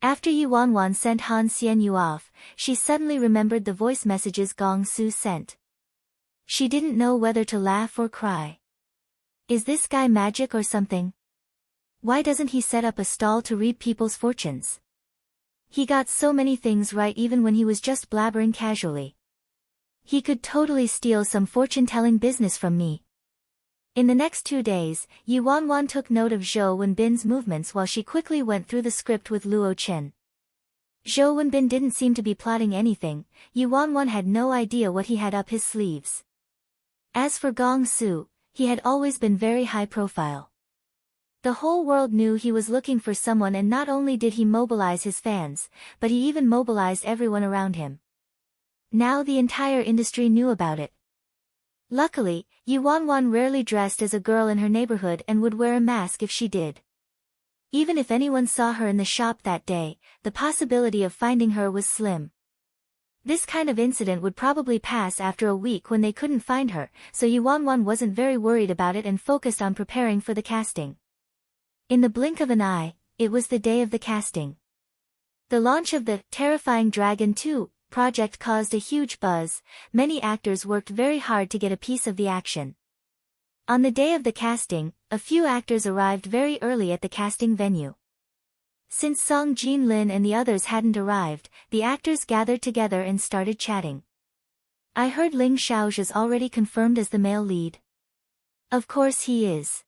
After Yu Wanwan sent Han Xianyu off, she suddenly remembered the voice messages Gong Su sent. She didn't know whether to laugh or cry. Is this guy magic or something? Why doesn't he set up a stall to read people's fortunes? He got so many things right even when he was just blabbering casually. He could totally steal some fortune-telling business from me. In the next 2 days, Yu Wanwan took note of Zhou Wenbin's movements while she quickly went through the script with Luo Chen. Zhou Wenbin didn't seem to be plotting anything. Yu Wanwan had no idea what he had up his sleeves. As for Gong Su, he had always been very high profile. The whole world knew he was looking for someone, and not only did he mobilize his fans, but he even mobilized everyone around him. Now the entire industry knew about it. Luckily, Yu Wanwan rarely dressed as a girl in her neighborhood and would wear a mask if she did. Even if anyone saw her in the shop that day, the possibility of finding her was slim. This kind of incident would probably pass after a week when they couldn't find her, so Yu Wanwan wasn't very worried about it and focused on preparing for the casting. In the blink of an eye, it was the day of the casting. The launch of the Terrifying Dragon 2 project caused a huge buzz. Many actors worked very hard to get a piece of the action. On the day of the casting, a few actors arrived very early at the casting venue. Since Song Jin Lin and the others hadn't arrived, the actors gathered together and started chatting. I heard Ling Xiaozhe is already confirmed as the male lead. Of course he is.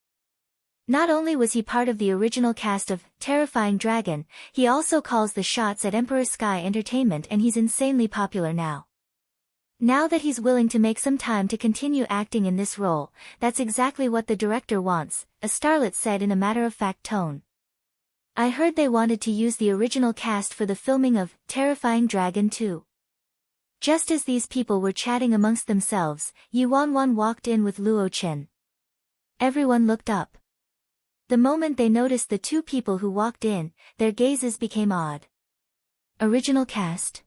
Not only was he part of the original cast of Terrifying Dragon, he also calls the shots at Emperor Sky Entertainment, and he's insanely popular now. Now that he's willing to make some time to continue acting in this role, that's exactly what the director wants, a starlet said in a matter-of-fact tone. I heard they wanted to use the original cast for the filming of Terrifying Dragon 2. Just as these people were chatting amongst themselves, Yu Wanwan walked in with Luo Chen. Everyone looked up. The moment they noticed the two people who walked in, their gazes became odd. Original cast?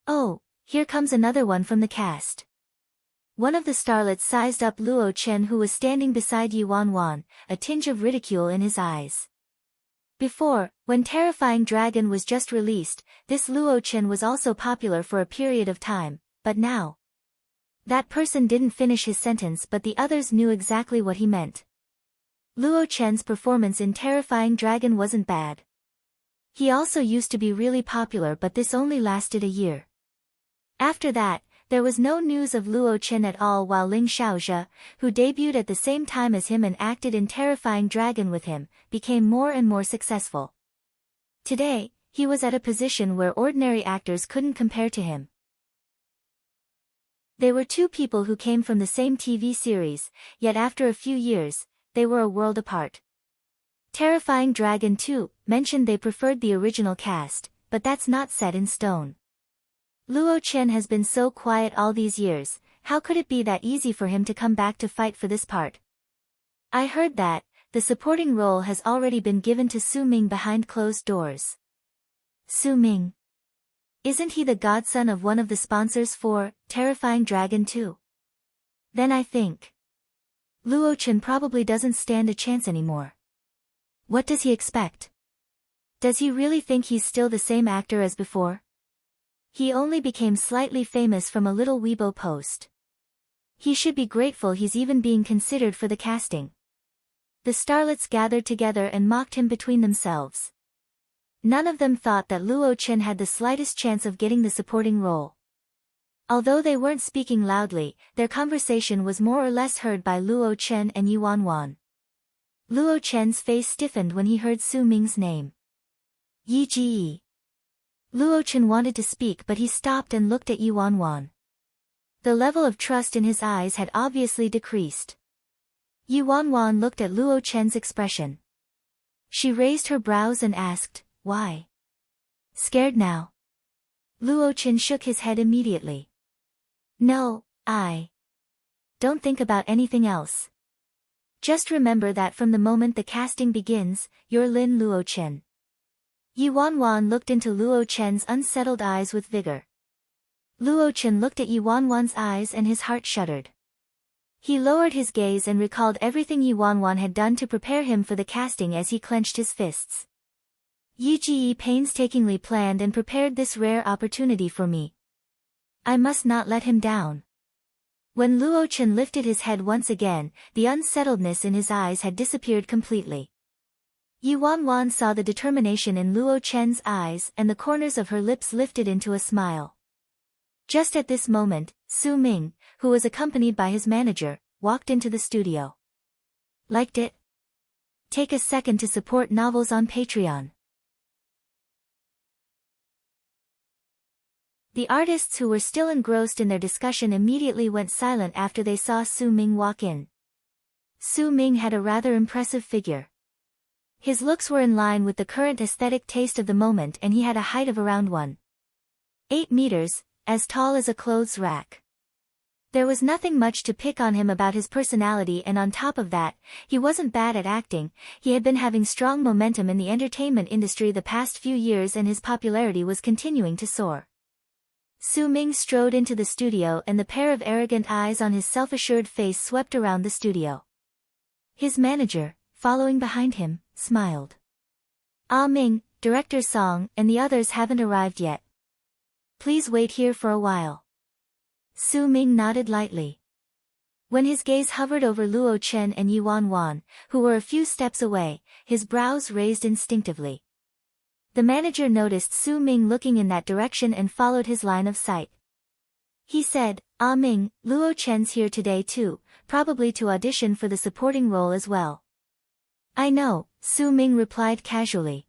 Oh, here comes another one from the cast. One of the starlets sized up Luo Chen, who was standing beside Yu Wanwan, a tinge of ridicule in his eyes. Before, when Terrifying Dragon was just released, this Luo Chen was also popular for a period of time, but now. That person didn't finish his sentence, but the others knew exactly what he meant. Luo Chen's performance in Terrifying Dragon wasn't bad. He also used to be really popular, but this only lasted a year. After that, there was no news of Luo Chen at all, while Ling Xiaozhe, who debuted at the same time as him and acted in Terrifying Dragon with him, became more and more successful. Today, he was at a position where ordinary actors couldn't compare to him. They were two people who came from the same TV series, yet after a few years, they were a world apart. Terrifying Dragon 2 mentioned they preferred the original cast, but that's not set in stone. Luo Chen has been so quiet all these years, how could it be that easy for him to come back to fight for this part? I heard that the supporting role has already been given to Su Ming behind closed doors. Su Ming? Isn't he the godson of one of the sponsors for Terrifying Dragon 2? Then I think Luo Chen probably doesn't stand a chance anymore. What does he expect? Does he really think he's still the same actor as before? He only became slightly famous from a little Weibo post. He should be grateful he's even being considered for the casting. The starlets gathered together and mocked him between themselves. None of them thought that Luo Chen had the slightest chance of getting the supporting role. Although they weren't speaking loudly, their conversation was more or less heard by Luo Chen and Yu Wanwan. Luo Chen's face stiffened when he heard Su Ming's name. Yi Ji. Luo Chen wanted to speak, but he stopped and looked at Yu Wanwan. The level of trust in his eyes had obviously decreased. Yu Wanwan looked at Luo Chen's expression. She raised her brows and asked, "Why? Scared now?" Luo Chen shook his head immediately. "No, I don't think about anything else. Just remember that from the moment the casting begins, you're Lin Luo Chen." Yu Wanwan looked into Luo Chen's unsettled eyes with vigor. Luo Chen looked at Yu Wanwan's eyes and his heart shuddered. He lowered his gaze and recalled everything Yu Wanwan had done to prepare him for the casting as he clenched his fists. Yi painstakingly planned and prepared this rare opportunity for me. I must not let him down. When Luo Chen lifted his head once again, the unsettledness in his eyes had disappeared completely. Yi Wanwan saw the determination in Luo Chen's eyes and the corners of her lips lifted into a smile. Just at this moment, Su Ming, who was accompanied by his manager, walked into the studio. Liked it? Take a second to support novels on Patreon. The artists who were still engrossed in their discussion immediately went silent after they saw Su Ming walk in. Su Ming had a rather impressive figure. His looks were in line with the current aesthetic taste of the moment, and he had a height of around 1.8 meters, as tall as a clothes rack. There was nothing much to pick on him about his personality, and on top of that, he wasn't bad at acting. He had been having strong momentum in the entertainment industry the past few years, and his popularity was continuing to soar. Su Ming strode into the studio, and the pair of arrogant eyes on his self-assured face swept around the studio. His manager, following behind him, smiled. Ah Ming, Director Song, and the others haven't arrived yet. Please wait here for a while. Su Ming nodded lightly. When his gaze hovered over Luo Chen and Yi Wanwan, who were a few steps away, his brows raised instinctively. The manager noticed Su Ming looking in that direction and followed his line of sight. He said, Ah Ming, Luo Chen's here today too, probably to audition for the supporting role as well. I know, Su Ming replied casually.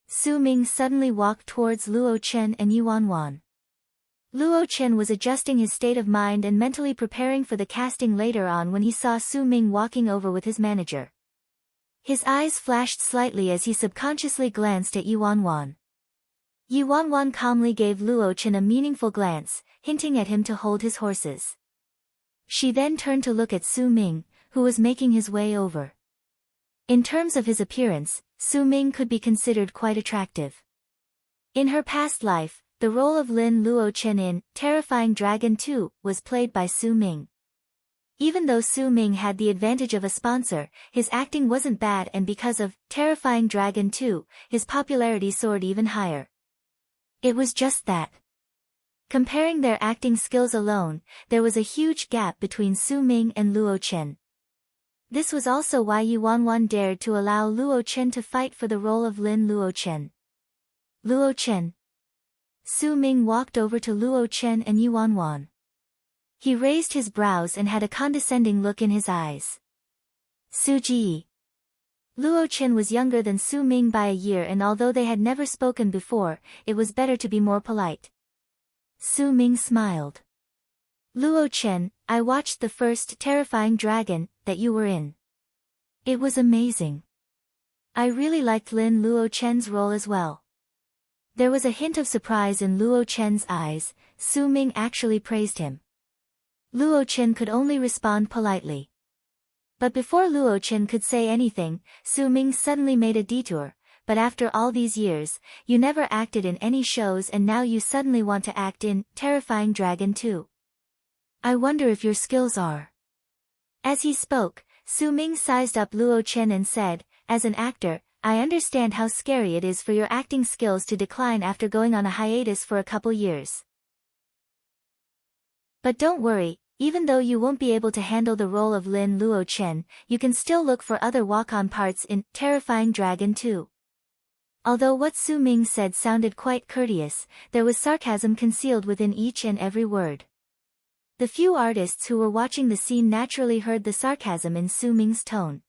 Su Ming suddenly walked towards Luo Chen and Yi Wanwan. Luo Chen was adjusting his state of mind and mentally preparing for the casting later on when he saw Su Ming walking over with his manager. His eyes flashed slightly as he subconsciously glanced at Yi Wanwan. Yi Wanwan calmly gave Luo Chen a meaningful glance, hinting at him to hold his horses. She then turned to look at Su Ming, who was making his way over. In terms of his appearance, Su Ming could be considered quite attractive. In her past life, the role of Lin Luo Chen in Terrifying Dragon 2 was played by Su Ming. Even though Su Ming had the advantage of a sponsor, his acting wasn't bad, and because of Terrifying Dragon 2, his popularity soared even higher. It was just that. Comparing their acting skills alone, there was a huge gap between Su Ming and Luo Chen. This was also why Yi Wanwan dared to allow Luo Chen to fight for the role of Lin Luo Chen. Luo Chen. Su Ming walked over to Luo Chen and Yi Wanwan. He raised his brows and had a condescending look in his eyes. Su Ji. Luo Chen was younger than Su Ming by a year, and although they had never spoken before, it was better to be more polite. Su Ming smiled. Luo Chen, I watched the first Terrifying Dragon that you were in. It was amazing. I really liked Lin Luo Chen's role as well. There was a hint of surprise in Luo Chen's eyes. Su Ming actually praised him. Luo Chen could only respond politely. But before Luo Chen could say anything, Su Ming suddenly made a detour. But after all these years, you never acted in any shows, and now you suddenly want to act in Terrifying Dragon 2. I wonder if your skills are. As he spoke, Su Ming sized up Luo Chen and said, as an actor, I understand how scary it is for your acting skills to decline after going on a hiatus for a couple years. But don't worry. Even though you won't be able to handle the role of Lin Luo Chen, you can still look for other walk-on parts in Terrifying Dragon 2. Although what Su Ming said sounded quite courteous, there was sarcasm concealed within each and every word. The few artists who were watching the scene naturally heard the sarcasm in Su Ming's tone.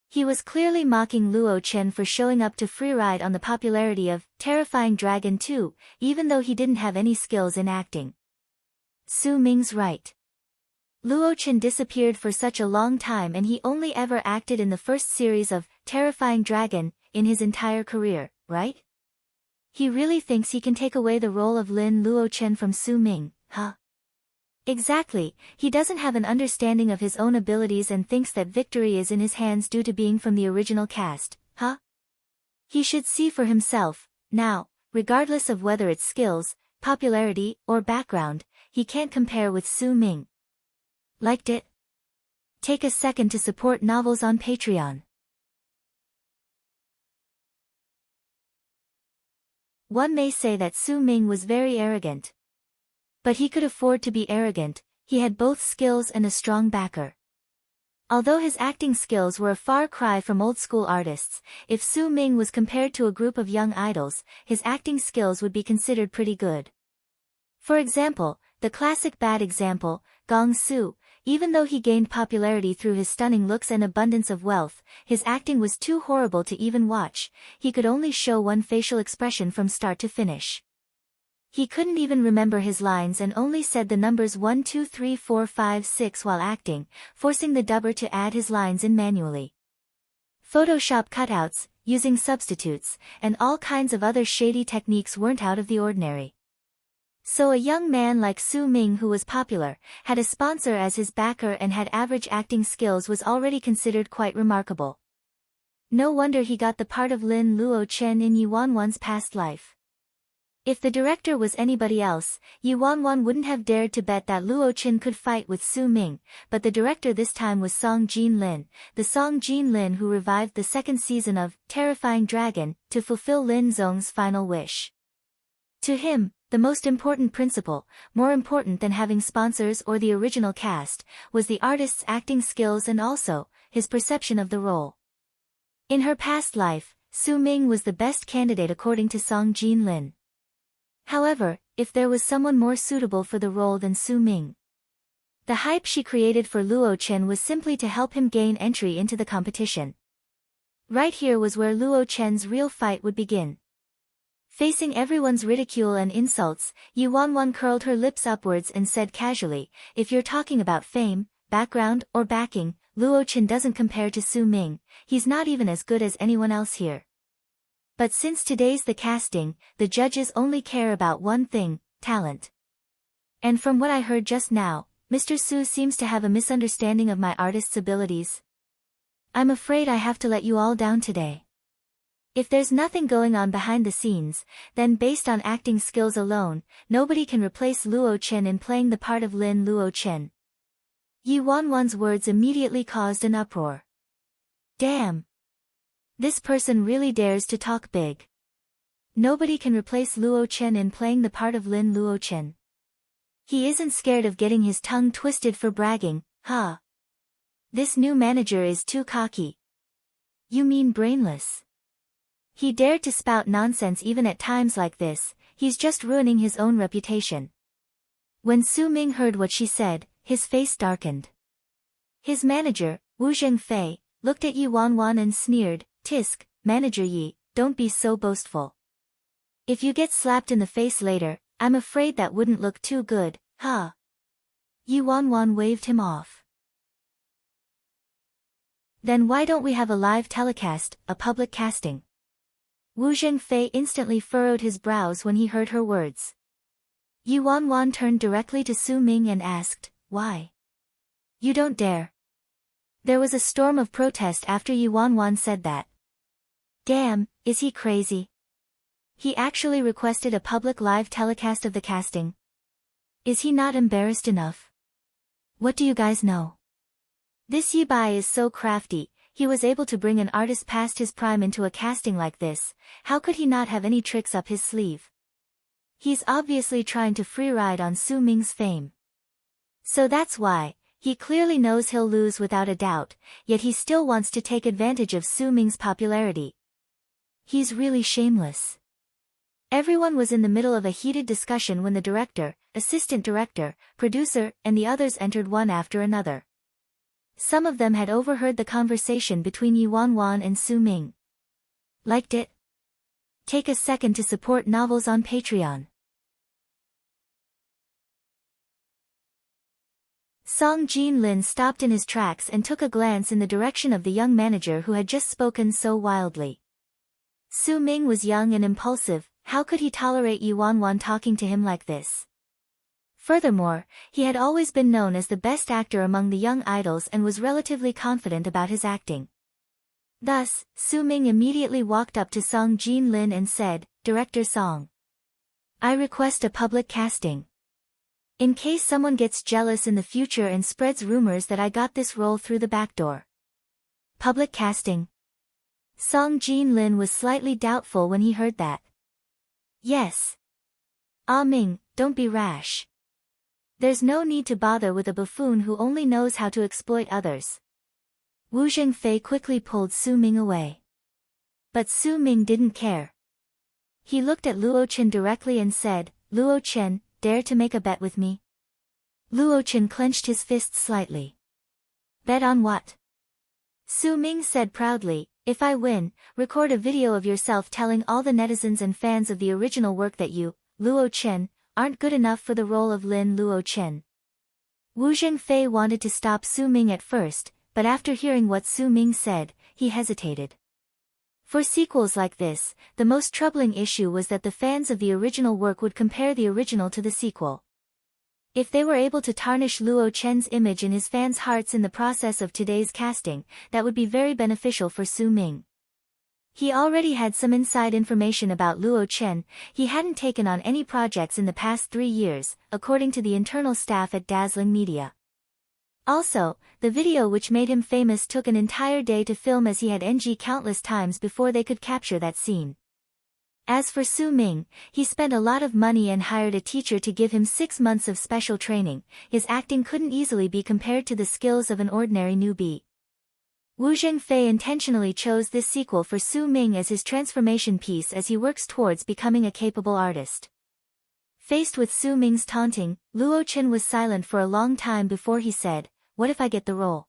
He was clearly mocking Luo Chen for showing up to free ride on the popularity of Terrifying Dragon 2, even though he didn't have any skills in acting. Su Ming's right. Luo Chen disappeared for such a long time, and he only ever acted in the first series of Terrifying Dragon in his entire career, right? He really thinks he can take away the role of Lin Luo Chen from Su Ming, huh? Exactly, he doesn't have an understanding of his own abilities and thinks that victory is in his hands due to being from the original cast, huh? He should see for himself. Now, regardless of whether it's skills, popularity, or background, he can't compare with Su Ming. Liked it? Take a second to support novels on Patreon. One may say that Su Ming was very arrogant. But he could afford to be arrogant, he had both skills and a strong backer. Although his acting skills were a far cry from old-school artists, if Su Ming was compared to a group of young idols, his acting skills would be considered pretty good. For example, the classic bad example, Gong Su, even though he gained popularity through his stunning looks and abundance of wealth, his acting was too horrible to even watch, he could only show one facial expression from start to finish. He couldn't even remember his lines and only said the numbers 1 2 3 4 5 6 while acting, forcing the dubber to add his lines in manually. Photoshop cutouts, using substitutes, and all kinds of other shady techniques weren't out of the ordinary. So a young man like Su Ming, who was popular, had a sponsor as his backer and had average acting skills, was already considered quite remarkable. No wonder he got the part of Lin Luo Chen in Yi Wanwan's past life. If the director was anybody else, Yi Wanwan wouldn't have dared to bet that Luo Chen could fight with Su Ming, but the director this time was Song Jin-lin, the Song Jin-lin who revived the second season of Terrifying Dragon, to fulfill Lin Zhong's final wish. To him, the most important principle, more important than having sponsors or the original cast, was the artist's acting skills and also, his perception of the role. In her past life, Su Ming was the best candidate according to Song Jin-lin. However, if there was someone more suitable for the role than Su Ming. The hype she created for Luo Chen was simply to help him gain entry into the competition. Right here was where Luo Chen's real fight would begin. Facing everyone's ridicule and insults, Yi Wanwan curled her lips upwards and said casually, "If you're talking about fame, background, or backing, Luo Chen doesn't compare to Su Ming, he's not even as good as anyone else here. But since today's the casting, the judges only care about one thing, talent. And from what I heard just now, Mr. Su seems to have a misunderstanding of my artist's abilities. I'm afraid I have to let you all down today. If there's nothing going on behind the scenes, then based on acting skills alone, nobody can replace Luo Chen in playing the part of Lin Luo Chen." Yi Wanwan's words immediately caused an uproar. Damn! This person really dares to talk big. Nobody can replace Luo Chen in playing the part of Lin Luo Chen. He isn't scared of getting his tongue twisted for bragging, huh? This new manager is too cocky. You mean brainless? He dared to spout nonsense even at times like this, he's just ruining his own reputation. When Su Ming heard what she said, his face darkened. His manager, Wu Zhengfei, looked at Yi Wanwan and sneered, "Tisk, Manager Yi, don't be so boastful. If you get slapped in the face later, I'm afraid that wouldn't look too good, huh?" Yi Wanwan waved him off. "Then why don't we have a live telecast, a public casting?" Wu Zhengfei instantly furrowed his brows when he heard her words. Yi Wanwan turned directly to Su Ming and asked, "Why? You don't dare." There was a storm of protest after Yi Wanwan said that. Damn, is he crazy? He actually requested a public live telecast of the casting. Is he not embarrassed enough? What do you guys know? This Yi Bai is so crafty, he was able to bring an artist past his prime into a casting like this, how could he not have any tricks up his sleeve? He's obviously trying to free-ride on Su Ming's fame. So that's why, he clearly knows he'll lose without a doubt, yet he still wants to take advantage of Su Ming's popularity. He's really shameless. Everyone was in the middle of a heated discussion when the director, assistant director, producer, and the others entered one after another. Some of them had overheard the conversation between Yi Wanwan and Su Ming. Liked it? Take a second to support novels on Patreon. Song Jin-lin stopped in his tracks and took a glance in the direction of the young manager who had just spoken so wildly. Su Ming was young and impulsive, how could he tolerate Yi Wanwan talking to him like this? Furthermore, he had always been known as the best actor among the young idols and was relatively confident about his acting. Thus, Su Ming immediately walked up to Song Jin-lin and said, "Director Song, I request a public casting. In case someone gets jealous in the future and spreads rumors that I got this role through the back door." Public casting? Song Jin-lin was slightly doubtful when he heard that. Yes. Ah Ming, don't be rash. There's no need to bother with a buffoon who only knows how to exploit others. Wu Zhengfei quickly pulled Su Ming away. But Su Ming didn't care. He looked at Luo Chen directly and said, Luo Chen, dare to make a bet with me? Luo Chen clenched his fists slightly. Bet on what? Su Ming said proudly, if I win, record a video of yourself telling all the netizens and fans of the original work that you, Luo Chen, aren't good enough for the role of Lin Luo Chen. Wu Zhengfei wanted to stop Su Ming at first, but after hearing what Su Ming said, he hesitated. For sequels like this, the most troubling issue was that the fans of the original work would compare the original to the sequel. If they were able to tarnish Luo Chen's image in his fans' hearts in the process of today's casting, that would be very beneficial for Su Ming. He already had some inside information about Luo Chen. He hadn't taken on any projects in the past 3 years, according to the internal staff at Dazzling Media. Also, the video which made him famous took an entire day to film, as he had NG countless times before they could capture that scene. As for Su Ming, he spent a lot of money and hired a teacher to give him 6 months of special training. His acting couldn't easily be compared to the skills of an ordinary newbie. Wu Zhengfei intentionally chose this sequel for Su Ming as his transformation piece as he works towards becoming a capable artist. Faced with Su Ming's taunting, Luo Chen was silent for a long time before he said, what if I get the role?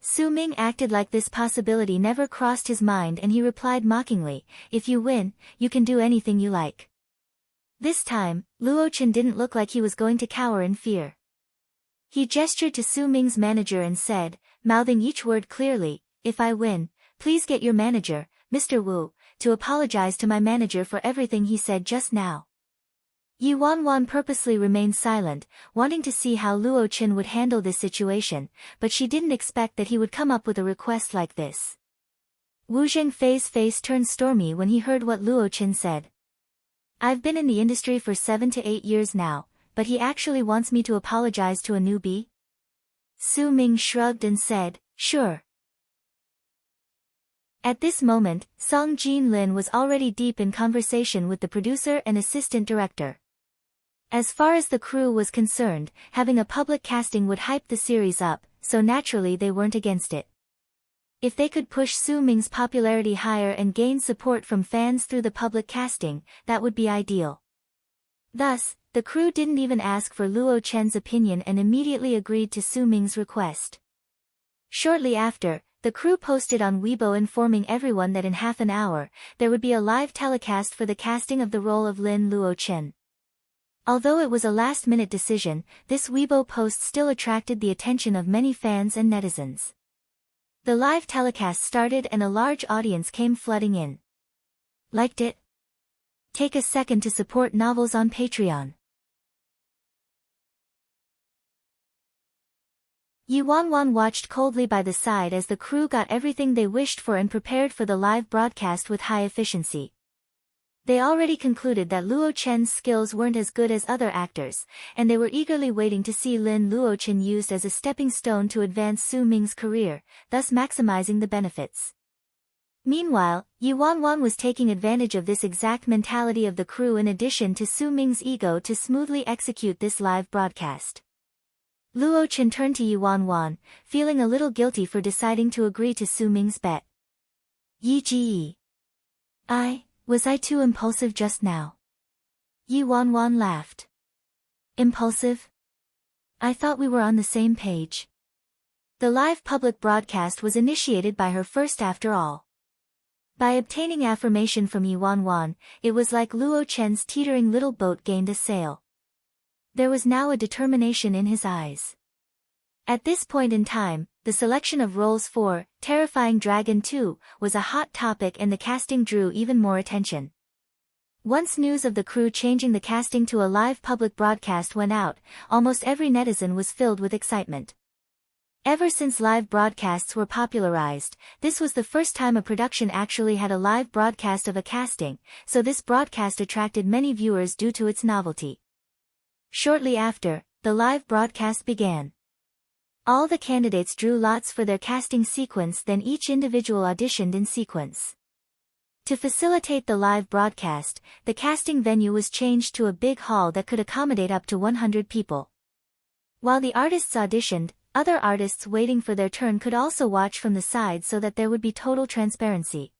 Su Ming acted like this possibility never crossed his mind, and he replied mockingly, if you win, you can do anything you like. This time, Luo Chen didn't look like he was going to cower in fear. He gestured to Su Ming's manager and said, mouthing each word clearly, if I win, please get your manager, Mr. Wu, to apologize to my manager for everything he said just now. Yi Wanwan purposely remained silent, wanting to see how Luo Chen would handle this situation, but she didn't expect that he would come up with a request like this. Wu Zhengfei's face turned stormy when he heard what Luo Chen said. I've been in the industry for 7 to 8 years now, but he actually wants me to apologize to a newbie? Su Ming shrugged and said, sure. At this moment, Song Jin Lin was already deep in conversation with the producer and assistant director. As far as the crew was concerned, having a public casting would hype the series up, so naturally they weren't against it. If they could push Su Ming's popularity higher and gain support from fans through the public casting, that would be ideal. Thus, the crew didn't even ask for Luo Chen's opinion and immediately agreed to Su Ming's request. Shortly after, the crew posted on Weibo informing everyone that in half an hour, there would be a live telecast for the casting of the role of Lin Luo Chen. Although it was a last-minute decision, this Weibo post still attracted the attention of many fans and netizens. The live telecast started and a large audience came flooding in. Liked it? Take a second to support novels on Patreon. Yi Wanwan watched coldly by the side as the crew got everything they wished for and prepared for the live broadcast with high efficiency. They already concluded that Luo Chen's skills weren't as good as other actors, and they were eagerly waiting to see Lin Luo Chen used as a stepping stone to advance Su Ming's career, thus maximizing the benefits. Meanwhile, Yi Wanwan was taking advantage of this exact mentality of the crew in addition to Su Ming's ego to smoothly execute this live broadcast. Luo Chen turned to Yi Wanwan, feeling a little guilty for deciding to agree to Su Ming's bet. Yi Ji. Was I too impulsive just now? Yi Wanwan laughed. Impulsive? I thought we were on the same page. The live public broadcast was initiated by her first after all. By obtaining affirmation from Yi Wanwan, it was like Luo Chen's teetering little boat gained a sail. There was now a determination in his eyes. At this point in time, the selection of roles for Terrifying Dragon 2 was a hot topic and the casting drew even more attention. Once news of the crew changing the casting to a live public broadcast went out, almost every netizen was filled with excitement. Ever since live broadcasts were popularized, this was the first time a production actually had a live broadcast of a casting, so this broadcast attracted many viewers due to its novelty. Shortly after, the live broadcast began. All the candidates drew lots for their casting sequence, then each individual auditioned in sequence. To facilitate the live broadcast, the casting venue was changed to a big hall that could accommodate up to 100 people. While the artists auditioned, other artists waiting for their turn could also watch from the side so that there would be total transparency.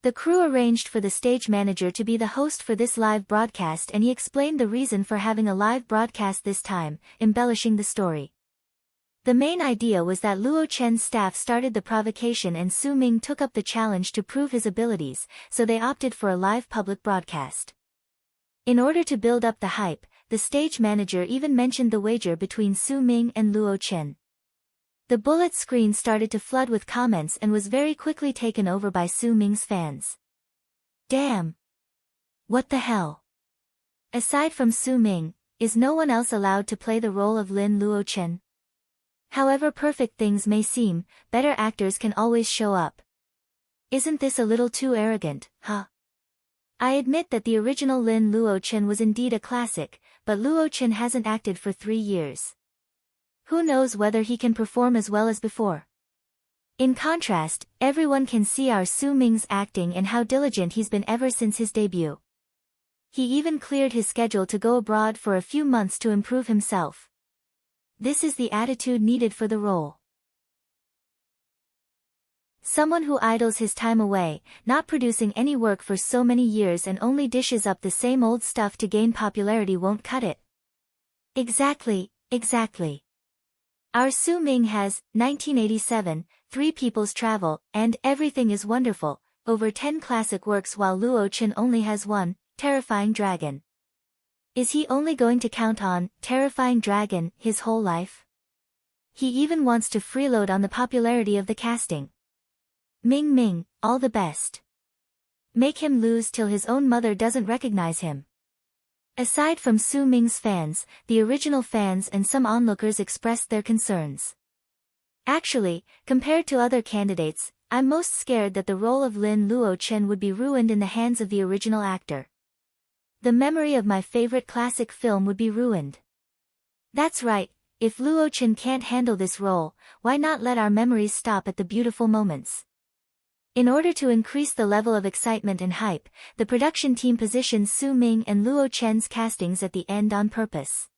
The crew arranged for the stage manager to be the host for this live broadcast, and he explained the reason for having a live broadcast this time, embellishing the story. The main idea was that Luo Chen's staff started the provocation and Su Ming took up the challenge to prove his abilities, so they opted for a live public broadcast. In order to build up the hype, the stage manager even mentioned the wager between Su Ming and Luo Chen. The bullet screen started to flood with comments and was very quickly taken over by Su Ming's fans. Damn! What the hell? Aside from Su Ming, is no one else allowed to play the role of Lin Luo Chen? However perfect things may seem, better actors can always show up. Isn't this a little too arrogant, huh? I admit that the original Lin Luo Chen was indeed a classic, but Luo Chen hasn't acted for 3 years. Who knows whether he can perform as well as before? In contrast, everyone can see our Su Ming's acting and how diligent he's been ever since his debut. He even cleared his schedule to go abroad for a few months to improve himself. This is the attitude needed for the role. Someone who idles his time away, not producing any work for so many years and only dishes up the same old stuff to gain popularity won't cut it. Exactly. Our Su Ming has, 1987, 3 People's Travel, and Everything is Wonderful, over 10 classic works, while Luo Chen only has 1, Terrifying Dragon. Is he only going to count on Terrifying Dragon his whole life? He even wants to freeload on the popularity of the casting. Ming, all the best. Make him lose till his own mother doesn't recognize him. Aside from Su Ming's fans, the original fans and some onlookers expressed their concerns. Actually, compared to other candidates, I'm most scared that the role of Lin Luo Chen would be ruined in the hands of the original actor. The memory of my favorite classic film would be ruined. That's right, if Luo Chen can't handle this role, why not let our memories stop at the beautiful moments? In order to increase the level of excitement and hype, the production team positions Su Ming and Luo Chen's castings at the end on purpose.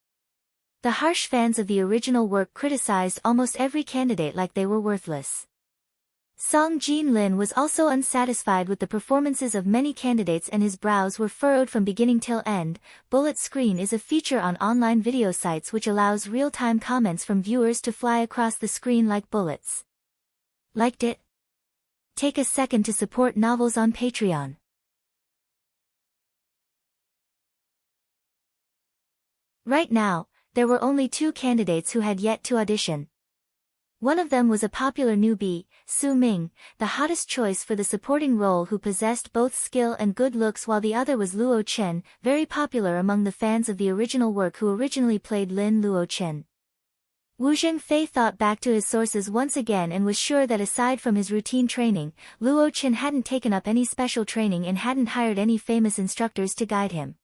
The harsh fans of the original work criticized almost every candidate like they were worthless. Song Jin Lin was also unsatisfied with the performances of many candidates and his brows were furrowed from beginning till end. Bullet Screen is a feature on online video sites which allows real-time comments from viewers to fly across the screen like bullets. Liked it? Take a second to support novels on Patreon. Right now, there were only 2 candidates who had yet to audition. One of them was a popular newbie, Su Ming, the hottest choice for the supporting role who possessed both skill and good looks, while the other was Luo Chen, very popular among the fans of the original work who originally played Lin Luo Chen. Wu Zhengfei thought back to his sources once again and was sure that aside from his routine training, Luo Chen hadn't taken up any special training and hadn't hired any famous instructors to guide him.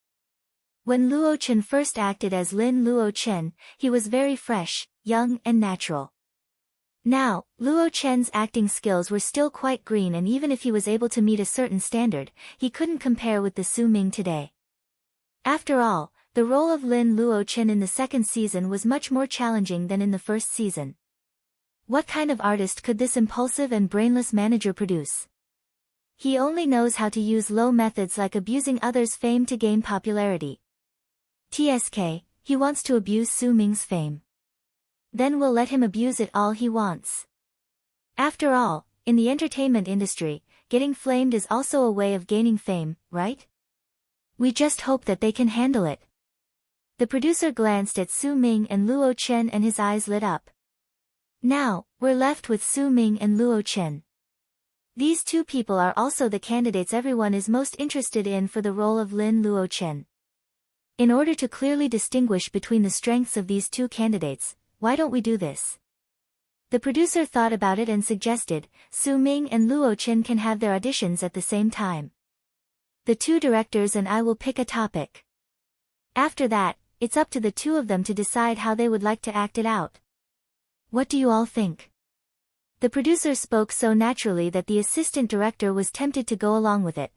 When Luo Chen first acted as Lin Luo Chen, he was very fresh, young and natural. Now, Luo Chen's acting skills were still quite green, and even if he was able to meet a certain standard, he couldn't compare with the Su Ming today. After all, the role of Lin Luo Chen in the second season was much more challenging than in the first season. What kind of artist could this impulsive and brainless manager produce? He only knows how to use low methods like abusing others' fame to gain popularity. TSK, he wants to abuse Su Ming's fame. Then we'll let him abuse it all he wants. After all, in the entertainment industry, getting flamed is also a way of gaining fame, right? We just hope that they can handle it. The producer glanced at Su Ming and Luo Chen and his eyes lit up. Now, we're left with Su Ming and Luo Chen. These 2 people are also the candidates everyone is most interested in for the role of Lin Luo Chen. In order to clearly distinguish between the strengths of these 2 candidates, why don't we do this? The producer thought about it and suggested, Su Ming and Luo Chen can have their auditions at the same time. The 2 directors and I will pick a topic. After that, it's up to the 2 of them to decide how they would like to act it out. What do you all think? The producer spoke so naturally that the assistant director was tempted to go along with it.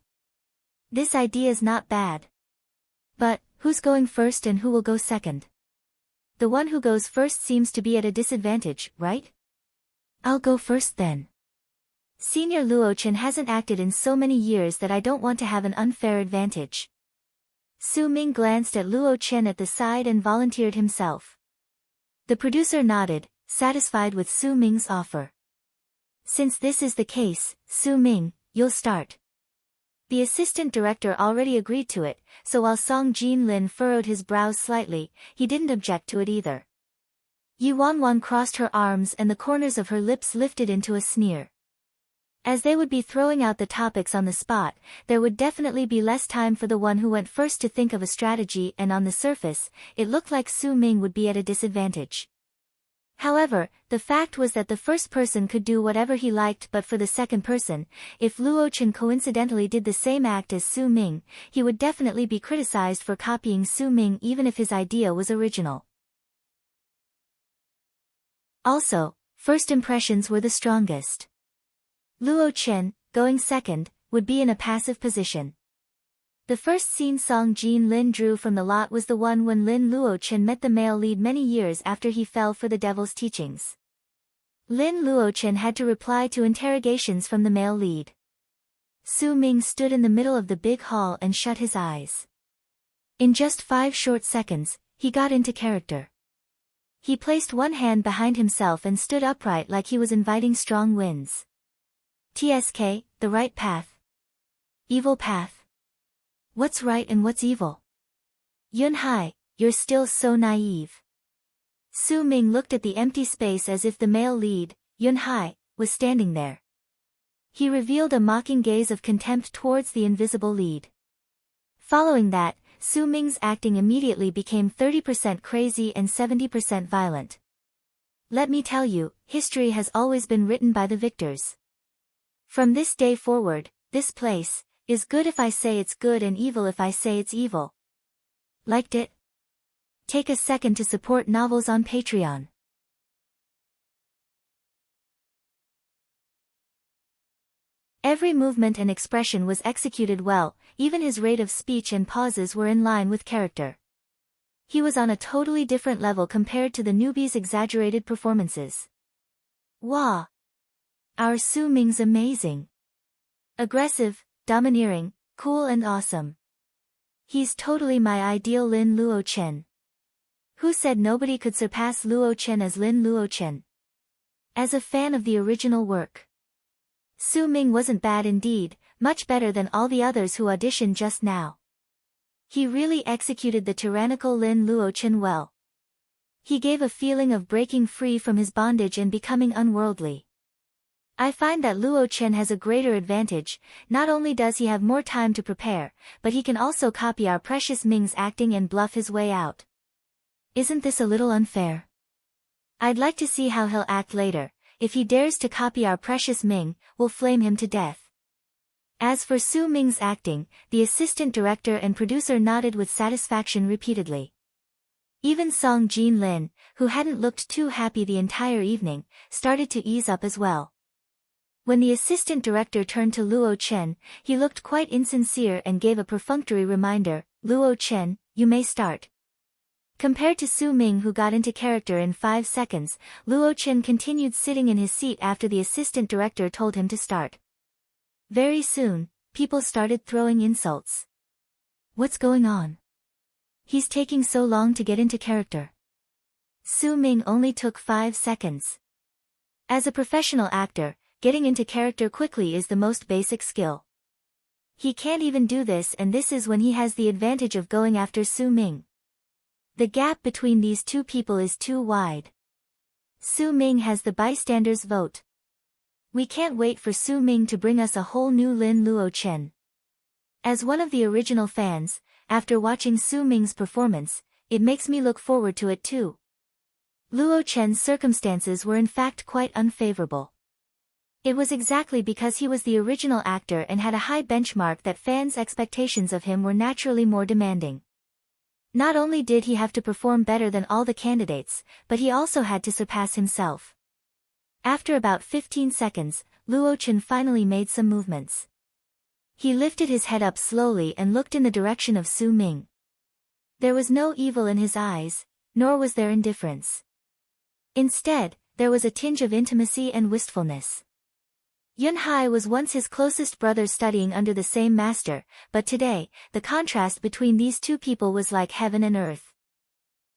This idea's not bad. But, who's going first and who will go second? The one who goes first seems to be at a disadvantage, right? I'll go first then. Senior Luo-chan hasn't acted in so many years that I don't want to have an unfair advantage. Su Ming glanced at Luo-chan at the side and volunteered himself. The producer nodded, satisfied with Su Ming's offer. Since this is the case, Su Ming, you'll start. The assistant director already agreed to it, so while Song Jin-lin furrowed his brows slightly, he didn't object to it either. Yi Wanwan crossed her arms and the corners of her lips lifted into a sneer. As they would be throwing out the topics on the spot, there would definitely be less time for the one who went first to think of a strategy, and on the surface, it looked like Su Ming would be at a disadvantage. However, the fact was that the first person could do whatever he liked, but for the second person, if Luo-chan coincidentally did the same act as Su Ming, he would definitely be criticized for copying Su Ming even if his idea was original. Also, first impressions were the strongest. Luo-chan, going second, would be in a passive position. The first scene Song Jin-lin drew from the lot was the one when Lin Luo-chan met the male lead many years after he fell for the devil's teachings. Lin Luo-chan had to reply to interrogations from the male lead. Su Ming stood in the middle of the big hall and shut his eyes. In just 5 short seconds, he got into character. He placed one hand behind himself and stood upright like he was inviting strong winds. TSK, the right path. Evil path. What's right and what's evil? Yun Hai, you're still so naive. Su Ming looked at the empty space as if the male lead, Yun Hai, was standing there. He revealed a mocking gaze of contempt towards the invisible lead. Following that, Su Ming's acting immediately became 30% crazy and 70% violent. Let me tell you, history has always been written by the victors. From this day forward, this place is good if I say it's good and evil if I say it's evil. Liked it? Take a second to support novels on Patreon. Every movement and expression was executed well, even his rate of speech and pauses were in line with character. He was on a totally different level compared to the newbie's exaggerated performances. Wow! Our Su Ming's amazing. Aggressive, domineering, cool and awesome. He's totally my ideal Lin Luo-chen. Who said nobody could surpass Luo-chen as Lin Luo-chen? As a fan of the original work, Su Ming wasn't bad indeed, much better than all the others who auditioned just now. He really executed the tyrannical Lin Luo-chen well. He gave a feeling of breaking free from his bondage and becoming unworldly. I find that Luo-chen has a greater advantage. Not only does he have more time to prepare, but he can also copy our precious Ming's acting and bluff his way out. Isn't this a little unfair? I'd like to see how he'll act later. If he dares to copy our precious Ming, we'll flame him to death. As for Su Ming's acting, the assistant director and producer nodded with satisfaction repeatedly. Even Song Jin-lin, who hadn't looked too happy the entire evening, started to ease up as well. When the assistant director turned to Luo-chen, he looked quite insincere and gave a perfunctory reminder, Luo-chen, you may start. Compared to Su Ming, who got into character in 5 seconds, Luo-chen continued sitting in his seat after the assistant director told him to start. Very soon, people started throwing insults. What's going on? He's taking so long to get into character. Su Ming only took 5 seconds. As a professional actor, getting into character quickly is the most basic skill. He can't even do this, and this is when he has the advantage of going after Su Ming. The gap between these two people is too wide. Su Ming has the bystanders' vote. We can't wait for Su Ming to bring us a whole new Lin Luo-chen. As one of the original fans, after watching Su Ming's performance, it makes me look forward to it too. Luo-chen's circumstances were in fact quite unfavorable. It was exactly because he was the original actor and had a high benchmark that fans' expectations of him were naturally more demanding. Not only did he have to perform better than all the candidates, but he also had to surpass himself. After about 15 seconds, Luo Chen finally made some movements. He lifted his head up slowly and looked in the direction of Su Ming. There was no evil in his eyes, nor was there indifference. Instead, there was a tinge of intimacy and wistfulness. Yun Hai was once his closest brother studying under the same master, but today, the contrast between these two people was like heaven and earth.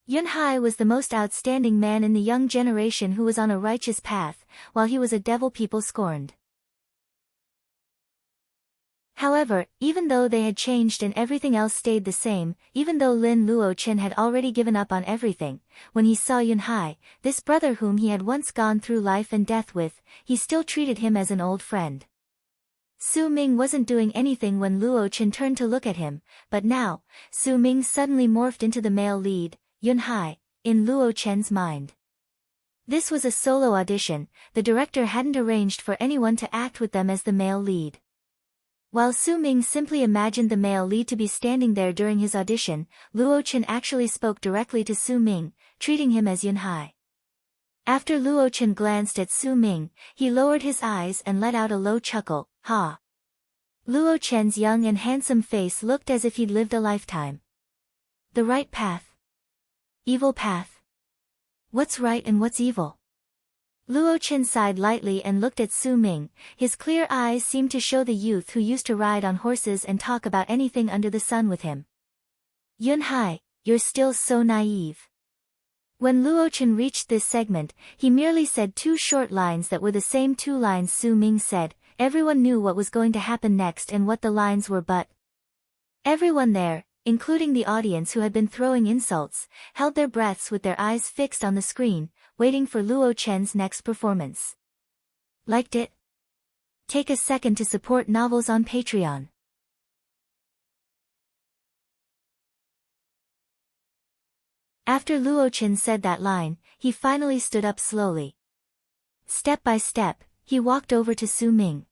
Yun Hai was the most outstanding man in the young generation who was on a righteous path, while he was a devil people scorned. However, even though they had changed and everything else stayed the same, even though Lin Luo Chen had already given up on everything, when he saw Yun Hai, this brother whom he had once gone through life and death with, he still treated him as an old friend. Su Ming wasn't doing anything when Luo Chen turned to look at him, but now, Su Ming suddenly morphed into the male lead, Yun Hai, in Luo Chen's mind. This was a solo audition, the director hadn't arranged for anyone to act with them as the male lead. While Su Ming simply imagined the male lead to be standing there during his audition, Luo Chen actually spoke directly to Su Ming, treating him as Yun Hai. After Luo Chen glanced at Su Ming, he lowered his eyes and let out a low chuckle, ha. Luo Chen's young and handsome face looked as if he'd lived a lifetime. The right path. Evil path. What's right and what's evil? Luo Chen sighed lightly and looked at Su Ming. His clear eyes seemed to show the youth who used to ride on horses and talk about anything under the sun with him. Yun Hai, you're still so naive. When Luo Chen reached this segment, he merely said two short lines that were the same two lines Su Ming said. Everyone knew what was going to happen next and what the lines were, but everyone there, including the audience who had been throwing insults, held their breaths with their eyes fixed on the screen, waiting for Luo Chen's next performance. Liked it? Take a second to support novels on Patreon. After Luo Chen said that line, he finally stood up slowly. Step by step, he walked over to Su Ming.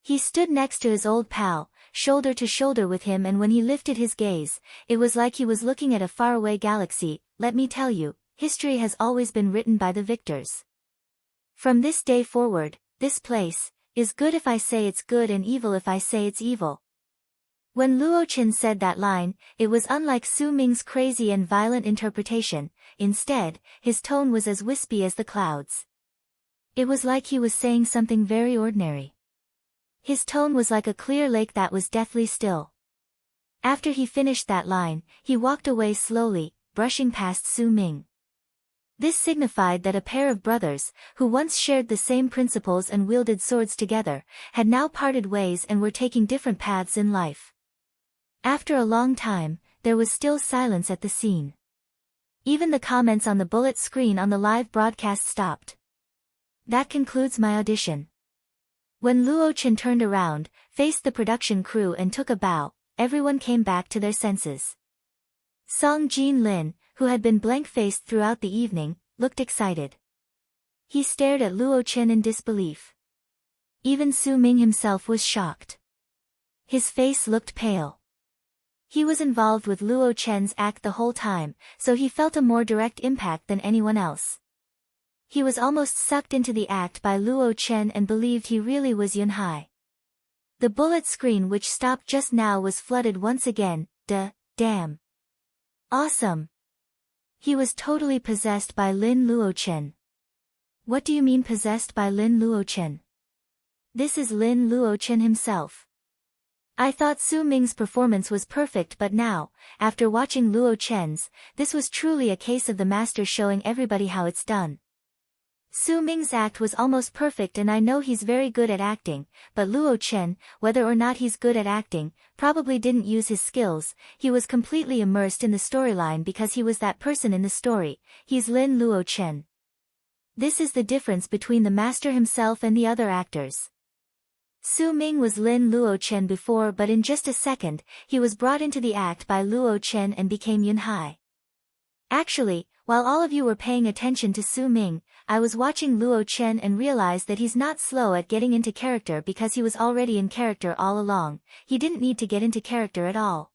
He stood next to his old pal, shoulder to shoulder with him, and when he lifted his gaze, it was like he was looking at a faraway galaxy. Let me tell you, history has always been written by the victors. From this day forward, this place is good if I say it's good and evil if I say it's evil. When Luo Chen said that line, it was unlike Su Ming's crazy and violent interpretation. Instead, his tone was as wispy as the clouds. It was like he was saying something very ordinary. His tone was like a clear lake that was deathly still. After he finished that line, he walked away slowly, brushing past Su Ming. This signified that a pair of brothers, who once shared the same principles and wielded swords together, had now parted ways and were taking different paths in life. After a long time, there was still silence at the scene. Even the comments on the bullet screen on the live broadcast stopped. That concludes my audition. When Luo Chen turned around, faced the production crew and took a bow, everyone came back to their senses. Song Jin Lin, who had been blank-faced throughout the evening, looked excited. He stared at Luo Chen in disbelief. Even Su Ming himself was shocked. His face looked pale. He was involved with Luo Chen's act the whole time, so he felt a more direct impact than anyone else. He was almost sucked into the act by Luo Chen and believed he really was Yun Hai. The bullet screen which stopped just now was flooded once again. Damn. Awesome. He was totally possessed by Lin Luo Chen. What do you mean possessed by Lin Luo Chen? This is Lin Luo Chen himself. I thought Su Ming's performance was perfect, but now, after watching Luo Chen's, this was truly a case of the master showing everybody how it's done. Su Ming's act was almost perfect and I know he's very good at acting, but Luo Chen, whether or not he's good at acting, probably didn't use his skills. He was completely immersed in the storyline because he was that person in the story. He's Lin Luo Chen. This is the difference between the master himself and the other actors. Su Ming was Lin Luo Chen before, but in just a second, he was brought into the act by Luo Chen and became Yun Hai. Actually, while all of you were paying attention to Su Ming, I was watching Luo Chen and realized that he's not slow at getting into character because he was already in character all along. He didn't need to get into character at all.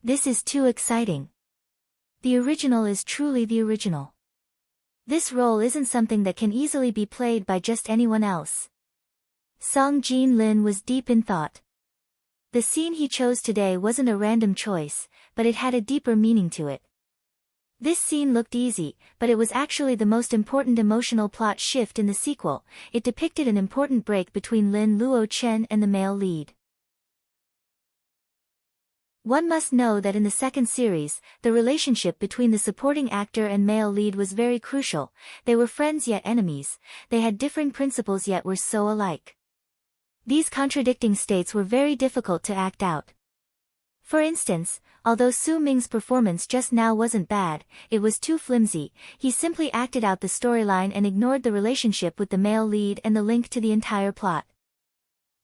This is too exciting. The original is truly the original. This role isn't something that can easily be played by just anyone else. Song Jin-lin was deep in thought. The scene he chose today wasn't a random choice, but it had a deeper meaning to it. This scene looked easy, but it was actually the most important emotional plot shift in the sequel. It depicted an important break between Lin Luo Chen and the male lead. One must know that in the second series, the relationship between the supporting actor and male lead was very crucial. They were friends yet enemies, they had differing principles yet were so alike. These contradicting states were very difficult to act out. For instance, although Su Ming's performance just now wasn't bad, it was too flimsy. He simply acted out the storyline and ignored the relationship with the male lead and the link to the entire plot.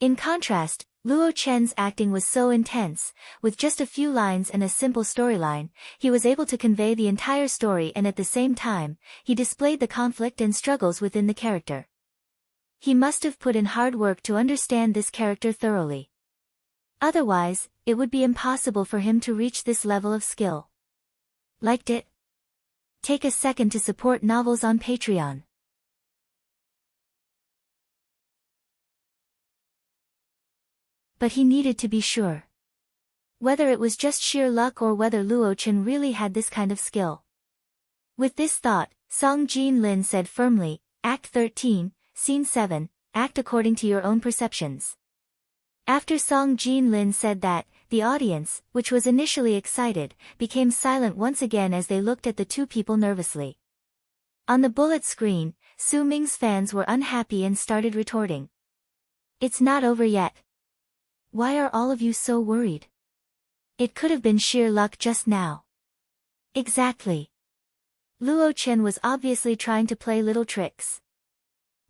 In contrast, Luo Chen's acting was so intense. With just a few lines and a simple storyline, he was able to convey the entire story, and at the same time, he displayed the conflict and struggles within the character. He must have put in hard work to understand this character thoroughly. Otherwise, it would be impossible for him to reach this level of skill. Liked it? Take a second to support novels on Patreon. But he needed to be sure. Whether it was just sheer luck or whether Luo Chen really had this kind of skill. With this thought, Song Jin-lin said firmly, Act 13, Scene 7, act according to your own perceptions. After Song Jin-lin said that, the audience, which was initially excited, became silent once again as they looked at the two people nervously. On the bullet screen, Su Ming's fans were unhappy and started retorting. It's not over yet. Why are all of you so worried? It could have been sheer luck just now. Exactly. Luo Chen was obviously trying to play little tricks.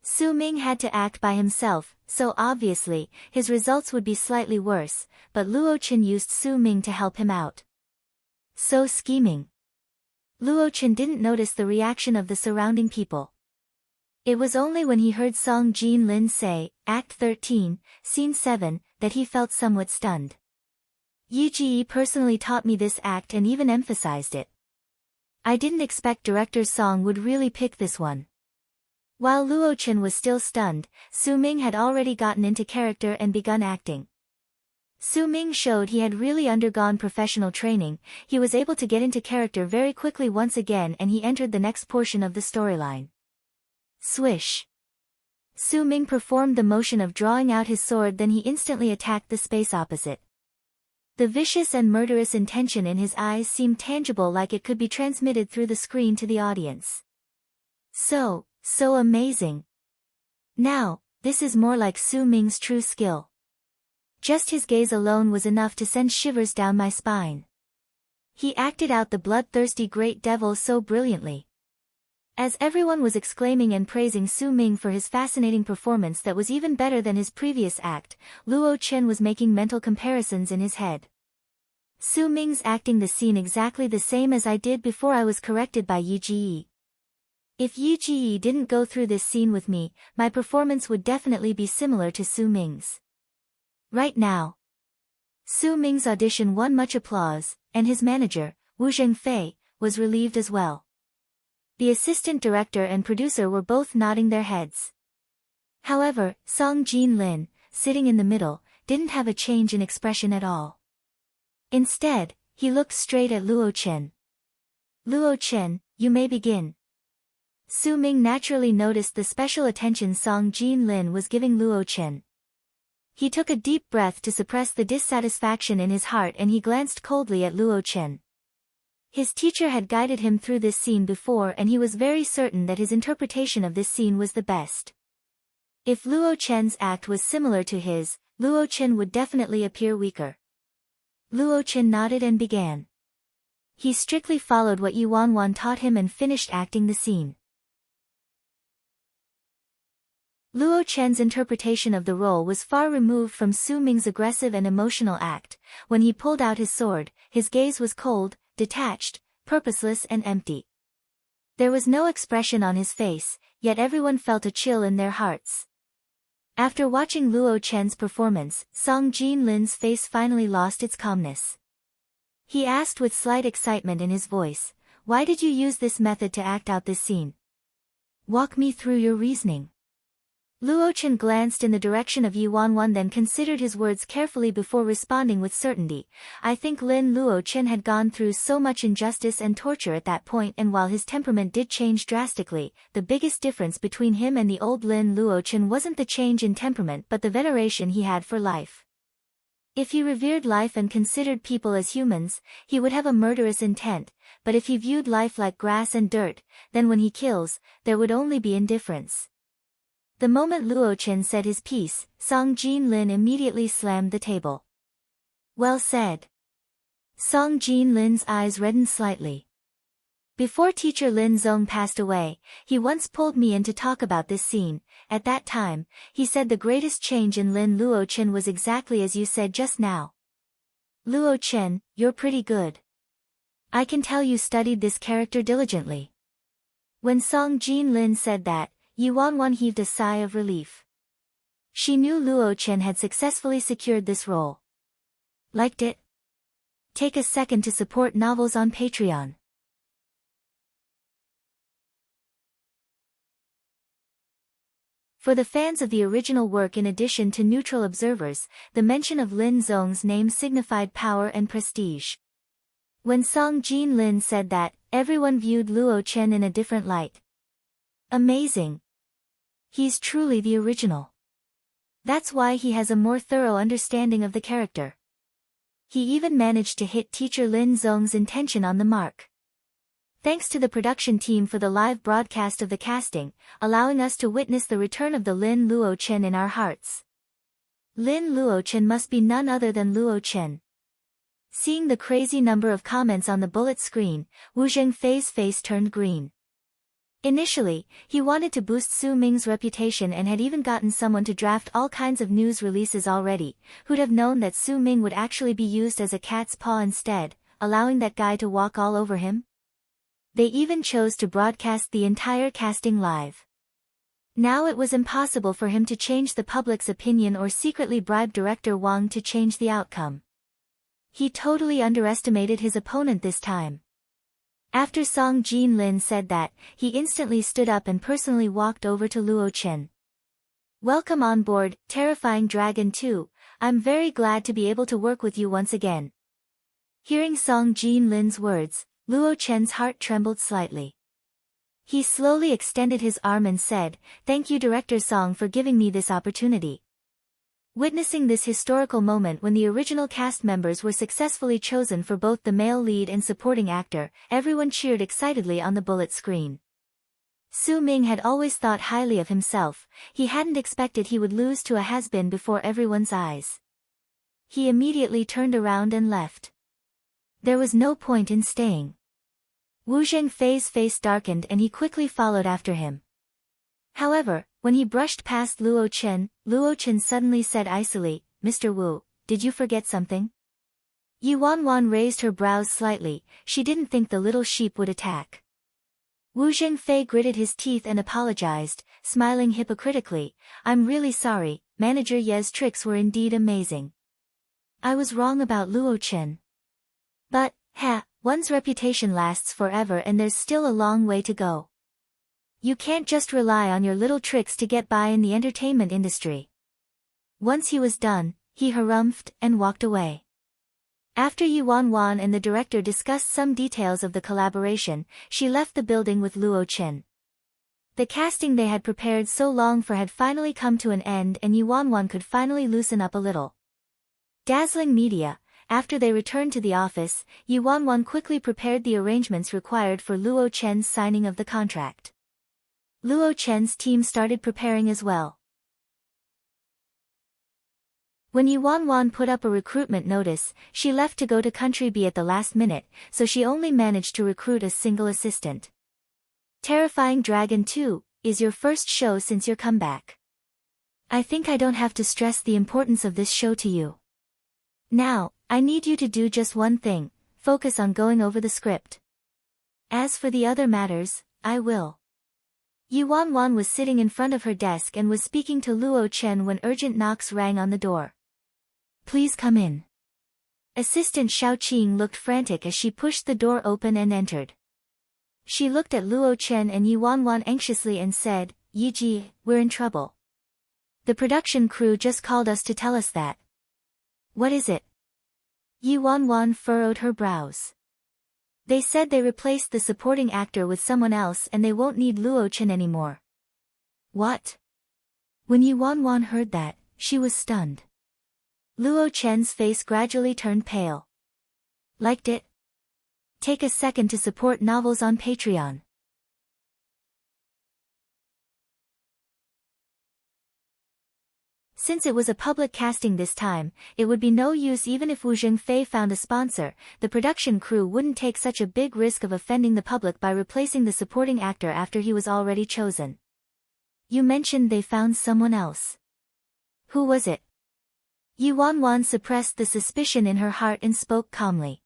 Su Ming had to act by himself, so obviously, his results would be slightly worse, but Luo Chen used Su Ming to help him out. So scheming. Luo Chen didn't notice the reaction of the surrounding people. It was only when he heard Song Jin-lin say, Act 13, Scene 7, that he felt somewhat stunned. Yi Ji personally taught me this act and even emphasized it. I didn't expect director Song would really pick this one. While Luo Chen was still stunned, Su Ming had already gotten into character and begun acting. Su Ming showed he had really undergone professional training. He was able to get into character very quickly once again, and he entered the next portion of the storyline. Swish. Su Ming performed the motion of drawing out his sword, then he instantly attacked the space opposite. The vicious and murderous intention in his eyes seemed tangible, like it could be transmitted through the screen to the audience. So amazing. Now, this is more like Su Ming's true skill. Just his gaze alone was enough to send shivers down my spine. He acted out the bloodthirsty great devil so brilliantly. As everyone was exclaiming and praising Su Ming for his fascinating performance that was even better than his previous act, Luo Chen was making mental comparisons in his head. Su Ming's acting the scene exactly the same as I did before I was corrected by Yi Ji. If Yi Ji didn't go through this scene with me, my performance would definitely be similar to Su Ming's. Right now. Su Ming's audition won much applause, and his manager, Wu Zhengfei, was relieved as well. The assistant director and producer were both nodding their heads. However, Song Jin-lin, sitting in the middle, didn't have a change in expression at all. Instead, he looked straight at Luo Chen. Luo Chen, you may begin. Su Ming naturally noticed the special attention Song Jin-lin was giving Luo Chen. He took a deep breath to suppress the dissatisfaction in his heart, and he glanced coldly at Luo Chen. His teacher had guided him through this scene before, and he was very certain that his interpretation of this scene was the best. If Luo Chen's act was similar to his, Luo Chen would definitely appear weaker. Luo Chen nodded and began. He strictly followed what Yuan Wan taught him and finished acting the scene. Luo Chen's interpretation of the role was far removed from Su Ming's aggressive and emotional act. When he pulled out his sword, his gaze was cold, detached, purposeless and empty. There was no expression on his face, yet everyone felt a chill in their hearts. After watching Luo Chen's performance, Song Jin-lin's face finally lost its calmness. He asked with slight excitement in his voice, "Why did you use this method to act out this scene?" Walk me through your reasoning. Luo Chen glanced in the direction of Yi Wanwan, then considered his words carefully before responding with certainty. I think Lin Luo Chen had gone through so much injustice and torture at that point, and while his temperament did change drastically, the biggest difference between him and the old Lin Luo Chen wasn't the change in temperament but the veneration he had for life. If he revered life and considered people as humans, he would have a murderous intent, but if he viewed life like grass and dirt, then when he kills, there would only be indifference. The moment Luo Chen said his piece, Song Jin Lin immediately slammed the table. Well said. Song Jin Lin's eyes reddened slightly. Before teacher Lin Zong passed away, he once pulled me in to talk about this scene. At that time, he said the greatest change in Lin Luo Chen was exactly as you said just now. Luo Chen, you're pretty good. I can tell you studied this character diligently. When Song Jin Lin said that, Yi Wanwan heaved a sigh of relief. She knew Luo Chen had successfully secured this role. Liked it? Take a second to support novels on Patreon. For the fans of the original work, in addition to neutral observers, the mention of Lin Zong's name signified power and prestige. When Song Jin Lin said that, everyone viewed Luo Chen in a different light. Amazing. He's truly the original. That's why he has a more thorough understanding of the character. He even managed to hit teacher Lin Zong's intention on the mark. Thanks to the production team for the live broadcast of the casting, allowing us to witness the return of the Lin Luo Chen in our hearts. Lin Luo Chen must be none other than Luo Chen. Seeing the crazy number of comments on the bullet screen, Wu Zhengfei's face turned green. Initially, he wanted to boost Su Ming's reputation and had even gotten someone to draft all kinds of news releases already. Who'd have known that Su Ming would actually be used as a cat's paw instead, allowing that guy to walk all over him? They even chose to broadcast the entire casting live. Now it was impossible for him to change the public's opinion or secretly bribe director Wang to change the outcome. He totally underestimated his opponent this time. After Song Jin Lin said that, he instantly stood up and personally walked over to Luo Chen. Welcome on board, Terrifying Dragon 2, I'm very glad to be able to work with you once again. Hearing Song Jin Lin's words, Luo Chen's heart trembled slightly. He slowly extended his arm and said, "Thank you Director Song for giving me this opportunity." Witnessing this historical moment when the original cast members were successfully chosen for both the male lead and supporting actor, everyone cheered excitedly on the bullet screen. Su Ming had always thought highly of himself, he hadn't expected he would lose to a has-been before everyone's eyes. He immediately turned around and left. There was no point in staying. Wu Zhengfei's face darkened and he quickly followed after him. However, when he brushed past Luo Chen suddenly said icily, "Mr. Wu, did you forget something?" Yi Wanwan raised her brows slightly, she didn't think the little sheep would attack. Wu Zhengfei gritted his teeth and apologized, smiling hypocritically, "I'm really sorry, Manager Ye's tricks were indeed amazing. I was wrong about Luo Chen. But, one's reputation lasts forever and there's still a long way to go. You can't just rely on your little tricks to get by in the entertainment industry." Once he was done, he harumphed and walked away. After Yi Wanwan and the director discussed some details of the collaboration, she left the building with Luo Chen. The casting they had prepared so long for had finally come to an end and Yi Wanwan could finally loosen up a little. Dazzling media. After they returned to the office, Yi Wanwan quickly prepared the arrangements required for Luo Chen's signing of the contract. Luo Chen's team started preparing as well. When Yi Wanwan put up a recruitment notice, she left to go to Country B at the last minute, so she only managed to recruit a single assistant. Terrifying Dragon 2 is your first show since your comeback. I think I don't have to stress the importance of this show to you. Now, I need you to do just one thing, focus on going over the script. As for the other matters, I will. Yi Wanwan was sitting in front of her desk and was speaking to Luo Chen when urgent knocks rang on the door. "Please come in." Assistant Xiao Qing looked frantic as she pushed the door open and entered. She looked at Luo Chen and Yi Wanwan anxiously and said, Yi Ji, we're in trouble. The production crew just called us to tell us that. What is it? Yi Wanwan furrowed her brows. They said they replaced the supporting actor with someone else and they won't need Luo Chen anymore. What? When Yi Wanwan heard that, she was stunned. Luo Chen's face gradually turned pale. Liked it? Take a second to support novels on Patreon. Since it was a public casting this time, it would be no use even if Wu Zhengfei found a sponsor. The production crew wouldn't take such a big risk of offending the public by replacing the supporting actor after he was already chosen. You mentioned they found someone else. Who was it? Yi Wanwan suppressed the suspicion in her heart and spoke calmly.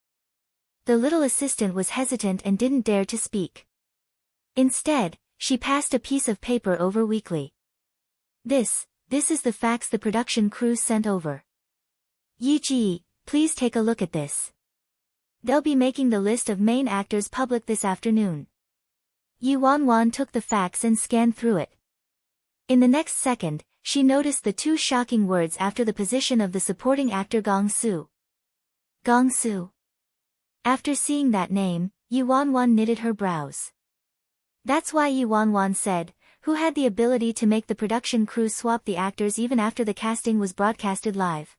The little assistant was hesitant and didn't dare to speak. Instead, she passed a piece of paper over weakly. This is the fax the production crew sent over. Yi Ji, please take a look at this. They'll be making the list of main actors public this afternoon. Yi Wanwan took the fax and scanned through it. In the next second, she noticed the two shocking words after the position of the supporting actor Gong Su. Gong Su. After seeing that name, Yi Wanwan knitted her brows. That's why Yi Wanwan said, who had the ability to make the production crew swap the actors even after the casting was broadcasted live.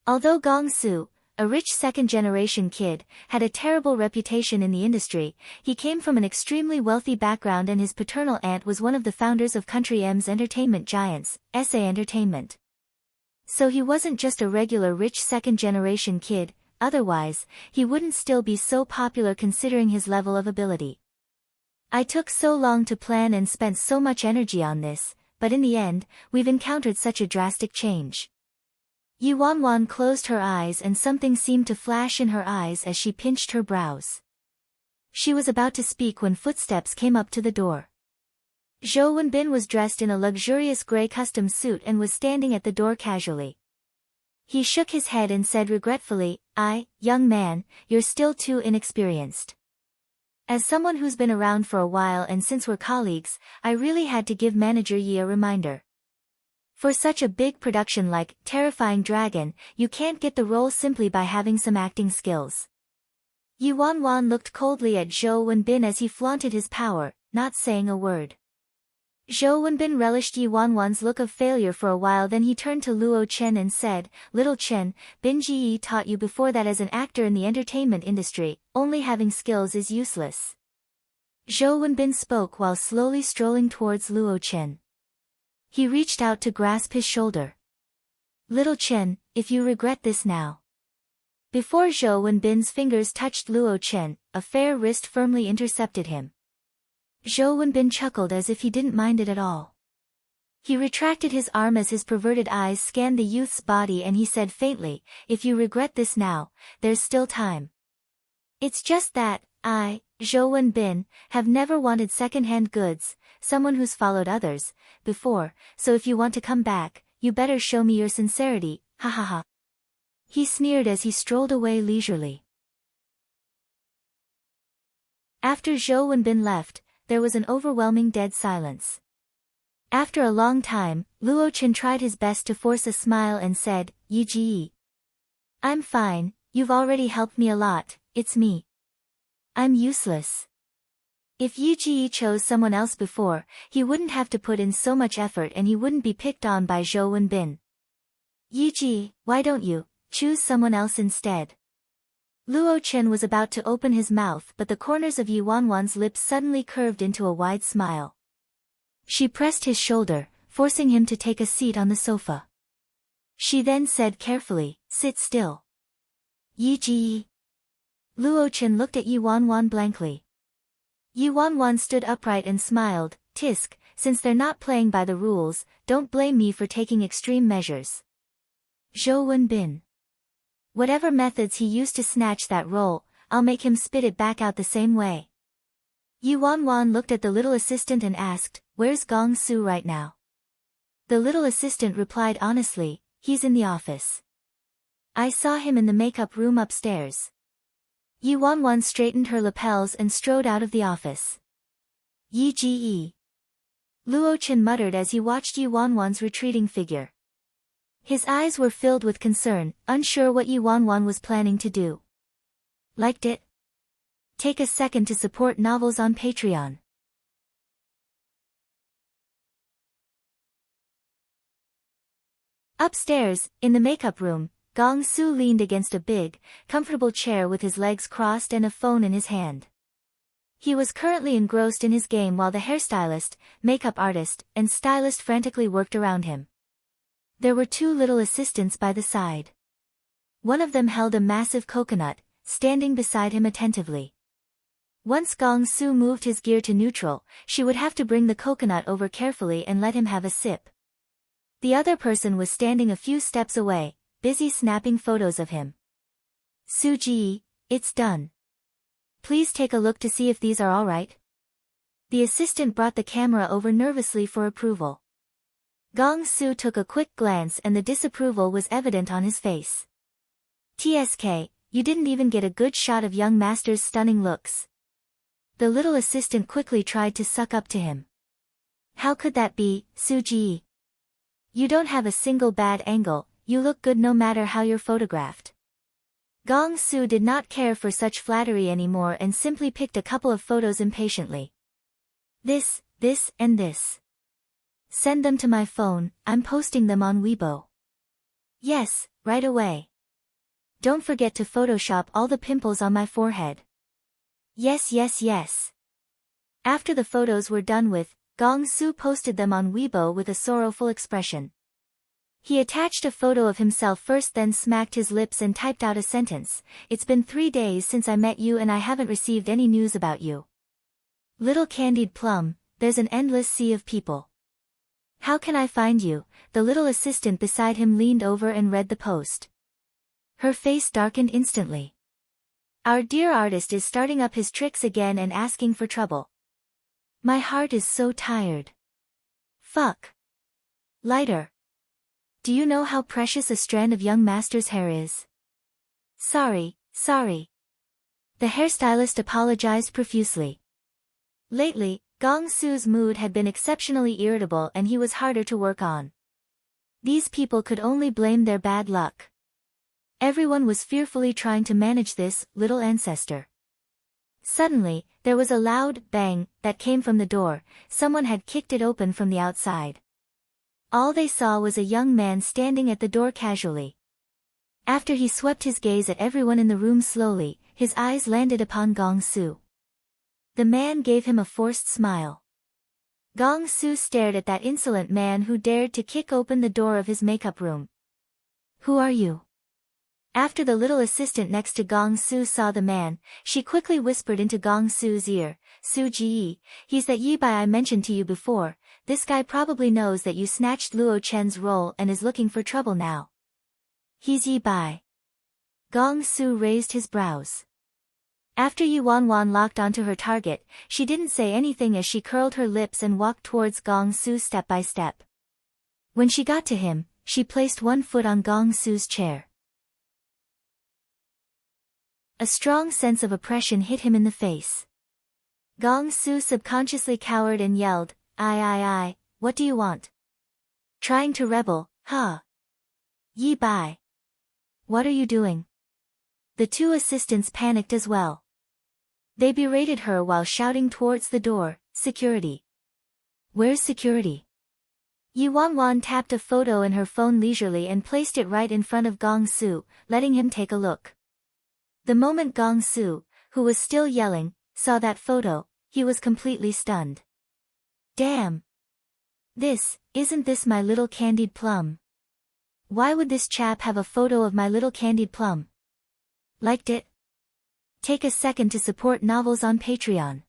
Although Gong Su, a rich second-generation kid, had a terrible reputation in the industry, he came from an extremely wealthy background and his paternal aunt was one of the founders of Country M's entertainment giants, SA Entertainment. So he wasn't just a regular rich second-generation kid, otherwise, he wouldn't still be so popular considering his level of ability. I took so long to plan and spent so much energy on this, but in the end, we've encountered such a drastic change. Yi Wanwan closed her eyes and something seemed to flash in her eyes as she pinched her brows. She was about to speak when footsteps came up to the door. Zhou Wenbin was dressed in a luxurious gray custom suit and was standing at the door casually. He shook his head and said regretfully, young man, you're still too inexperienced. As someone who's been around for a while and since we're colleagues, I really had to give Manager Yi a reminder. For such a big production like Terrifying Dragon, you can't get the role simply by having some acting skills. Yi Wanwan looked coldly at Zhou Wenbin as he flaunted his power, not saying a word. Zhou Wenbin relished Yi Wanwan's look of failure for a while, then he turned to Luo Chen and said, Little Chen, Bin Ji taught you before that as an actor in the entertainment industry, only having skills is useless. Zhou Wenbin spoke while slowly strolling towards Luo Chen. He reached out to grasp his shoulder. Little Chen, if you regret this now. Before Zhou Wenbin's fingers touched Luo Chen, a fair wrist firmly intercepted him. Zhou Wenbin chuckled as if he didn't mind it at all. He retracted his arm as his perverted eyes scanned the youth's body and he said faintly, if you regret this now, there's still time. It's just that, I, Zhou Wenbin, have never wanted second-hand goods, someone who's followed others, before, so if you want to come back, you better show me your sincerity, ha ha ha. He sneered as he strolled away leisurely. After Zhou Wenbin left, there was an overwhelming dead silence. After a long time, Luo Chen tried his best to force a smile and said, Yi Ji. I'm fine, you've already helped me a lot, it's me. I'm useless. If Yi Ji chose someone else before, he wouldn't have to put in so much effort and he wouldn't be picked on by Zhou Wenbin. Yi Ji, why don't you choose someone else instead? Luo Chen was about to open his mouth but the corners of Yi Wanwan's lips suddenly curved into a wide smile. She pressed his shoulder, forcing him to take a seat on the sofa. She then said carefully, sit still. Yi Ji. Luo Chen looked at Yi Wanwan blankly. Yi Wanwan stood upright and smiled, Tisk, since they're not playing by the rules, don't blame me for taking extreme measures. Zhou Wenbin. Whatever methods he used to snatch that role, I'll make him spit it back out the same way. Yi Wanwan looked at the little assistant and asked, where's Gong Su right now? The little assistant replied honestly, he's in the office. I saw him in the makeup room upstairs. Yi Wanwan straightened her lapels and strode out of the office. Yi Ji. Luo Chen muttered as he watched Yi Wanwan's retreating figure. His eyes were filled with concern, unsure what Yi Wanwan was planning to do. Liked it? Take a second to support novels on Patreon. Upstairs, in the makeup room, Gong Su leaned against a big, comfortable chair with his legs crossed and a phone in his hand. He was currently engrossed in his game while the hairstylist, makeup artist, and stylist frantically worked around him. There were two little assistants by the side. One of them held a massive coconut, standing beside him attentively. Once Gong Su moved his gear to neutral, she would have to bring the coconut over carefully and let him have a sip. The other person was standing a few steps away, busy snapping photos of him. Su Ji, it's done. Please take a look to see if these are all right. The assistant brought the camera over nervously for approval. Gong Su took a quick glance and the disapproval was evident on his face. TSK, you didn't even get a good shot of young master's stunning looks. The little assistant quickly tried to suck up to him. How could that be, Su Ji? You don't have a single bad angle, you look good no matter how you're photographed. Gong Su did not care for such flattery anymore and simply picked a couple of photos impatiently. This, and this. Send them to my phone, I'm posting them on Weibo. Yes, right away. Don't forget to Photoshop all the pimples on my forehead. Yes. After the photos were done with, Gong Su posted them on Weibo with a sorrowful expression. He attached a photo of himself first, then smacked his lips and typed out a sentence. It's been 3 days since I met you and I haven't received any news about you. Little candied plum, there's an endless sea of people. How can I find you? The little assistant beside him leaned over and read the post. Her face darkened instantly. Our dear artist is starting up his tricks again and asking for trouble. My heart is so tired. Fuck. Lighter. Do you know how precious a strand of young master's hair is? Sorry. The hairstylist apologized profusely. Lately, Gong Su's mood had been exceptionally irritable and he was harder to work on. These people could only blame their bad luck. Everyone was fearfully trying to manage this little ancestor. Suddenly, there was a loud bang that came from the door. Someone had kicked it open from the outside. All they saw was a young man standing at the door casually. After he swept his gaze at everyone in the room slowly, his eyes landed upon Gong Su. The man gave him a forced smile. Gong Su stared at that insolent man who dared to kick open the door of his makeup room. Who are you? After the little assistant next to Gong Su saw the man, she quickly whispered into Gong Su's ear, Su Ji, he's that Yi Bai I mentioned to you before. This guy probably knows that you snatched Luo Chen's role and is looking for trouble now. He's Yi Bai. Gong Su raised his brows. After Yi Wanwan locked onto her target, she didn't say anything as she curled her lips and walked towards Gong Su step by step. When she got to him, she placed one foot on Gong Su's chair. A strong sense of oppression hit him in the face. Gong Su subconsciously cowered and yelled, I, what do you want? Trying to rebel, huh? Yi Bai. What are you doing? The two assistants panicked as well. They berated her while shouting towards the door, security. Where's security? Yi Wanwan tapped a photo in her phone leisurely and placed it right in front of Gong Su, letting him take a look. The moment Gong Su, who was still yelling, saw that photo, he was completely stunned. Damn! Isn't this my little candied plum? Why would this chap have a photo of my little candied plum? Liked it? Take a second to support novels on Patreon.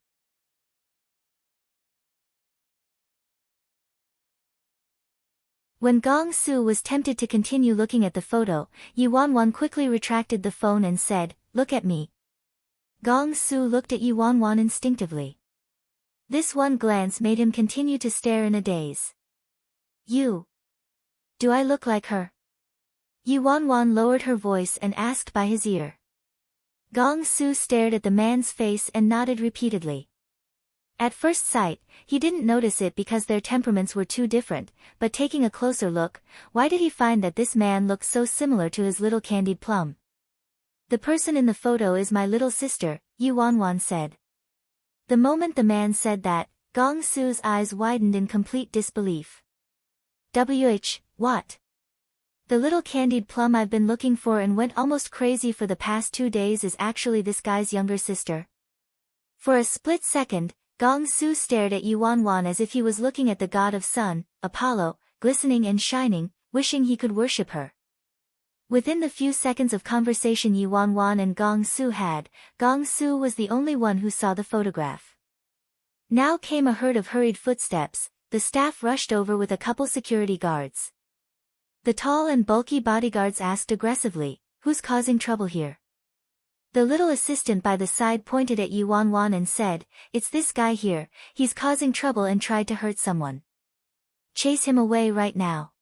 When Gong Su was tempted to continue looking at the photo, Yi Wanwan quickly retracted the phone and said, Look at me. Gong Su looked at Yi Wanwan instinctively. This one glance made him continue to stare in a daze. You. Do I look like her? Yi Wanwan lowered her voice and asked by his ear. Gong Su stared at the man's face and nodded repeatedly. At first sight, he didn't notice it because their temperaments were too different, but taking a closer look, why did he find that this man looked so similar to his little candied plum? The person in the photo is my little sister, Yi Wanwan said. The moment the man said that, Gong Su's eyes widened in complete disbelief. What? The little candied plum I've been looking for and went almost crazy for the past 2 days is actually this guy's younger sister. For a split second, Gong Su stared at Yi Wanwan as if he was looking at the god of sun, Apollo, glistening and shining, wishing he could worship her. Within the few seconds of conversation Yi Wanwan and Gong Su had, Gong Su was the only one who saw the photograph. Now came a herd of hurried footsteps. The staff rushed over with a couple security guards. The tall and bulky bodyguards asked aggressively, "Who's causing trouble here?" The little assistant by the side pointed at Yi Wanwan and said, "It's this guy here, he's causing trouble and tried to hurt someone. Chase him away right now."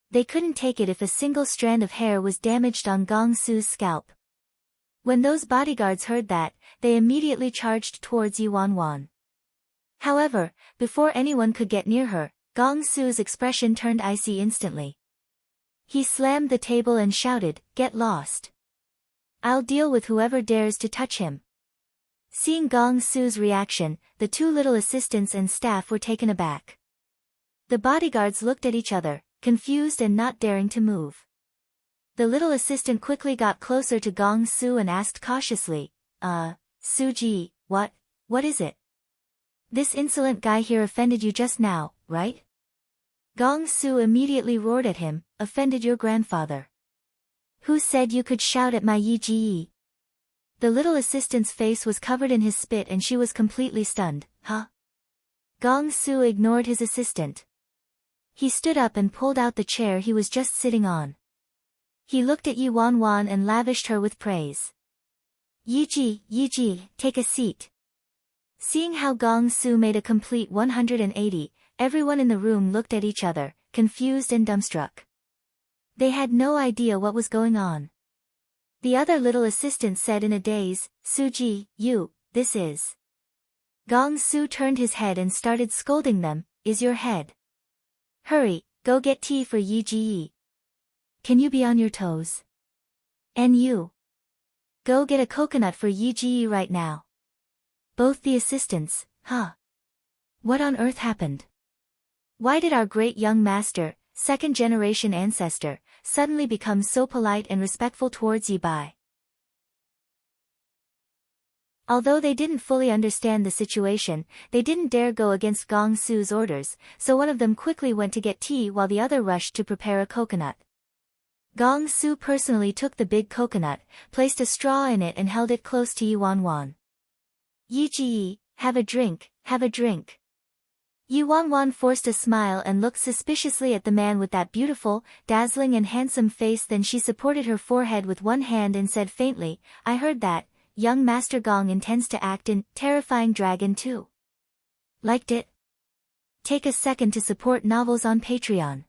They couldn't take it if a single strand of hair was damaged on Gong Su's scalp. When those bodyguards heard that, they immediately charged towards Yi Wanwan. However, before anyone could get near her, Gong Su's expression turned icy instantly. He slammed the table and shouted, "Get lost. I'll deal with whoever dares to touch him." Seeing Gong Su's reaction, the two little assistants and staff were taken aback. The bodyguards looked at each other, confused and not daring to move. The little assistant quickly got closer to Gong Su and asked cautiously, Suji, what is it? This insolent guy here offended you just now, right?" Gong Su immediately roared at him, "Offended your grandfather? Who said you could shout at my Yi Ji?" The little assistant's face was covered in his spit and she was completely stunned. "Huh?" Gong Su ignored his assistant. He stood up and pulled out the chair he was just sitting on. He looked at Yi Wanwan and lavished her with praise. Yi Ji, take a seat." Seeing how Gong Su made a complete 180, everyone in the room looked at each other, confused and dumbstruck. They had no idea what was going on. The other little assistant said in a daze, "Suji, this is..." Gong Su turned his head and started scolding them, "Is your head? Hurry, go get tea for Yi Ji. Can you be on your toes? And you? Go get a coconut for Yi Ji right now." Both the assistants, What on earth happened? Why did our great young master, second-generation ancestor, suddenly become so polite and respectful towards Yi Bai? Although they didn't fully understand the situation, they didn't dare go against Gong Su's orders, so one of them quickly went to get tea while the other rushed to prepare a coconut. Gong Su personally took the big coconut, placed a straw in it and held it close to Yi Wanwan. "Yi Ji, have a drink, have a drink." Yi Wanwan forced a smile and looked suspiciously at the man with that beautiful, dazzling and handsome face. Then she supported her forehead with one hand and said faintly, "I heard that young Master Gong intends to act in Terrifying Dragon 2. Liked it? Take a second to support novels on Patreon."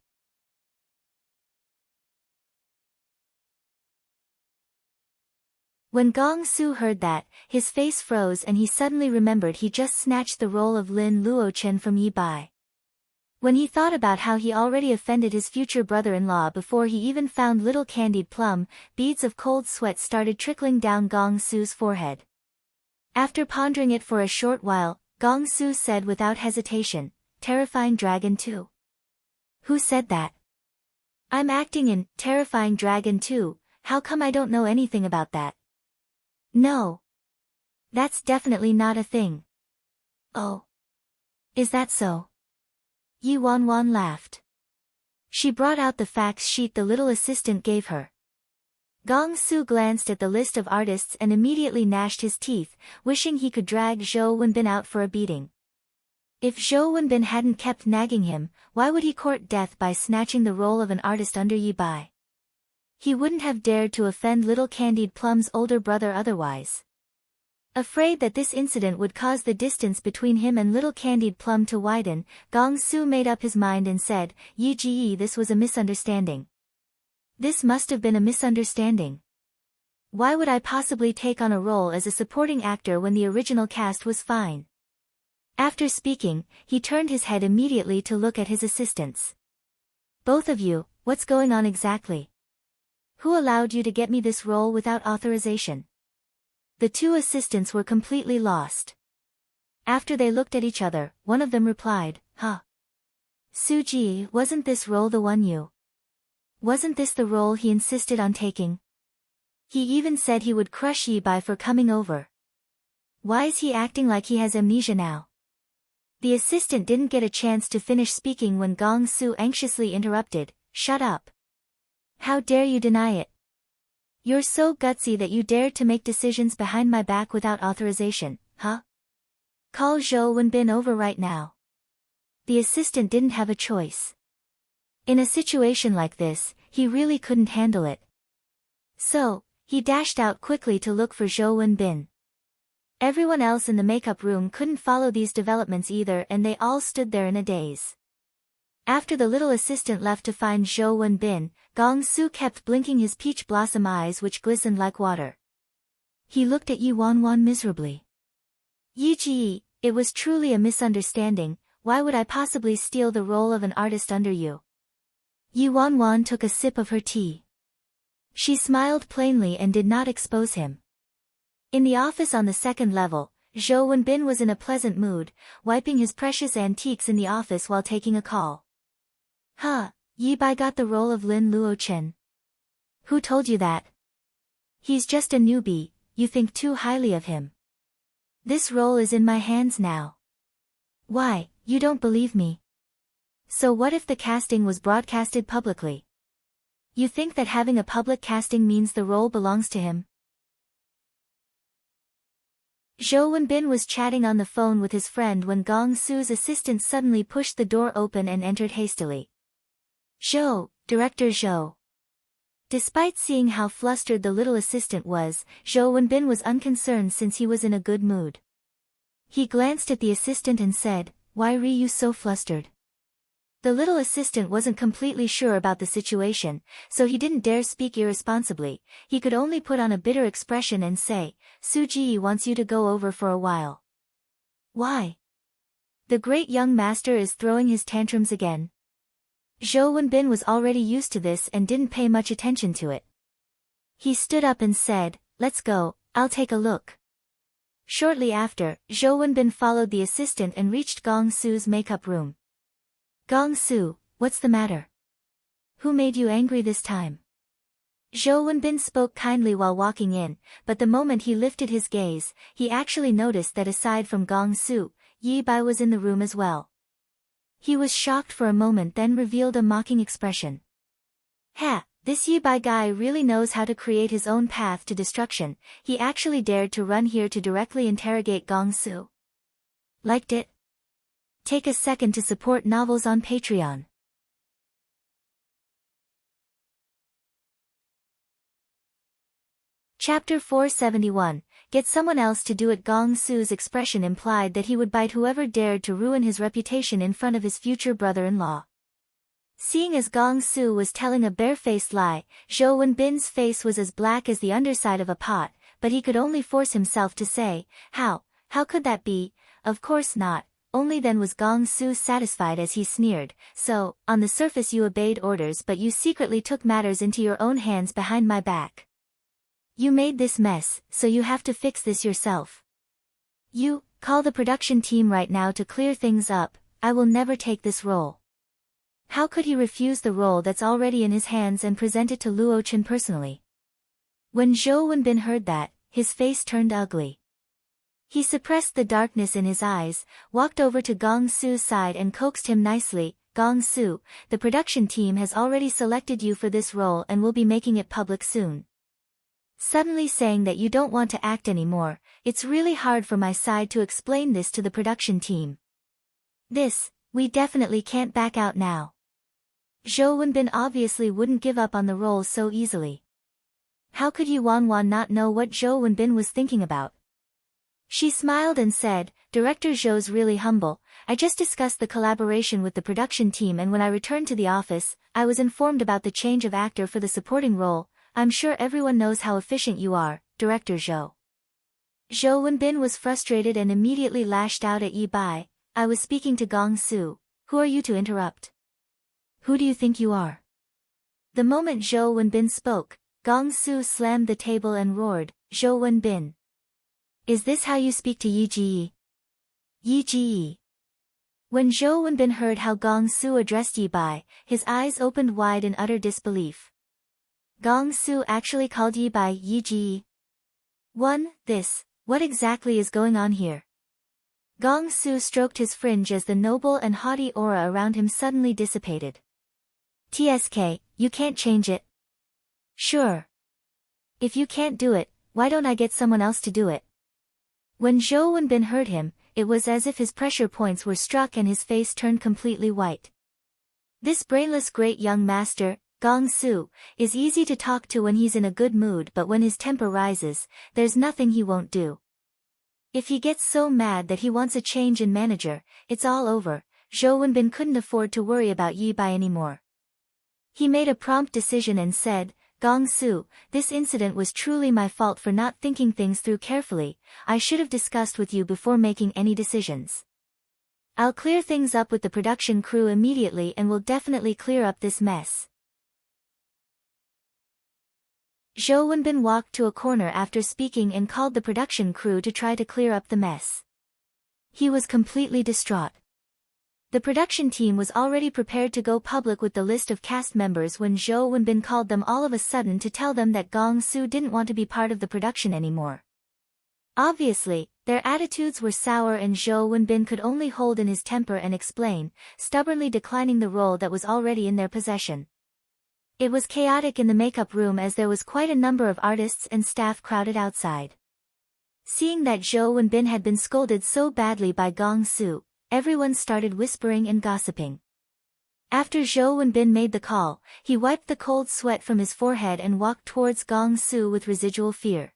When Gong Su heard that, his face froze and he suddenly remembered he just snatched the role of Lin Luochen from Yi Bai. When he thought about how he already offended his future brother-in-law before he even found little candied plum, beads of cold sweat started trickling down Gong Su's forehead. After pondering it for a short while, Gong Su said without hesitation, "Terrifying Dragon 2. Who said that? I'm acting in Terrifying Dragon 2, how come I don't know anything about that? No. That's definitely not a thing." "Oh. Is that so?" Yi Wanwan laughed. She brought out the facts sheet the little assistant gave her. Gong Su glanced at the list of artists and immediately gnashed his teeth, wishing he could drag Zhou Wenbin out for a beating. If Zhou Wenbin hadn't kept nagging him, why would he court death by snatching the role of an artist under Yi Bai? He wouldn't have dared to offend little Candied Plum's older brother otherwise. Afraid that this incident would cause the distance between him and little Candied Plum to widen, Gong Su made up his mind and said, "Yi Ji, this was a misunderstanding. This must have been a misunderstanding. Why would I possibly take on a role as a supporting actor when the original cast was fine? After speaking, he turned his head immediately to look at his assistants. Both of you, what's going on exactly? Who allowed you to get me this role without authorization? The two assistants were completely lost. After they looked at each other, one of them replied, "Huh. Suji, wasn't this role the one you? Wasn't this the role he insisted on taking? He even said he would crush Yi-bai for coming over. Why is he acting like he has amnesia now?" The assistant didn't get a chance to finish speaking when Gong-soo anxiously interrupted, "Shut up. How dare you deny it? You're so gutsy that you dared to make decisions behind my back without authorization, huh? Call Zhou Wenbin over right now." The assistant didn't have a choice. In a situation like this, he really couldn't handle it. So, he dashed out quickly to look for Zhou Wenbin. Everyone else in the makeup room couldn't follow these developments either, and they all stood there in a daze. After the little assistant left to find Zhou Wenbin, Gong-soo kept blinking his peach blossom eyes which glistened like water. He looked at Yi Wanwan miserably. "Yi-ji, it was truly a misunderstanding. Why would I possibly steal the role of an artist under you?" Yi Wanwan took a sip of her tea. She smiled plainly and did not expose him. In the office on the second level, Zhou Wenbin was in a pleasant mood, wiping his precious antiques in the office while taking a call. "Huh, Yi-bai got the role of Lin Luochen. Who told you that? He's just a newbie, you think too highly of him. This role is in my hands now." "Why, you don't believe me? So what if the casting was broadcasted publicly? You think that having a public casting means the role belongs to him?" Zhou Wenbin was chatting on the phone with his friend when Gong-soo's assistant suddenly pushed the door open and entered hastily. "Zhou, Director Zhou." Despite seeing how flustered the little assistant was, Zhou Wenbin was unconcerned since he was in a good mood. He glanced at the assistant and said, "Why are you so flustered?" The little assistant wasn't completely sure about the situation, so he didn't dare speak irresponsibly. He could only put on a bitter expression and say, "Suji wants you to go over for a while." "Why? The great young master is throwing his tantrums again." Zhou Wenbin was already used to this and didn't pay much attention to it. He stood up and said, "Let's go, I'll take a look." Shortly after, Zhou Wenbin followed the assistant and reached Gong-soo's makeup room. "Gong-soo, what's the matter? Who made you angry this time?" Zhou Wenbin spoke kindly while walking in, but the moment he lifted his gaze, he actually noticed that aside from Gong-soo, Yi-bai was in the room as well. He was shocked for a moment, then revealed a mocking expression. "Ha, this Yi-bai guy really knows how to create his own path to destruction. He actually dared to run here to directly interrogate Gong-soo. Liked it? Take a second to support novels on Patreon." Chapter 471, Get Someone Else to Do It. Gong-soo's expression implied that he would bite whoever dared to ruin his reputation in front of his future brother-in-law. Seeing as Gong-soo was telling a barefaced lie, Zhou Wenbin's face was as black as the underside of a pot, but he could only force himself to say, How could that be? Of course not." Only then was Gong-soo satisfied as he sneered, "So, on the surface you obeyed orders but you secretly took matters into your own hands behind my back. You made this mess, so you have to fix this yourself. You, call the production team right now to clear things up. I will never take this role." How could he refuse the role that's already in his hands and present it to Luo Chen personally? When Zhou Wenbin heard that, his face turned ugly. He suppressed the darkness in his eyes, walked over to Gong-soo's side and coaxed him nicely, "Gong-soo, the production team has already selected you for this role and will be making it public soon. Suddenly saying that you don't want to act anymore, it's really hard for my side to explain this to the production team. We definitely can't back out now." Zhou Wenbin obviously wouldn't give up on the role so easily. How could Yi Wanwan not know what Zhou Wenbin was thinking about? She smiled and said, "Director Zhou's really humble. I just discussed the collaboration with the production team and when I returned to the office, I was informed about the change of actor for the supporting role. I'm sure everyone knows how efficient you are, Director Zhou. Zhou Wenbin was frustrated and immediately lashed out at Yi Bai. I was speaking to Gong Su. Who are you to interrupt? Who do you think you are? The moment Zhou Wenbin spoke, Gong Su slammed the table and roared, Zhou Wenbin. Is this how you speak to Yi Ji? Yi Ji. When Zhou Wenbin heard how Gong Su addressed Yi Bai, his eyes opened wide in utter disbelief. Gong Su actually called Yi Bai Yi Ji. What exactly is going on here? Gong Su stroked his fringe as the noble and haughty aura around him suddenly dissipated. TSK, you can't change it. Sure. If you can't do it, why don't I get someone else to do it? When Zhou Wenbin heard him, it was as if his pressure points were struck and his face turned completely white. This brainless great young master, Gong Su, is easy to talk to when he's in a good mood, but when his temper rises, there's nothing he won't do. If he gets so mad that he wants a change in manager, it's all over. Zhou Wenbin couldn't afford to worry about Yi Bai anymore. He made a prompt decision and said, Gong Su, this incident was truly my fault for not thinking things through carefully. I should have discussed with you before making any decisions. I'll clear things up with the production crew immediately and will definitely clear up this mess. Zhou Wenbin walked to a corner after speaking and called the production crew to try to clear up the mess. He was completely distraught. The production team was already prepared to go public with the list of cast members when Zhou Wenbin called them all of a sudden to tell them that Gong Su didn't want to be part of the production anymore. Obviously, their attitudes were sour and Zhou Wenbin could only hold in his temper and explain, stubbornly declining the role that was already in their possession. It was chaotic in the makeup room as there was quite a number of artists and staff crowded outside. Seeing that Zhou Wenbin had been scolded so badly by Gong Su, everyone started whispering and gossiping. After Zhou Wenbin made the call, he wiped the cold sweat from his forehead and walked towards Gong Su with residual fear.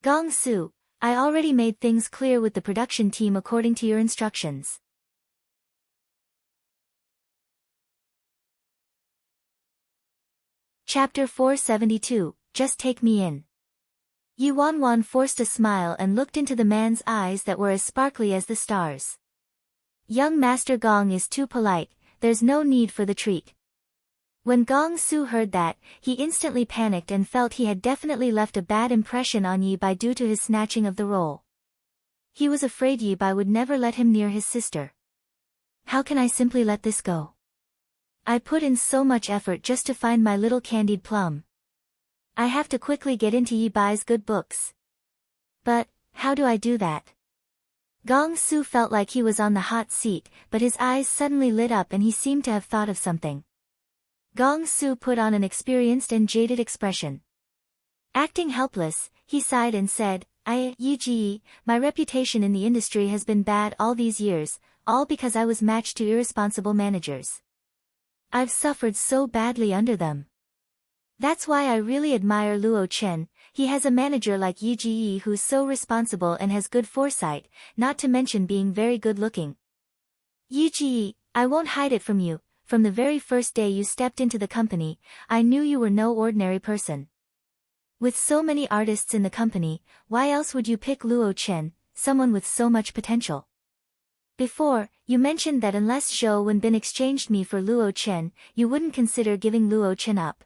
Gong Su, I already made things clear with the production team according to your instructions. Chapter 472, Just Take Me In. Yi Wanwan forced a smile and looked into the man's eyes that were as sparkly as the stars. Young Master Gong is too polite, there's no need for the treat. When Gong Su heard that, he instantly panicked and felt he had definitely left a bad impression on Yi Bai due to his snatching of the role. He was afraid Yi Bai would never let him near his sister. How can I simply let this go? I put in so much effort just to find my little candied plum. I have to quickly get into Yi Bai's good books. But, how do I do that? Gong Su felt like he was on the hot seat, but his eyes suddenly lit up and he seemed to have thought of something. Gong Su put on an experienced and jaded expression. Acting helpless, he sighed and said, Yi Ji, my reputation in the industry has been bad all these years, all because I was matched to irresponsible managers. I've suffered so badly under them. That's why I really admire Luo Chen. He has a manager like Yi Ji who's so responsible and has good foresight, not to mention being very good-looking. Yi Ji, I won't hide it from you, from the very first day you stepped into the company, I knew you were no ordinary person. With so many artists in the company, why else would you pick Luo Chen, someone with so much potential? Before, you mentioned that unless Zhou Wenbin exchanged me for Luo Chen, you wouldn't consider giving Luo Chen up.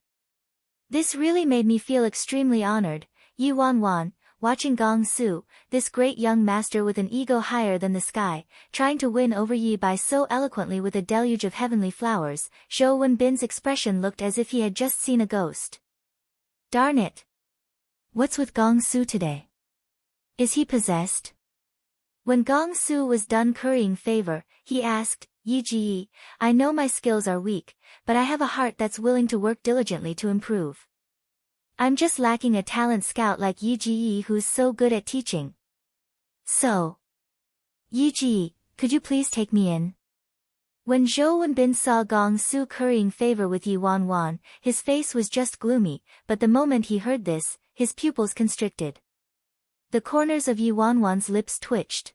This really made me feel extremely honored. Yi Wanwan, watching Gong Su, this great young master with an ego higher than the sky, trying to win over Yi Bai so eloquently with a deluge of heavenly flowers, Zhou Wenbin's expression looked as if he had just seen a ghost. Darn it! What's with Gong Su today? Is he possessed? When Gong Su was done currying favor, he asked, Yi Ji, I know my skills are weak, but I have a heart that's willing to work diligently to improve. I'm just lacking a talent scout like Yi Ji who's so good at teaching. So, Yi Ji, could you please take me in? When Zhou Wenbin saw Gong Su currying favor with Yi Wanwan, his face was just gloomy, but the moment he heard this, his pupils constricted. The corners of Yi Wanwan's lips twitched.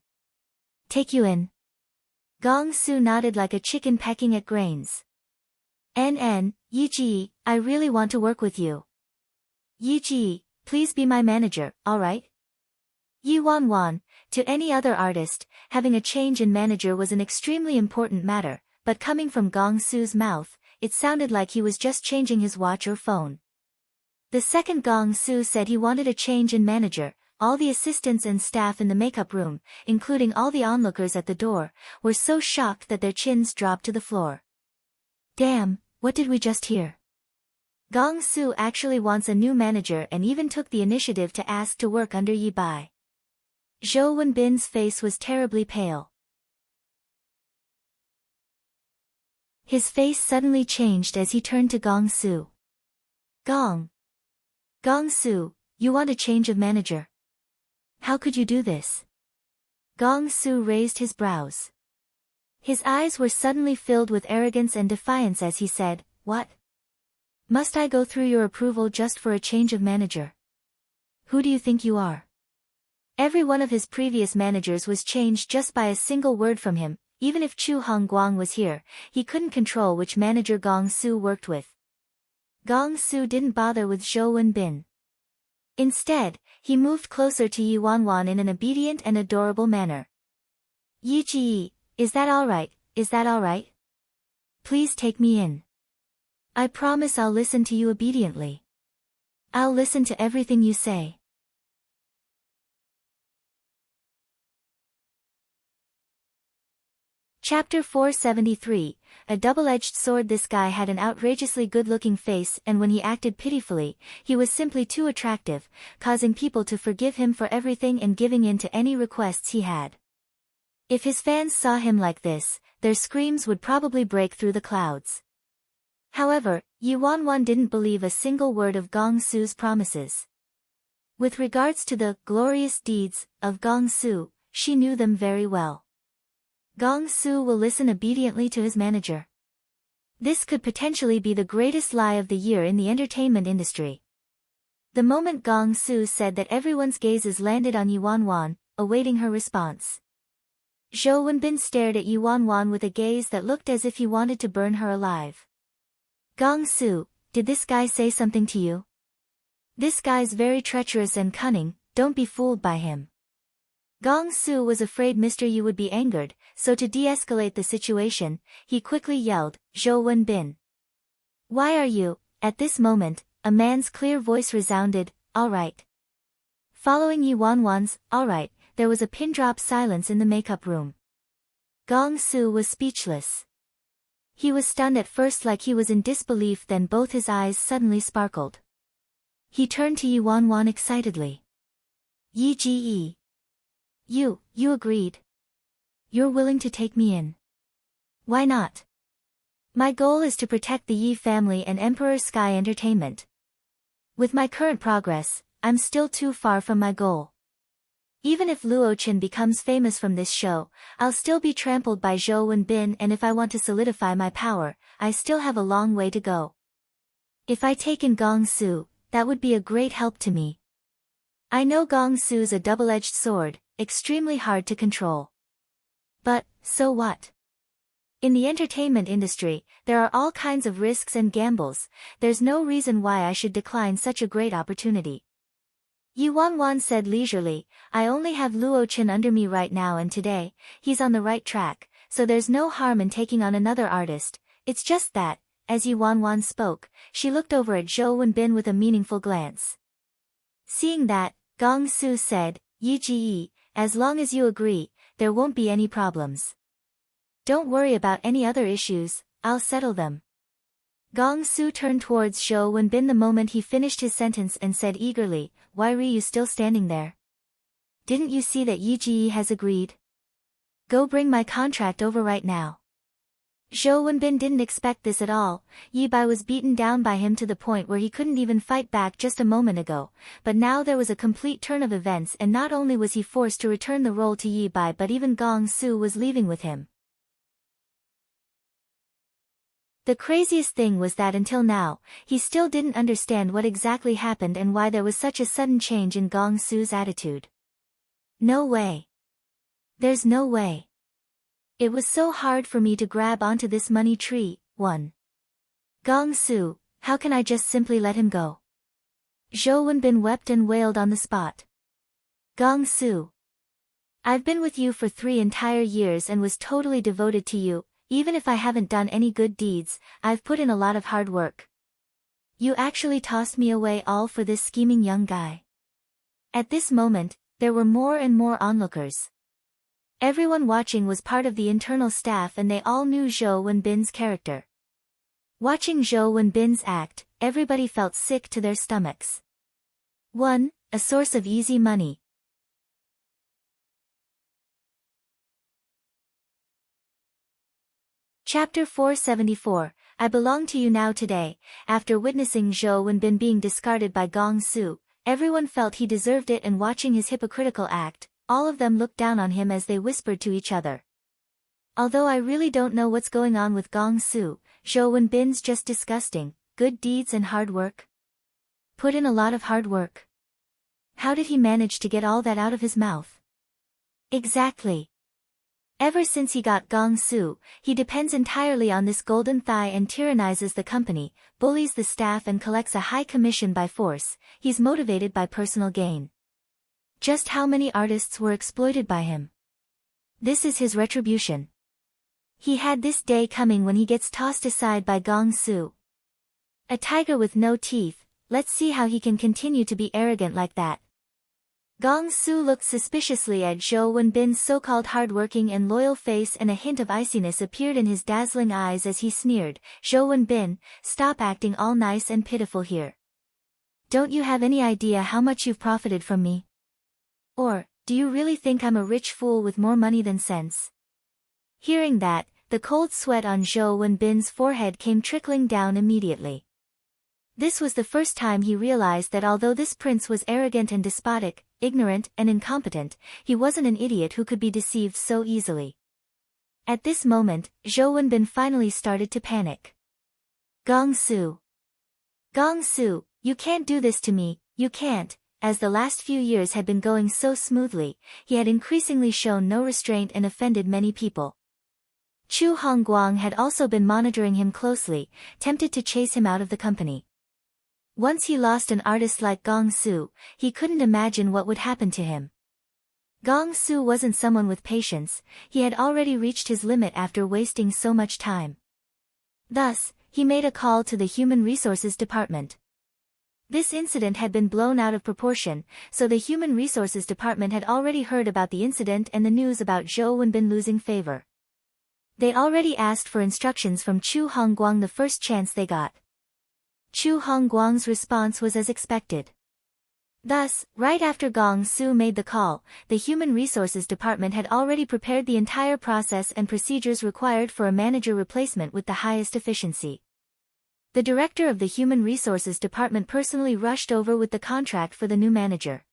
Take you in. Gong Su nodded like a chicken pecking at grains. Yi Ji, I really want to work with you. Yi Ji, please be my manager, alright? Yi Wanwan, to any other artist, having a change in manager was an extremely important matter, but coming from Gong Su's mouth, it sounded like he was just changing his watch or phone. The second Gong Su said he wanted a change in manager, all the assistants and staff in the makeup room, including all the onlookers at the door, were so shocked that their chins dropped to the floor. Damn, what did we just hear? Gong Su actually wants a new manager and even took the initiative to ask to work under Yi Bai. Zhou Wenbin's face was terribly pale. His face suddenly changed as he turned to Gong Su. Gong Su, you want a change of manager? How could you do this? Gong Su raised his brows. His eyes were suddenly filled with arrogance and defiance as he said, What? Must I go through your approval just for a change of manager? Who do you think you are? Every one of his previous managers was changed just by a single word from him. Even if Chu Hongguang was here, he couldn't control which manager Gong Su worked with. Gong Su didn't bother with Zhou Wenbin. Instead, he moved closer to Yi Wanwan in an obedient and adorable manner. Yi Ji, is that alright? Is that alright? Please take me in. I promise I'll listen to you obediently. I'll listen to everything you say. Chapter 473, A Double-Edged Sword. This guy had an outrageously good-looking face, and when he acted pitifully, he was simply too attractive, causing people to forgive him for everything and giving in to any requests he had. If his fans saw him like this, their screams would probably break through the clouds. However, Yi Wanwan didn't believe a single word of Gong Su's promises. With regards to the glorious deeds of Gong Su, she knew them very well. Gong Su will listen obediently to his manager. This could potentially be the greatest lie of the year in the entertainment industry. The moment Gong Su said that, everyone's gazes landed on Yi Wanwan, awaiting her response. Zhou Wenbin stared at Yi Wanwan with a gaze that looked as if he wanted to burn her alive. Gong Su, did this guy say something to you? This guy's very treacherous and cunning, don't be fooled by him. Gong Su was afraid Mr. Yi would be angered, so to de-escalate the situation, he quickly yelled, Zhou Wenbin. Why are you? At this moment, a man's clear voice resounded, alright. Following Yi Wanwan's, alright, there was a pin-drop silence in the makeup room. Gong Su was speechless. He was stunned at first, like he was in disbelief, then both his eyes suddenly sparkled. He turned to Yi Wanwan excitedly. Yi Ji. You agreed? You're willing to take me in? Why not? My goal is to protect the Yi family and Emperor Sky Entertainment. With my current progress, I'm still too far from my goal. Even if Luo Chen becomes famous from this show, I'll still be trampled by Zhou Wenbin, and if I want to solidify my power, I still have a long way to go. If I take in Gong Su, that would be a great help to me. I know Gong Su's a double-edged sword, extremely hard to control. But, so what? In the entertainment industry, there are all kinds of risks and gambles. There's no reason why I should decline such a great opportunity. Yi Wanwan said leisurely, I only have Luo Chen under me right now, and today, he's on the right track, so there's no harm in taking on another artist. It's just that, as Yi Wanwan spoke, she looked over at Zhou Wenbin with a meaningful glance. Seeing that, Gong Su said, Yi Ji, as long as you agree, there won't be any problems. Don't worry about any other issues, I'll settle them. Gong Su turned towards Zhou Wenbin the moment he finished his sentence and said eagerly, Why are you still standing there? Didn't you see that Yi Ji has agreed? Go bring my contract over right now. Zhou Wenbin didn't expect this at all. Yi Bai was beaten down by him to the point where he couldn't even fight back just a moment ago, but now there was a complete turn of events, and not only was he forced to return the role to Yi Bai, but even Gong Su was leaving with him. The craziest thing was that until now, he still didn't understand what exactly happened and why there was such a sudden change in Gong Su's attitude. No way. There's no way. It was so hard for me to grab onto this money tree. 1. Gong Su, how can I just simply let him go? Zhou Wenbin wept and wailed on the spot. Gong Su. I've been with you for 3 entire years and was totally devoted to you. Even if I haven't done any good deeds, I've put in a lot of hard work. You actually tossed me away all for this scheming young guy. At this moment, there were more and more onlookers. Everyone watching was part of the internal staff and they all knew Zhou Wenbin's character. Watching Zhou Wenbin's act, everybody felt sick to their stomachs. 1. A source of easy money. Chapter 474, I belong to you now today. After witnessing Zhou Wenbin being discarded by Gong Su, everyone felt he deserved it, and watching his hypocritical act, all of them looked down on him as they whispered to each other. Although I really don't know what's going on with Gong Su, Zhou Wenbin's just disgusting. Good deeds and hard work. Put in a lot of hard work. How did he manage to get all that out of his mouth? Exactly. Ever since he got Gong Su, he depends entirely on this golden thigh and tyrannizes the company, bullies the staff and collects a high commission by force. He's motivated by personal gain. Just how many artists were exploited by him? This is his retribution. He had this day coming when he gets tossed aside by Gong Su. A tiger with no teeth, let's see how he can continue to be arrogant like that. Gong Su looked suspiciously at Zhou Wenbin's so-called hard-working and loyal face, and a hint of iciness appeared in his dazzling eyes as he sneered, Zhou Wenbin, stop acting all nice and pitiful here. Don't you have any idea how much you've profited from me? Or, do you really think I'm a rich fool with more money than sense? Hearing that, the cold sweat on Zhou Wenbin's forehead came trickling down immediately. This was the first time he realized that although this prince was arrogant and despotic, ignorant and incompetent, he wasn't an idiot who could be deceived so easily. At this moment, Zhou Wenbin finally started to panic. Gong Su. Gong Su, you can't do this to me, you can't. As the last few years had been going so smoothly, he had increasingly shown no restraint and offended many people. Chu Hongguang had also been monitoring him closely, tempted to chase him out of the company. Once he lost an artist like Gong Su, he couldn't imagine what would happen to him. Gong Su wasn't someone with patience, he had already reached his limit after wasting so much time. Thus, he made a call to the Human Resources Department. This incident had been blown out of proportion, so the Human Resources Department had already heard about the incident and the news about Zhou Wenbin losing favor. They already asked for instructions from Chu Hongguang the first chance they got. Chu Hongguang's response was as expected. Thus, right after Gong Su made the call, the Human Resources Department had already prepared the entire process and procedures required for a manager replacement with the highest efficiency. The director of the Human Resources Department personally rushed over with the contract for the new manager.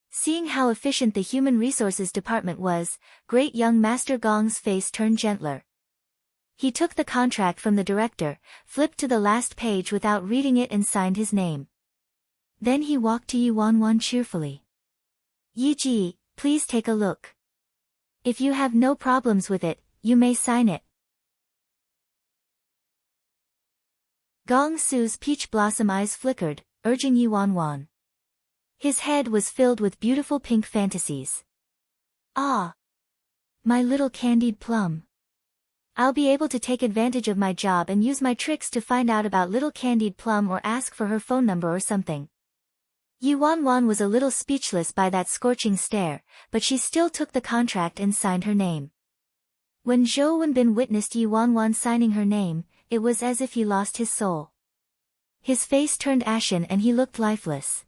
Seeing how efficient the Human Resources Department was, great young Master Gong's face turned gentler. He took the contract from the director, flipped to the last page without reading it and signed his name. Then he walked to Yi Wanwan cheerfully. Yi Ji, please take a look. If you have no problems with it, you may sign it. Gong Su's peach blossom eyes flickered, urging Yi Wanwan. His head was filled with beautiful pink fantasies. Ah! My little candied plum. I'll be able to take advantage of my job and use my tricks to find out about little candied plum or ask for her phone number or something. Yi Wanwan was a little speechless by that scorching stare, but she still took the contract and signed her name. When Zhou Wenbin witnessed Yi Wanwan signing her name, it was as if he lost his soul. His face turned ashen and he looked lifeless.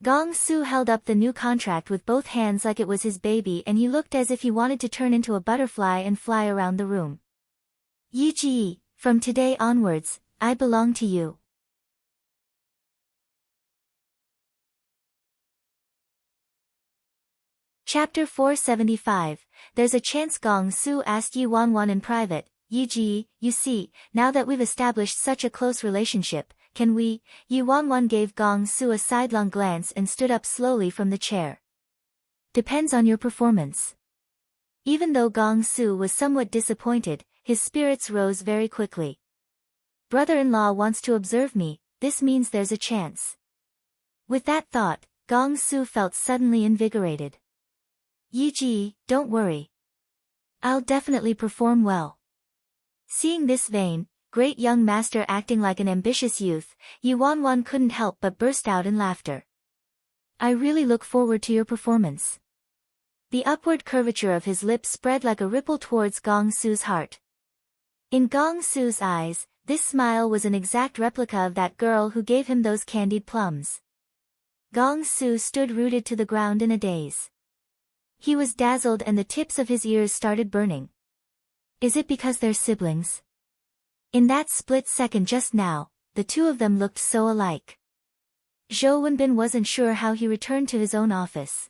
Gong Su held up the new contract with both hands like it was his baby, and he looked as if he wanted to turn into a butterfly and fly around the room. Yi Ji, from today onwards, I belong to you. Chapter 475, There's a chance. Gong Su asked Yi Wanwan in private, Yi Ji, you see, now that we've established such a close relationship, can we? Yi Wanwan gave Gong Su a sidelong glance and stood up slowly from the chair. Depends on your performance. Even though Gong Su was somewhat disappointed, his spirits rose very quickly. Brother-in-law wants to observe me, this means there's a chance. With that thought, Gong Su felt suddenly invigorated. Yi Ji, don't worry. I'll definitely perform well. Seeing this vain, great young master acting like an ambitious youth, Yi Wanwan couldn't help but burst out in laughter. I really look forward to your performance. The upward curvature of his lips spread like a ripple towards Gong Su's heart. In Gong Su's eyes, this smile was an exact replica of that girl who gave him those candied plums. Gong Su stood rooted to the ground in a daze. He was dazzled and the tips of his ears started burning. Is it because they're siblings? In that split second just now, the two of them looked so alike. Zhou Wenbin wasn't sure how he returned to his own office.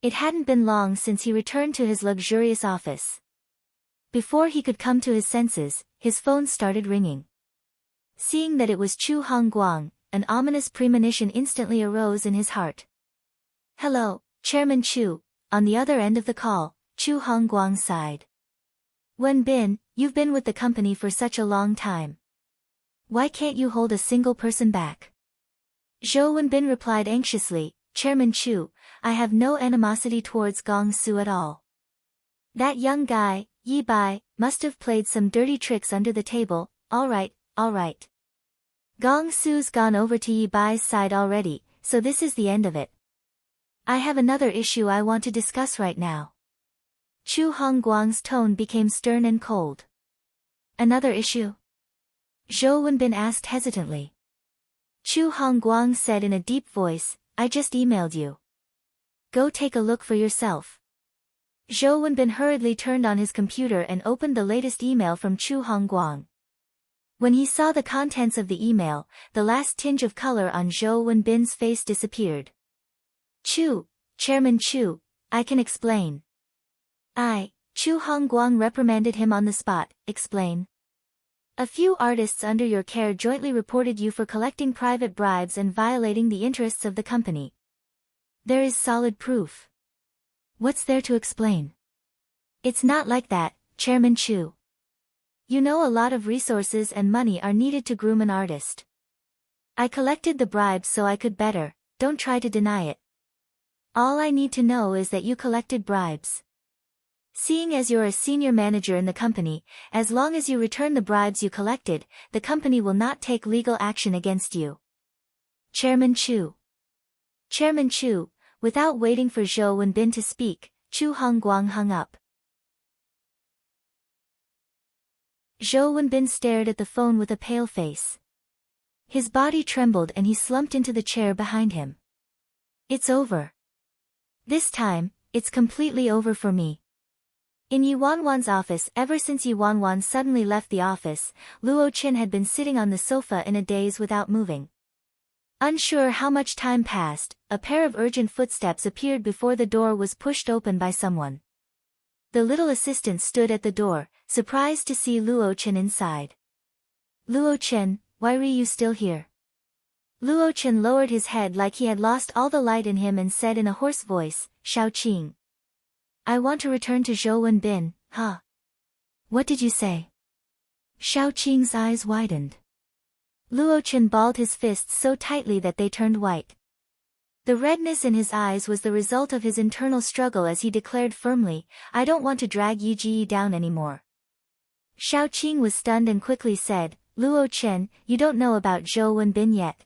It hadn't been long since he returned to his luxurious office. Before he could come to his senses, his phone started ringing. Seeing that it was Chu Hongguang, an ominous premonition instantly arose in his heart. Hello, Chairman Chu. On the other end of the call, Chu Hongguang sighed. Wenbin, you've been with the company for such a long time. Why can't you hold a single person back? Zhou Wenbin replied anxiously, Chairman Chu, I have no animosity towards Gong Su at all. That young guy, Yi Bai, must have played some dirty tricks under the table. All right. Gong Su's gone over to Yi Bai's side already, so this is the end of it. I have another issue I want to discuss right now. Chu Hongguang's tone became stern and cold. Another issue? Zhou Wenbin asked hesitantly. Chu Hongguang said in a deep voice, I just emailed you. Go take a look for yourself. Zhou Wenbin hurriedly turned on his computer and opened the latest email from Chu Hongguang. When he saw the contents of the email, the last tinge of color on Zhou Wenbin's face disappeared. Chairman Chu, I can explain. Chu Hongguang reprimanded him on the spot. Explain. A few artists under your care jointly reported you for collecting private bribes and violating the interests of the company. There is solid proof. What's there to explain? It's not like that, Chairman Chu. You know a lot of resources and money are needed to groom an artist. I collected the bribes so I could better, don't try to deny it. All I need to know is that you collected bribes. Seeing as you're a senior manager in the company, as long as you return the bribes you collected, the company will not take legal action against you. Chairman Chu. Without waiting for Zhou Wenbin to speak, Chu Hongguang hung up. Zhou Wenbin stared at the phone with a pale face. His body trembled and he slumped into the chair behind him. It's over. This time, it's completely over for me. In Yi Wanwan's office, ever since Yi Wanwan suddenly left the office, Luo Qin had been sitting on the sofa in a daze without moving. Unsure how much time passed, a pair of urgent footsteps appeared before the door was pushed open by someone. The little assistant stood at the door, surprised to see Luo Qin inside. Luo Qin, why are you still here? Luo Qin lowered his head like he had lost all the light in him and said in a hoarse voice, Xiaoqing. I want to return to Zhou Wenbin, huh? What did you say? Xiaoqing's eyes widened. Luo Qin balled his fists so tightly that they turned white. The redness in his eyes was the result of his internal struggle as he declared firmly, I don't want to drag Yi Ji down anymore. Xiaoqing was stunned and quickly said, Luo Qin, you don't know about Zhou Wenbin yet.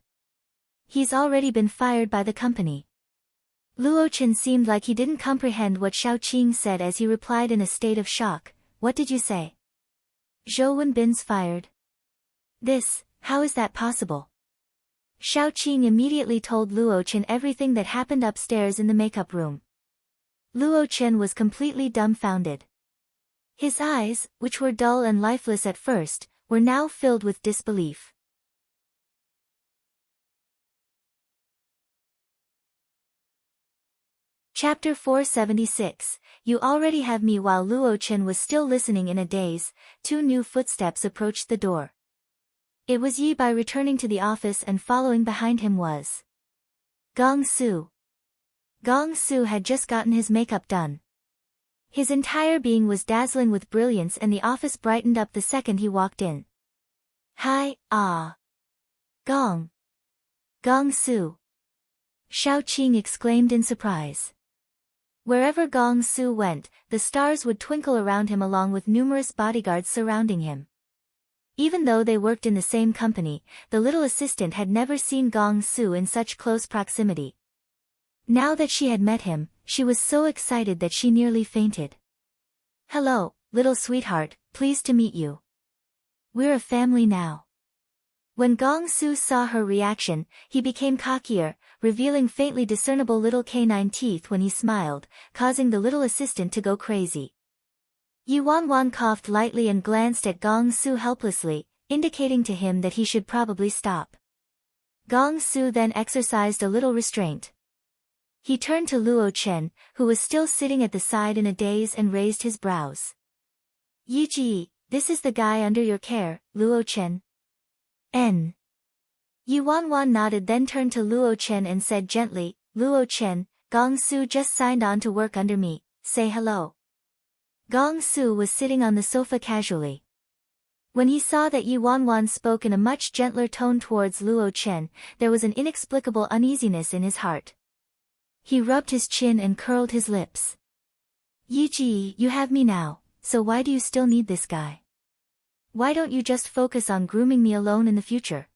He's already been fired by the company. Luo Qin seemed like he didn't comprehend what Xiaoqing said as he replied in a state of shock, what did you say? Zhou Wenbin's fired. How is that possible? Xiaoqing immediately told Luo Qin everything that happened upstairs in the makeup room. Luo Qin was completely dumbfounded. His eyes, which were dull and lifeless at first, were now filled with disbelief. Chapter 476, You already have me. While Luo Qin was still listening in a daze, two new footsteps approached the door. It was Yi Bai returning to the office and following behind him was Gong Su. Gong Su had just gotten his makeup done. His entire being was dazzling with brilliance and the office brightened up the second he walked in. Hi, Gong Su. Xiao Qing exclaimed in surprise. Wherever Gong Su went, the stars would twinkle around him along with numerous bodyguards surrounding him. Even though they worked in the same company, the little assistant had never seen Gong Su in such close proximity. Now that she had met him, she was so excited that she nearly fainted. "Hello, little sweetheart, pleased to meet you. We're a family now." When Gong Su saw her reaction, he became cockier, revealing faintly discernible little canine teeth when he smiled, causing the little assistant to go crazy. Yuan coughed lightly and glanced at Gong Su helplessly, indicating to him that he should probably stop. Gong Su then exercised a little restraint. He turned to Luo Chen, who was still sitting at the side in a daze, and raised his brows. "Yi, this is the guy under your care, Luo Chen?" "N." Yuan nodded, then turned to Luo Chen and said gently, "Luo Chen, Gong Su just signed on to work under me, say hello." Gong Su was sitting on the sofa casually. When he saw that Yuan spoke in a much gentler tone towards Luo Chen, there was an inexplicable uneasiness in his heart. He rubbed his chin and curled his lips. "Yi, you have me now, so why do you still need this guy? Why don't you just focus on grooming me alone in the future?"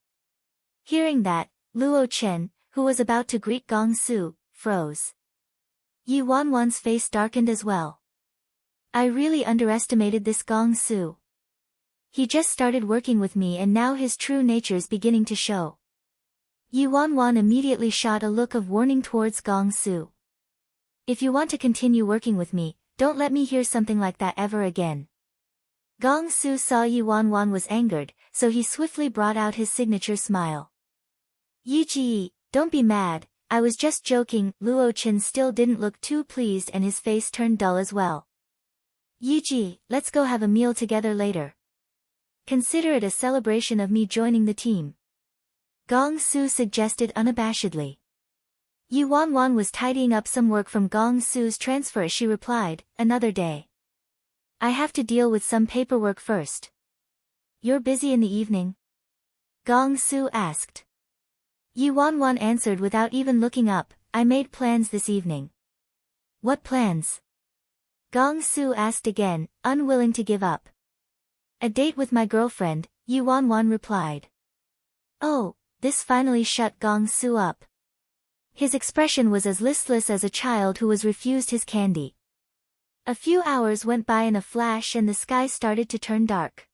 Hearing that, Luo Chen, who was about to greet Gong Su, froze. Yuan's face darkened as well. "I really underestimated this Gong Su. He just started working with me and now his true nature's beginning to show." Yuan immediately shot a look of warning towards Gong Su. "If you want to continue working with me, don't let me hear something like that ever again." Gong Su saw Yuan was angered, so he swiftly brought out his signature smile. "Yi, don't be mad, I was just joking." Luo Chen still didn't look too pleased and his face turned dull as well. "Yi, let's go have a meal together later. Consider it a celebration of me joining the team," Gong Su suggested unabashedly. Yuan was tidying up some work from Gong Su's transfer as she replied, "Another day. I have to deal with some paperwork first." "You're busy in the evening?" Gong Su asked. Yuan answered without even looking up, "I made plans this evening." "What plans?" Gong Su asked again, unwilling to give up. "A date with my girlfriend," Yuan replied. Oh, this finally shut Gong Su up. His expression was as listless as a child who was refused his candy. A few hours went by in a flash and the sky started to turn dark.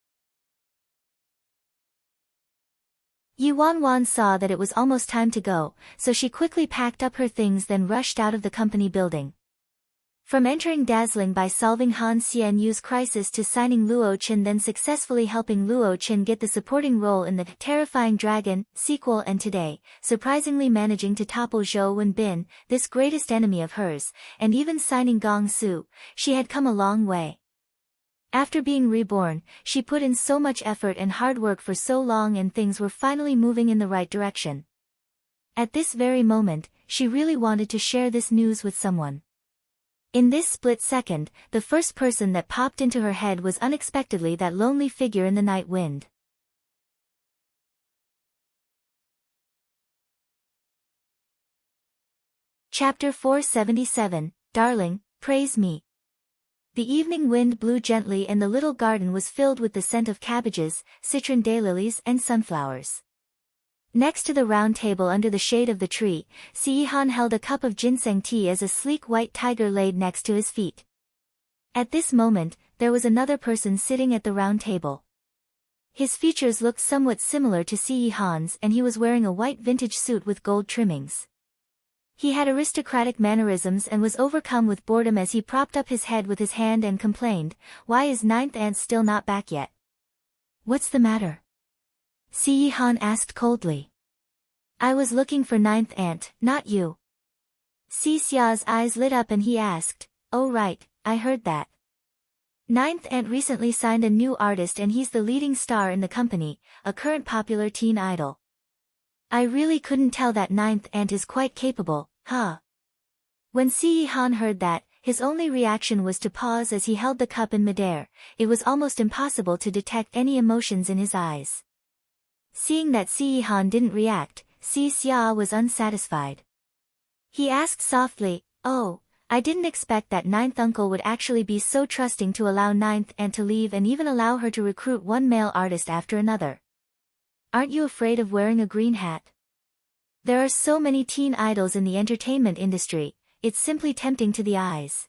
Yuan saw that it was almost time to go, so she quickly packed up her things then rushed out of the company building. From entering dazzling by solving Han Xianyu's crisis to signing Luo Chen, then successfully helping Luo Chen get the supporting role in the Terrifying Dragon sequel, and today, surprisingly managing to topple Zhou Wenbin, this greatest enemy of hers, and even signing Gong Su, she had come a long way. After being reborn, she put in so much effort and hard work for so long and things were finally moving in the right direction. At this very moment, she really wanted to share this news with someone. In this split second, the first person that popped into her head was unexpectedly that lonely figure in the night wind. Chapter 477, Darling, Praise Me. The evening wind blew gently and the little garden was filled with the scent of cabbages, citron daylilies and sunflowers. Next to the round table under the shade of the tree, Sihan held a cup of ginseng tea as a sleek white tiger laid next to his feet. At this moment, there was another person sitting at the round table. His features looked somewhat similar to Sihan's and he was wearing a white vintage suit with gold trimmings. He had aristocratic mannerisms and was overcome with boredom as he propped up his head with his hand and complained, "Why is ninth aunt still not back yet?" "What's the matter?" Sihan asked coldly. "I was looking for ninth aunt, not you." Si Xia's eyes lit up and he asked, "Oh right, I heard that. Ninth aunt recently signed a new artist and he's the leading star in the company, a current popular teen idol. I really couldn't tell that ninth aunt is quite capable, huh?" When Sihan heard that, his only reaction was to pause as he held the cup in midair. It was almost impossible to detect any emotions in his eyes. Seeing that Sihan didn't react, Si Xia was unsatisfied. He asked softly, "Oh, I didn't expect that ninth uncle would actually be so trusting to allow ninth aunt to leave and even allow her to recruit one male artist after another. Aren't you afraid of wearing a green hat? There are so many teen idols in the entertainment industry, it's simply tempting to the eyes.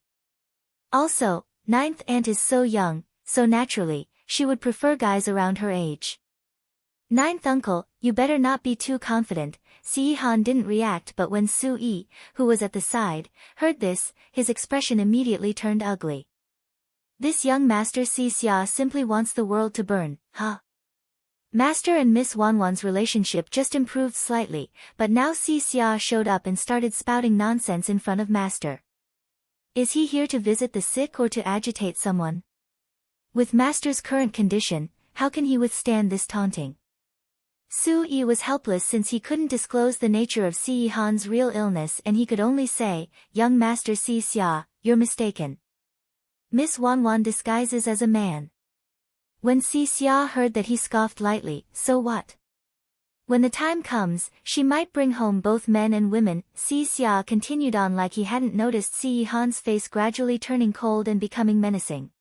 Also, ninth aunt is so young, so naturally, she would prefer guys around her age." "Ninth uncle, you better not be too confident." Si-han didn't react, but when Su-yi, who was at the side, heard this, his expression immediately turned ugly. This young master Si-xia simply wants the world to burn, huh? Master and Miss Wanwan's relationship just improved slightly, but now Si-xia showed up and started spouting nonsense in front of Master. Is he here to visit the sick or to agitate someone? With Master's current condition, how can he withstand this taunting? Su-yi was helpless since he couldn't disclose the nature of Si-han's real illness and he could only say, "Young Master Si-xia, you're mistaken. Miss Wanwan disguises as a man." When Si-xia heard that he scoffed lightly, "So what? When the time comes, she might bring home both men and women." Si-xia continued on like he hadn't noticed Si-han's face gradually turning cold and becoming menacing.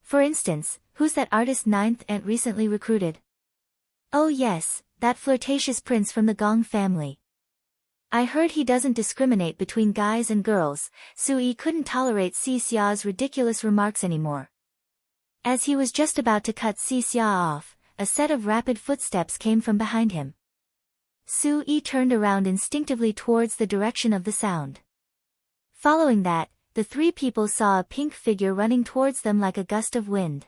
"For instance, who's that artist ninth aunt recently recruited?" "Oh yes, that flirtatious prince from the Gong family. I heard he doesn't discriminate between guys and girls." Su-yi couldn't tolerate Si-xia's ridiculous remarks anymore. As he was just about to cut Si-xia off, a set of rapid footsteps came from behind him. Su-yi turned around instinctively towards the direction of the sound. Following that, the three people saw a pink figure running towards them like a gust of wind.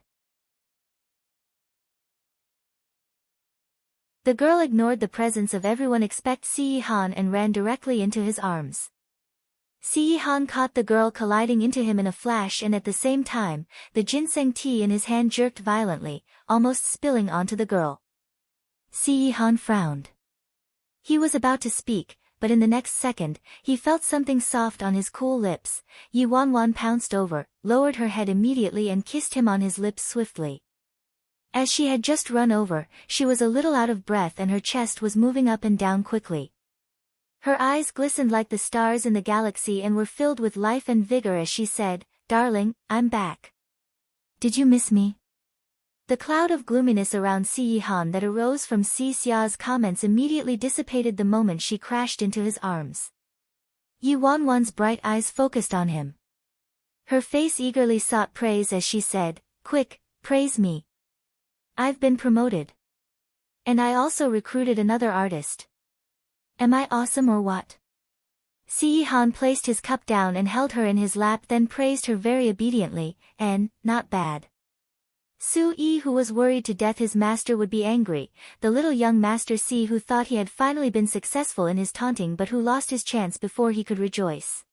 The girl ignored the presence of everyone except Si-han and ran directly into his arms. Si-han caught the girl colliding into him in a flash, and at the same time, the ginseng tea in his hand jerked violently, almost spilling onto the girl. Si-han frowned. He was about to speak, but in the next second, he felt something soft on his cool lips. Yi Wanwan pounced over, lowered her head immediately and kissed him on his lips swiftly. As she had just run over, she was a little out of breath and her chest was moving up and down quickly. Her eyes glistened like the stars in the galaxy and were filled with life and vigor as she said, "Darling, I'm back. Did you miss me?" The cloud of gloominess around Si-han that arose from Si-xia's comments immediately dissipated the moment she crashed into his arms. Yi Wanwan's bright eyes focused on him. Her face eagerly sought praise as she said, "Quick, praise me. I've been promoted. And I also recruited another artist. Am I awesome or what?" Si-han placed his cup down and held her in his lap, then praised her very obediently, and, "Not bad." Su-yi, who was worried to death his master would be angry, the little young Master Si who thought he had finally been successful in his taunting but who lost his chance before he could rejoice.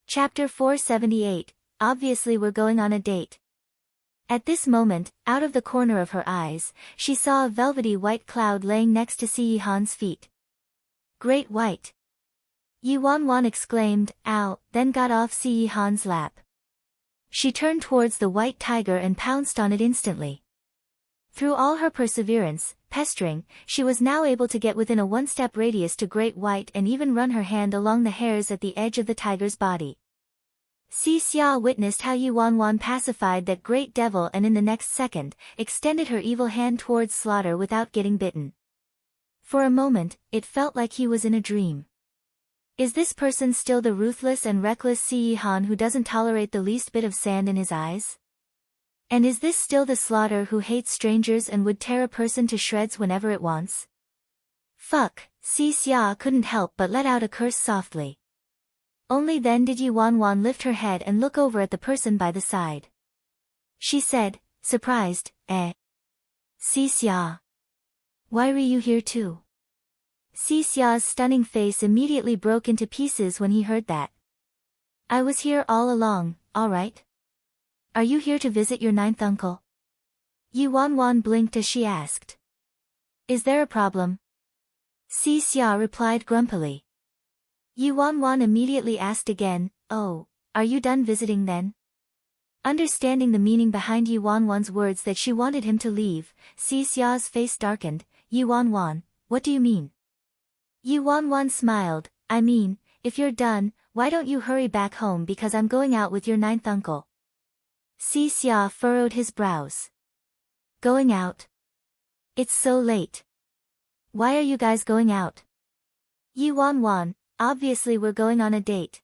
Chapter 478, Obviously we're going on a date. At this moment, out of the corner of her eyes, she saw a velvety white cloud laying next to Si-han's feet. "Great white!" Yi Wanwan exclaimed, "Ow," then got off Si-han's lap. She turned towards the white tiger and pounced on it instantly. Through all her perseverance, pestering, she was now able to get within a one-step radius to Great White and even run her hand along the hairs at the edge of the tiger's body. Si-xia witnessed how Yi Wanwan pacified that great devil and in the next second, extended her evil hand towards slaughter without getting bitten. For a moment, it felt like he was in a dream. Is this person still the ruthless and reckless Si-han who doesn't tolerate the least bit of sand in his eyes? And is this still the slaughter who hates strangers and would tear a person to shreds whenever it wants? Fuck, Si-xia couldn't help but let out a curse softly. Only then did Yi Wanwan lift her head and look over at the person by the side. She said, surprised, Si-xia. Why were you here too? Si-xia's stunning face immediately broke into pieces when he heard that. I was here all along, alright? Are you here to visit your ninth uncle? Yi Wanwan blinked as she asked. Is there a problem? Si-xia replied grumpily. Yi Wanwan immediately asked again, oh, are you done visiting then? Understanding the meaning behind Yi Wanwan's words that she wanted him to leave, Si Xia's face darkened. Yi Wanwan, what do you mean? Yi Wanwan smiled. I mean, if you're done, why don't you hurry back home because I'm going out with your ninth uncle. Si Xia furrowed his brows. Going out? It's so late. Why are you guys going out? Yi Wanwan, obviously we're going on a date.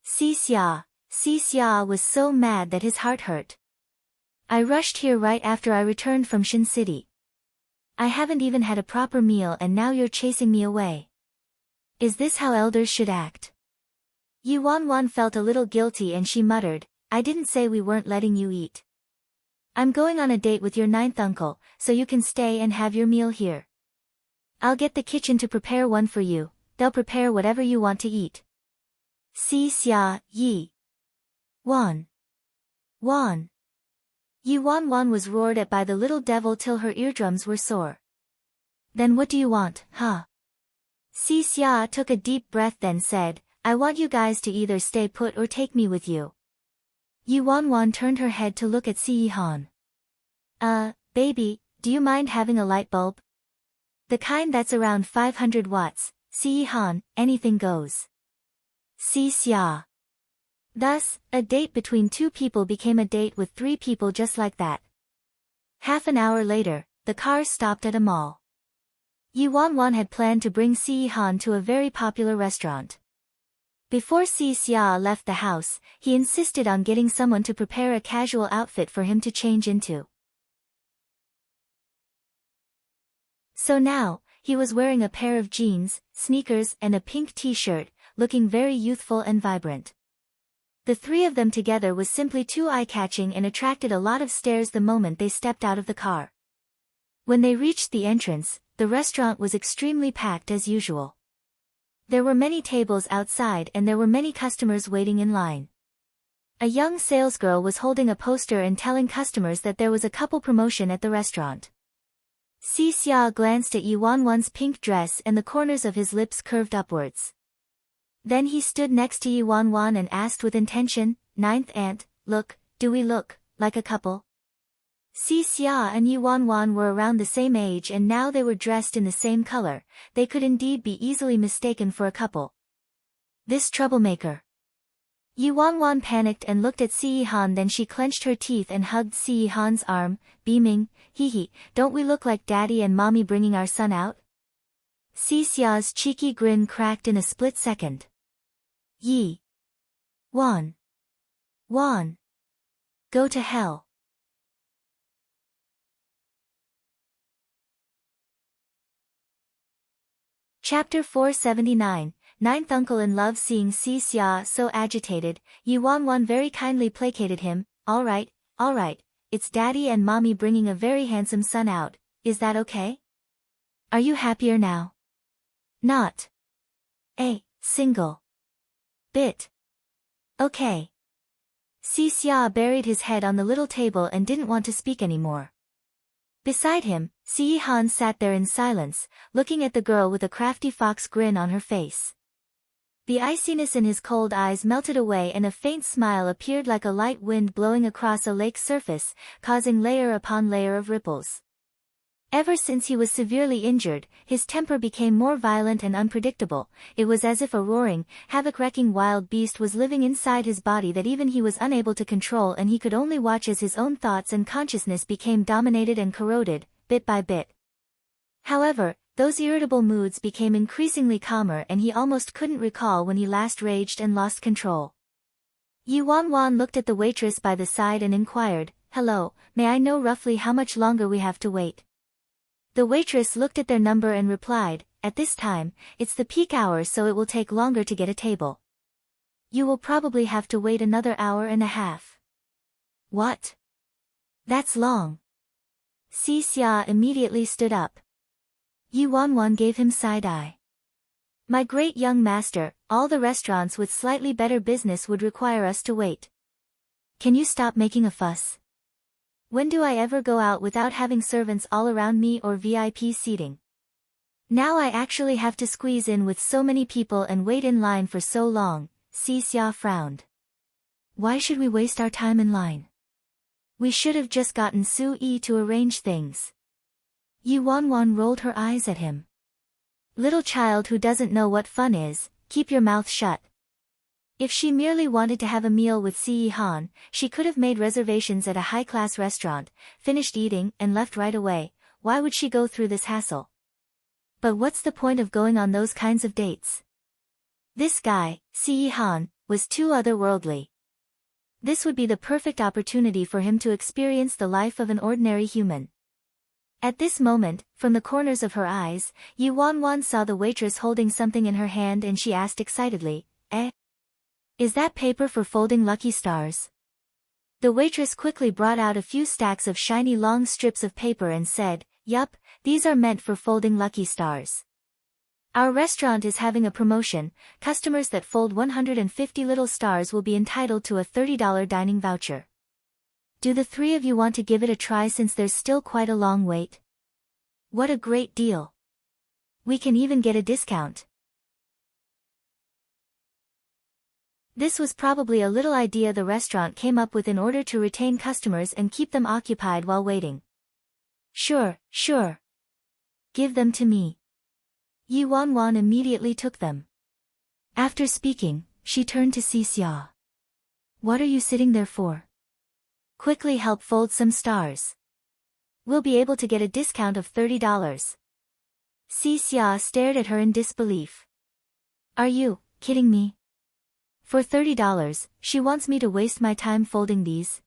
Si Xia was so mad that his heart hurt. I rushed here right after I returned from Shin City. I haven't even had a proper meal and now you're chasing me away. Is this how elders should act? Yi Wanwan felt a little guilty and she muttered, I didn't say we weren't letting you eat. I'm going on a date with your ninth uncle, so you can stay and have your meal here. I'll get the kitchen to prepare one for you, they'll prepare whatever you want to eat. Si Xia, Yi Wan. Yi Wanwan was roared at by the little devil till her eardrums were sore. Then what do you want, huh? Si Xia took a deep breath then said, I want you guys to either stay put or take me with you. Yi Wanwan turned her head to look at Si Yihan. Baby, do you mind having a light bulb? The kind that's around 500 watts, Si Yihan, anything goes. Si Xia. Thus, a date between two people became a date with three people just like that. Half an hour later, the car stopped at a mall. Yi Wanwan had planned to bring Si Yihan to a very popular restaurant. Before Si Xia left the house, he insisted on getting someone to prepare a casual outfit for him to change into. So now, he was wearing a pair of jeans, sneakers and a pink t-shirt, looking very youthful and vibrant. The three of them together was simply too eye-catching and attracted a lot of stares the moment they stepped out of the car. When they reached the entrance, the restaurant was extremely packed as usual. There were many tables outside and there were many customers waiting in line. A young salesgirl was holding a poster and telling customers that there was a couple promotion at the restaurant. Si Xia glanced at Yi Wanwan's pink dress and the corners of his lips curved upwards. Then he stood next to Yi Wanwan and asked with intention, Ninth aunt, do we look like a couple? Si Xia and Yi Wanwan were around the same age and now they were dressed in the same color, they could indeed be easily mistaken for a couple. This troublemaker. Yi Wanwan panicked and looked at Si Yihan, then she clenched her teeth and hugged Si Yihan's arm, beaming, hee, don't we look like daddy and mommy bringing our son out? Si Xia's cheeky grin cracked in a split second. Yi Wan. Go to hell. Chapter 479, Ninth Uncle in Love. Seeing Si Xia so agitated, Yi Wanwan very kindly placated him, all right, it's daddy and mommy bringing a very handsome son out, is that okay? Are you happier now? Not a single bit. Okay. Si Xia buried his head on the little table and didn't want to speak anymore. Beside him, Si Yihan sat there in silence, looking at the girl with a crafty fox grin on her face. The iciness in his cold eyes melted away and a faint smile appeared like a light wind blowing across a lake's surface, causing layer upon layer of ripples. Ever since he was severely injured, his temper became more violent and unpredictable. It was as if a roaring, havoc-wrecking wild beast was living inside his body that even he was unable to control, and he could only watch as his own thoughts and consciousness became dominated and corroded, bit by bit. However, those irritable moods became increasingly calmer and he almost couldn't recall when he last raged and lost control. Yi Wanwan looked at the waitress by the side and inquired, hello, may I know roughly how much longer we have to wait? The waitress looked at their number and replied, at this time, it's the peak hour so it will take longer to get a table. You will probably have to wait another hour and a half. What? That's long. Si Xia immediately stood up. Yi Wanwan gave him side-eye. My great young master, all the restaurants with slightly better business would require us to wait. Can you stop making a fuss? When do I ever go out without having servants all around me or VIP seating? Now I actually have to squeeze in with so many people and wait in line for so long. Si Xia frowned. Why should we waste our time in line? We should have just gotten Sue-yi to arrange things. Yi Wanwan rolled her eyes at him. Little child who doesn't know what fun is, keep your mouth shut. If she merely wanted to have a meal with Si Han, she could have made reservations at a high-class restaurant, finished eating, and left right away. Why would she go through this hassle? But what's the point of going on those kinds of dates? This guy, Si Han, was too otherworldly. This would be the perfect opportunity for him to experience the life of an ordinary human. At this moment, from the corners of her eyes, Yi Wanwan saw the waitress holding something in her hand and she asked excitedly, "Eh? Is that paper for folding lucky stars?" The waitress quickly brought out a few stacks of shiny long strips of paper and said, "Yup, these are meant for folding lucky stars. Our restaurant is having a promotion. Customers that fold 150 little stars will be entitled to a $30 dining voucher. Do the three of you want to give it a try since there's still quite a long wait? What a great deal. We can even get a discount." This was probably a little idea the restaurant came up with in order to retain customers and keep them occupied while waiting. Sure. Give them to me. Yi Wanwan immediately took them. After speaking, she turned to Xia. What are you sitting there for? Quickly help fold some stars. We'll be able to get a discount of $30. Xia stared at her in disbelief. Are you kidding me? For $30, she wants me to waste my time folding these?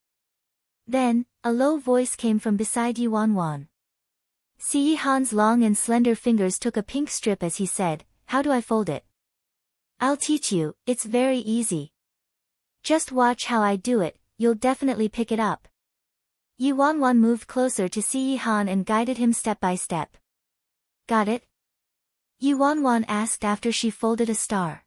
Then, a low voice came from beside Yi Wanwan. Si Han's long and slender fingers took a pink strip as he said, "How do I fold it?" "I'll teach you, it's very easy. Just watch how I do it, you'll definitely pick it up." Yi Wanwan moved closer to Si Han and guided him step by step. Got it? Yi Wanwan asked after she folded a star.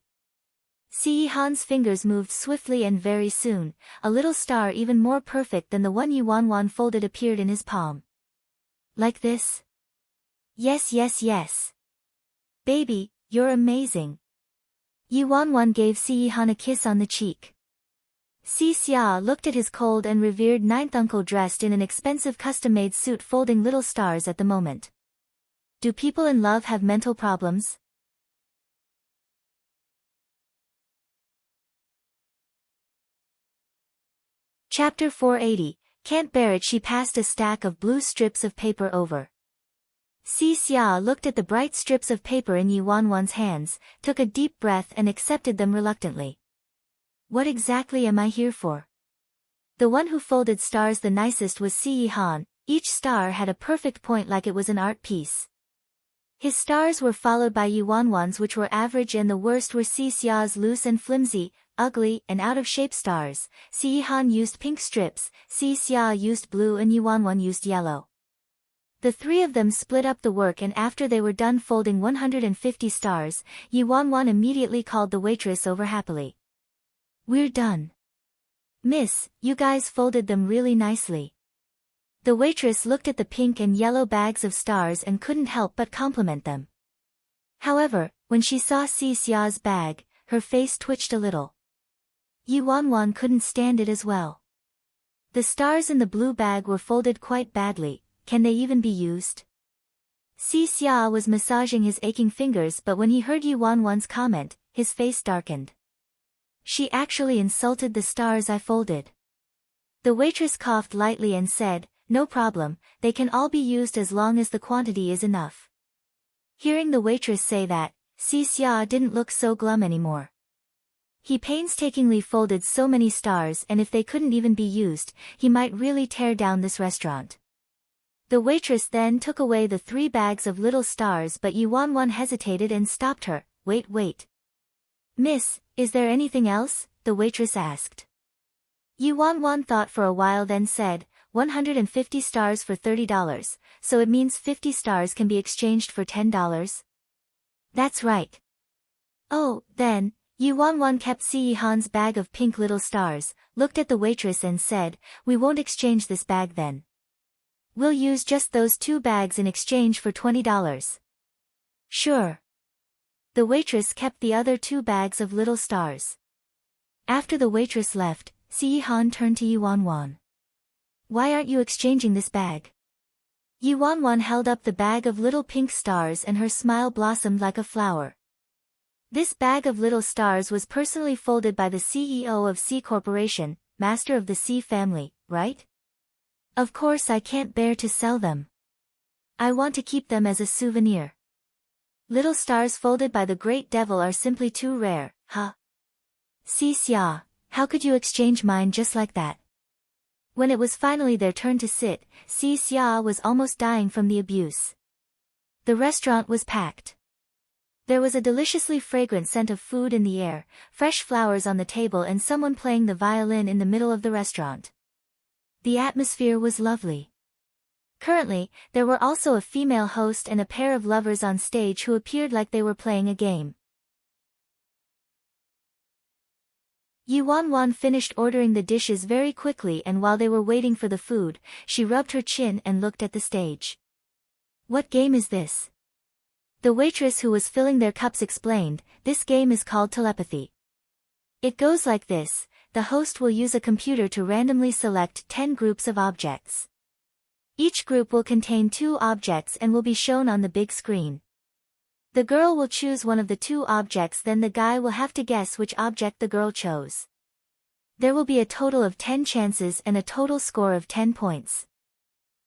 Si Han's fingers moved swiftly and very soon, a little star even more perfect than the one Yi Wanwan folded appeared in his palm. Like this? Yes. Baby, you're amazing. Yi Wanwan gave Si Han a kiss on the cheek. Xia looked at his cold and revered ninth uncle dressed in an expensive custom-made suit folding little stars at the moment. Do people in love have mental problems? Chapter 480, Can't bear it. She passed a stack of blue strips of paper over. Xia looked at the bright strips of paper in Yi Wanwan's hands, took a deep breath and accepted them reluctantly. What exactly am I here for? The one who folded stars the nicest was Si Han. Each star had a perfect point like it was an art piece. His stars were followed by Yi Wanwan's, which were average, and the worst were Xia's loose and flimsy, ugly, and out-of-shape stars. Si Han used pink strips, Xia used blue, and Yi Wanwan used yellow. The three of them split up the work, and after they were done folding 150 stars, Yi Wanwan immediately called the waitress over happily. We're done. Miss, you guys folded them really nicely. The waitress looked at the pink and yellow bags of stars and couldn't help but compliment them. However, when she saw Xia's bag, her face twitched a little. Yi Wanwan couldn't stand it as well. The stars in the blue bag were folded quite badly. Can they even be used? Xia was massaging his aching fingers, but when he heard Yi Wanwan's comment, his face darkened. She actually insulted the stars I folded. The waitress coughed lightly and said, No problem, they can all be used as long as the quantity is enough. Hearing the waitress say that, Xia didn't look so glum anymore. He painstakingly folded so many stars, and if they couldn't even be used, he might really tear down this restaurant. The waitress then took away the 3 bags of little stars, but Yi Wanwan hesitated and stopped her. Wait. Miss, is there anything else? The waitress asked. Yi Wanwan thought for a while, then said, 150 stars for $30, so it means 50 stars can be exchanged for $10? That's right. Oh, then, Yi Wanwan kept Si Han's bag of pink little stars, looked at the waitress and said, We won't exchange this bag then. We'll use just those 2 bags in exchange for $20. Sure. The waitress kept the other 2 bags of little stars. After the waitress left, Si Han turned to Yuan. Why aren't you exchanging this bag? Yuan held up the bag of little pink stars and her smile blossomed like a flower. This bag of little stars was personally folded by the CEO of C Corporation, master of the C family, right? Of course I can't bear to sell them. I want to keep them as a souvenir. Little stars folded by the great devil are simply too rare, huh? Si Xia, how could you exchange mine just like that? When it was finally their turn to sit, Si Xia was almost dying from the abuse. The restaurant was packed. There was a deliciously fragrant scent of food in the air, fresh flowers on the table and someone playing the violin in the middle of the restaurant. The atmosphere was lovely. Currently, there were also a female host and a pair of lovers on stage who appeared like they were playing a game. Yuan finished ordering the dishes very quickly, and while they were waiting for the food, she rubbed her chin and looked at the stage. What game is this? The waitress who was filling their cups explained, this game is called telepathy. It goes like this, the host will use a computer to randomly select 10 groups of objects. Each group will contain 2 objects and will be shown on the big screen. The girl will choose one of the 2 objects, then the guy will have to guess which object the girl chose. There will be a total of 10 chances and a total score of 10 points.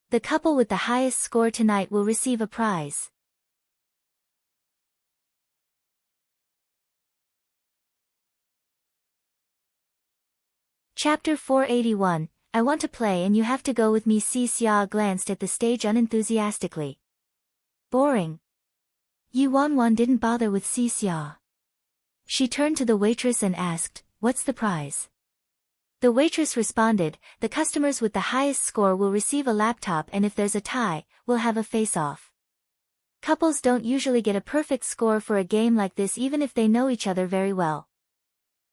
The couple with the highest score tonight will receive a prize. Chapter 481, I want to play and you have to go with me. Si Xia glanced at the stage unenthusiastically. Boring. Yuan didn't bother with Si Xia. She turned to the waitress and asked, what's the prize? The waitress responded, the customers with the highest score will receive a laptop, and if there's a tie, we'll have a face-off. Couples don't usually get a perfect score for a game like this even if they know each other very well.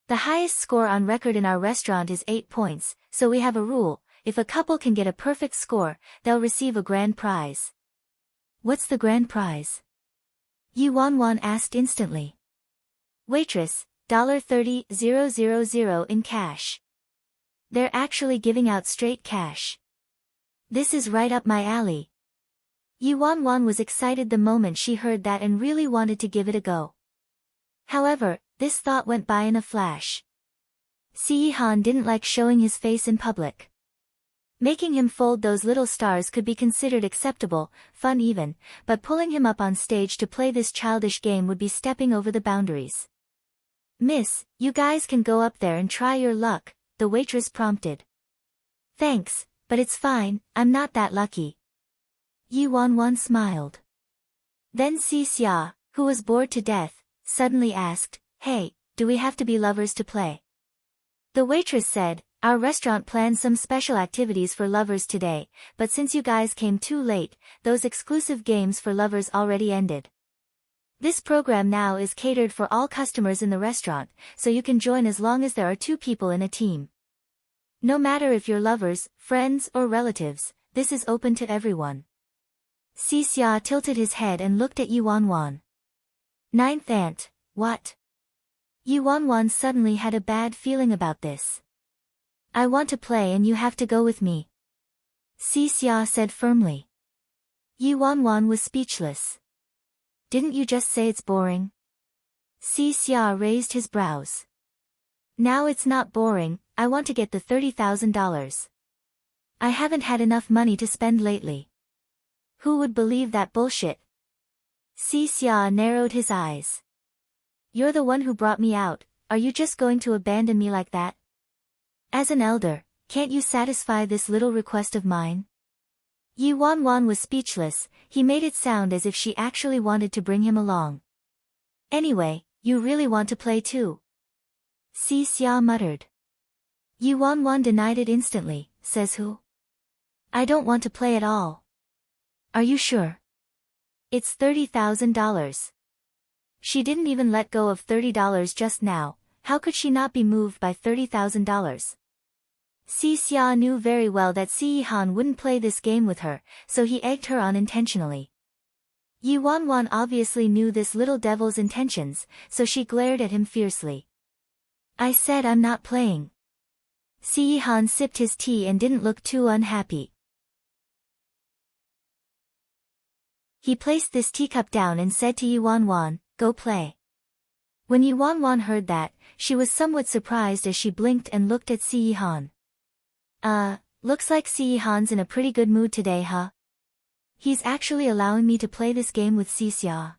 The highest score on record in our restaurant is 8 points, so we have a rule, if a couple can get a perfect score, they'll receive a grand prize. What's the grand prize? Yuan asked instantly. Waitress, $30,000 in cash. They're actually giving out straight cash. This is right up my alley. Yuan was excited the moment she heard that and really wanted to give it a go. However, this thought went by in a flash. Si Han didn't like showing his face in public. Making him fold those little stars could be considered acceptable, fun even, but pulling him up on stage to play this childish game would be stepping over the boundaries. Miss, you guys can go up there and try your luck, the waitress prompted. Thanks, but it's fine, I'm not that lucky. Yuan smiled. Then Si Xia, who was bored to death, suddenly asked, hey, do we have to be lovers to play? The waitress said, our restaurant plans some special activities for lovers today, but since you guys came too late, those exclusive games for lovers already ended. This program now is catered for all customers in the restaurant, so you can join as long as there are 2 people in a team. No matter if you're lovers, friends, or relatives, this is open to everyone. Si Xia tilted his head and looked at Yuan. Ninth aunt, what? Yuan suddenly had a bad feeling about this. I want to play and you have to go with me. Si Xia said firmly. Yuan was speechless. Didn't you just say it's boring? Si Xia raised his brows. Now it's not boring, I want to get the $30,000. I haven't had enough money to spend lately. Who would believe that bullshit? Si Xia narrowed his eyes. You're the one who brought me out, are you just going to abandon me like that? As an elder, can't you satisfy this little request of mine? Yuan was speechless, he made it sound as if she actually wanted to bring him along. Anyway, you really want to play too? Si Xia muttered. Yuan denied it instantly, says who? I don't want to play at all. Are you sure? It's $30,000. She didn't even let go of $30 just now, how could she not be moved by $30,000? Si Xia knew very well that Si Han wouldn't play this game with her, so he egged her on intentionally. Yuan obviously knew this little devil's intentions, so she glared at him fiercely. I said I'm not playing. Sihan sipped his tea and didn't look too unhappy. He placed this teacup down and said to Yuanwan, "Go play." When Yuanwan heard that, she was somewhat surprised as she blinked and looked at Sihan. Looks like Sihan's in a pretty good mood today, huh? He's actually allowing me to play this game with Xia.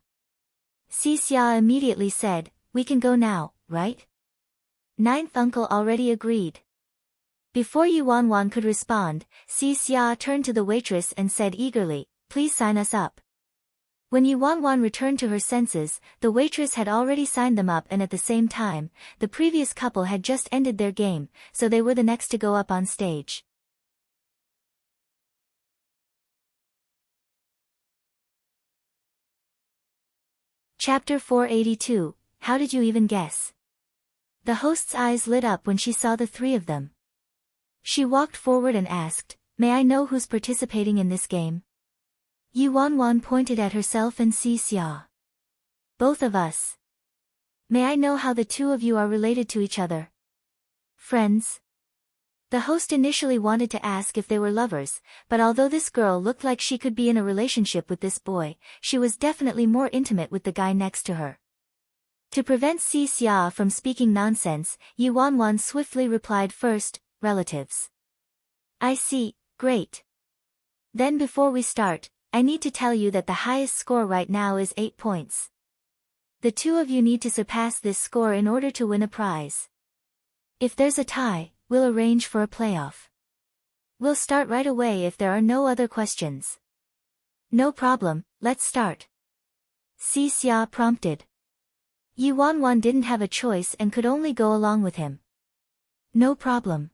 Xia immediately said, "We can go now, right?" Ninth uncle already agreed. Before Yuanwan could respond, Xia turned to the waitress and said eagerly, "Please sign us up." When Yuanwan returned to her senses, the waitress had already signed them up, and at the same time, the previous couple had just ended their game, so they were the next to go up on stage. Chapter 482, How Did You Even Guess? The host's eyes lit up when she saw the three of them. She walked forward and asked, "May I know who's participating in this game?" Yuanwan pointed at herself and Xia. "Both of us." "May I know how the two of you are related to each other?" "Friends." The host initially wanted to ask if they were lovers, but although this girl looked like she could be in a relationship with this boy, she was definitely more intimate with the guy next to her. To prevent Xia from speaking nonsense, Yuanwan swiftly replied, "First, relatives." "I see, great. Then before we start, I need to tell you that the highest score right now is 8 points. The two of you need to surpass this score in order to win a prize. If there's a tie, we'll arrange for a playoff. We'll start right away if there are no other questions." "No problem, let's start," Xia prompted. Yuanwan didn't have a choice and could only go along with him. "No problem.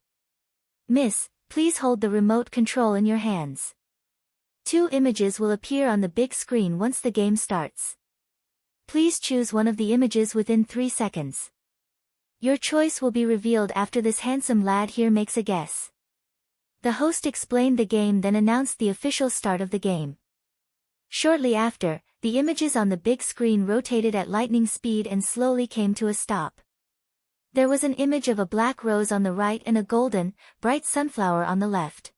Miss, please hold the remote control in your hands. 2 images will appear on the big screen once the game starts. Please choose one of the images within 3 seconds. Your choice will be revealed after this handsome lad here makes a guess." The host explained the game, then announced the official start of the game. Shortly after, the images on the big screen rotated at lightning speed and slowly came to a stop. There was an image of a black rose on the right and a golden, bright sunflower on the left.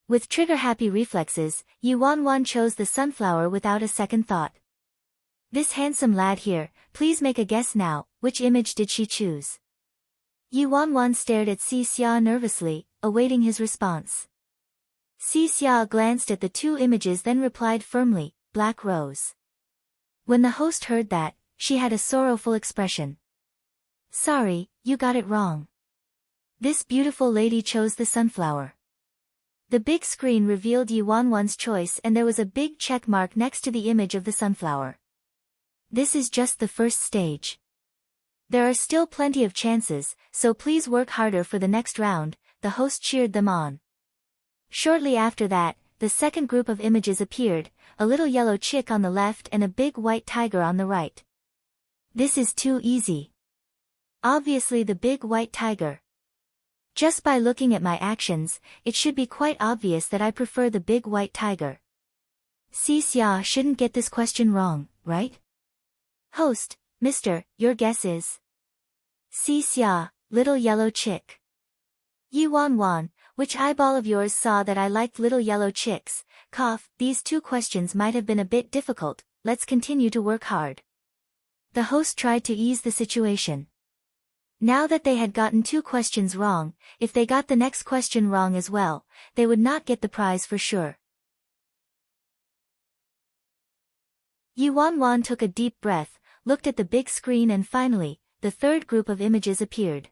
With trigger-happy reflexes, Yuanwan chose the sunflower without a second thought. "This handsome lad here, please make a guess now, which image did she choose?" Yuanwan stared at Xia nervously, awaiting his response. Xia glanced at the 2 images then replied firmly, "Black rose." When the host heard that, she had a sorrowful expression. "Sorry, you got it wrong. This beautiful lady chose the sunflower." The big screen revealed Yuanwan's choice and there was a big check mark next to the image of the sunflower. "This is just the first stage. There are still plenty of chances, so please work harder for the next round," the host cheered them on. Shortly after that, the second group of images appeared, a little yellow chick on the left and a big white tiger on the right. "This is too easy. Obviously the big white tiger. Just by looking at my actions, it should be quite obvious that I prefer the big white tiger. Xia shouldn't get this question wrong, right?" "Host, mister, your guess is?" "Xia, little yellow chick." "Yuanwan, which eyeball of yours saw that I liked little yellow chicks?" These 2 questions might have been a bit difficult, let's continue to work hard. The host tried to ease the situation. Now that they had gotten 2 questions wrong, if they got the next question wrong as well, they would not get the prize for sure. Yuanwan took a deep breath, looked at the big screen and finally, the third group of images appeared.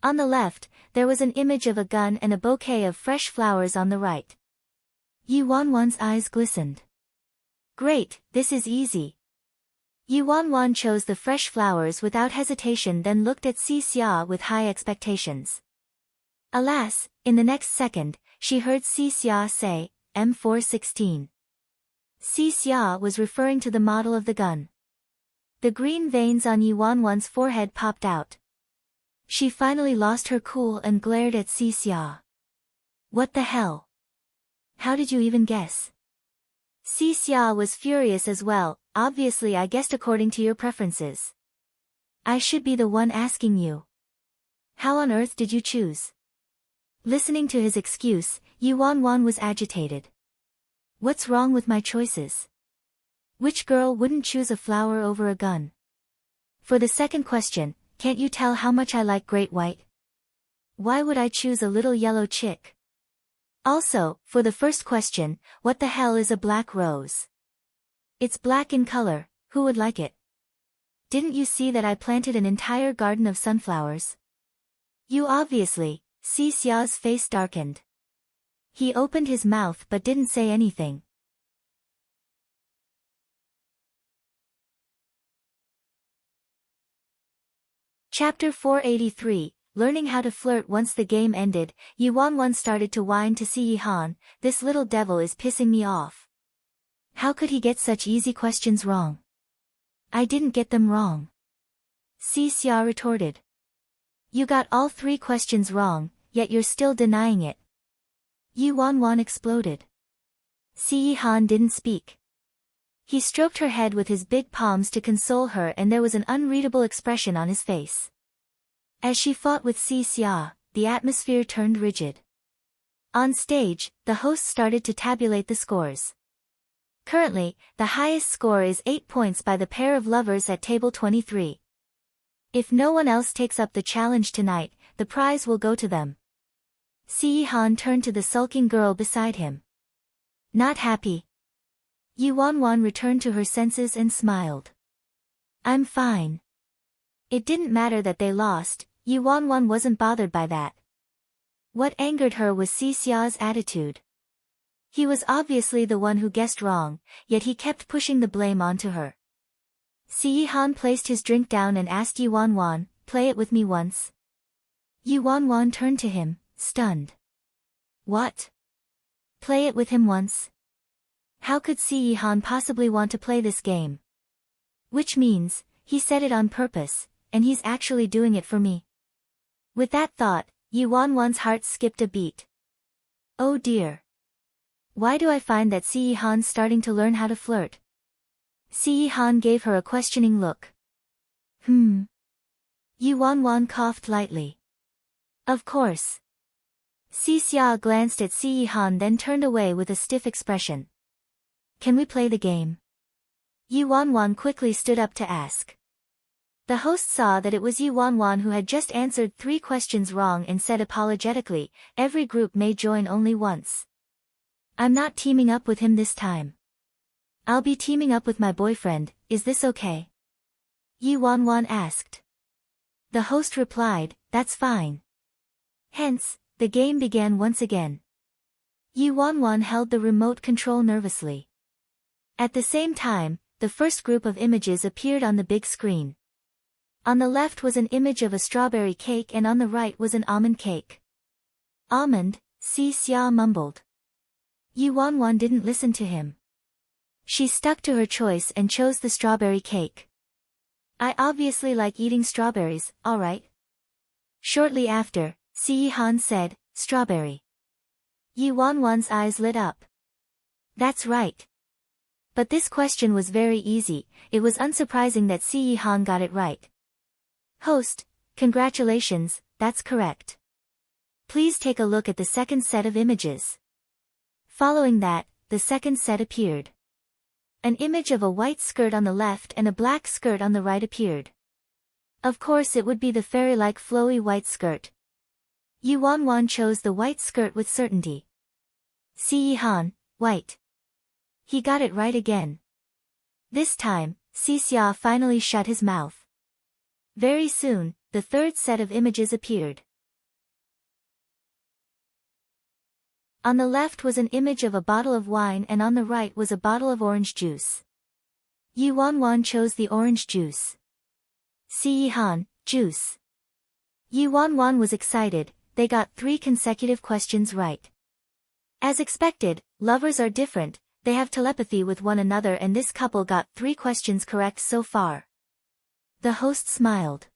On the left, there was an image of a gun and a bouquet of fresh flowers on the right. Yuanwan's eyes glistened. "Great, this is easy." Yuanwan chose the fresh flowers without hesitation then looked at Xia with high expectations. Alas, in the next second, she heard Xia say, "M416." Xia was referring to the model of the gun. The green veins on Yuanwan's forehead popped out. She finally lost her cool and glared at Xia. "What the hell? How did you even guess?" Xia was furious as well. "Obviously I guessed according to your preferences. I should be the one asking you." How on earth did you choose? Listening to his excuse, Yu Wanwan was agitated. What's wrong with my choices? Which girl wouldn't choose a flower over a gun? For the second question, can't you tell how much I like Great White? Why would I choose a little yellow chick? Also, for the first question, what the hell is a black rose? It's black in color, who would like it? Didn't you see that I planted an entire garden of sunflowers? You obviously, Si Xia's face darkened. He opened his mouth but didn't say anything. Chapter 483, Learning How to Flirt. Once the game ended, Yu Wanwan started to whine to Si Yihan, this little devil is pissing me off. How could he get such easy questions wrong? I didn't get them wrong. Si Xia retorted. You got all 3 questions wrong, yet you're still denying it. Yu Wanwan exploded. Si Yihan didn't speak. He stroked her head with his big palms to console her, and there was an unreadable expression on his face. As she fought with Si Xia, the atmosphere turned rigid. On stage, the host started to tabulate the scores. Currently, the highest score is 8 points by the pair of lovers at table 23. If no one else takes up the challenge tonight, the prize will go to them. Si Yihan turned to the sulking girl beside him. Not happy? Yu Wanwan returned to her senses and smiled. I'm fine. It didn't matter that they lost, Yu Wanwan wasn't bothered by that. What angered her was Si Xia's attitude. He was obviously the one who guessed wrong, yet he kept pushing the blame onto her. Si Yihan placed his drink down and asked Yu Wanwan, play it with me once. Yu Wanwan turned to him, stunned. What? Play it with him once? How could Si Yihan possibly want to play this game? Which means, he said it on purpose, and he's actually doing it for me. With that thought, Yu Wanwan's heart skipped a beat. Oh dear. Why do I find that Si Yihan's starting to learn how to flirt? Si Yihan gave her a questioning look. Yu Wanwan coughed lightly. Of course. Si Xia glanced at Si Yihan, then turned away with a stiff expression. Can we play the game? Yu Wanwan quickly stood up to ask. The host saw that it was Yu Wanwan who had just answered 3 questions wrong and said apologetically, every group may join only once. I'm not teaming up with him this time. I'll be teaming up with my boyfriend, is this okay? Yu Wanwan asked. The host replied, that's fine. Hence, the game began once again. Yu Wanwan held the remote control nervously. At the same time, the first group of images appeared on the big screen. On the left was an image of a strawberry cake and on the right was an almond cake. Almond, Si Xia mumbled. Yu Wanwan didn't listen to him. She stuck to her choice and chose the strawberry cake. I obviously like eating strawberries, alright. Shortly after, Si Yihan said, strawberry. Yu Wanwan's eyes lit up. That's right. But this question was very easy, it was unsurprising that Si Yihan got it right. Host, congratulations, that's correct. Please take a look at the second set of images. Following that, the second set appeared. An image of a white skirt on the left and a black skirt on the right appeared. Of course it would be the fairy-like flowy white skirt. Yu Wanwan chose the white skirt with certainty. Si Yihan, white. He got it right again. This time, Si Xia finally shut his mouth. Very soon, the third set of images appeared. On the left was an image of a bottle of wine and on the right was a bottle of orange juice. Yu Wanwan chose the orange juice. Si Yihan, juice. Yu Wanwan was excited, they got 3 consecutive questions right. As expected, lovers are different, they have telepathy with one another and this couple got 3 questions correct so far. The host smiled.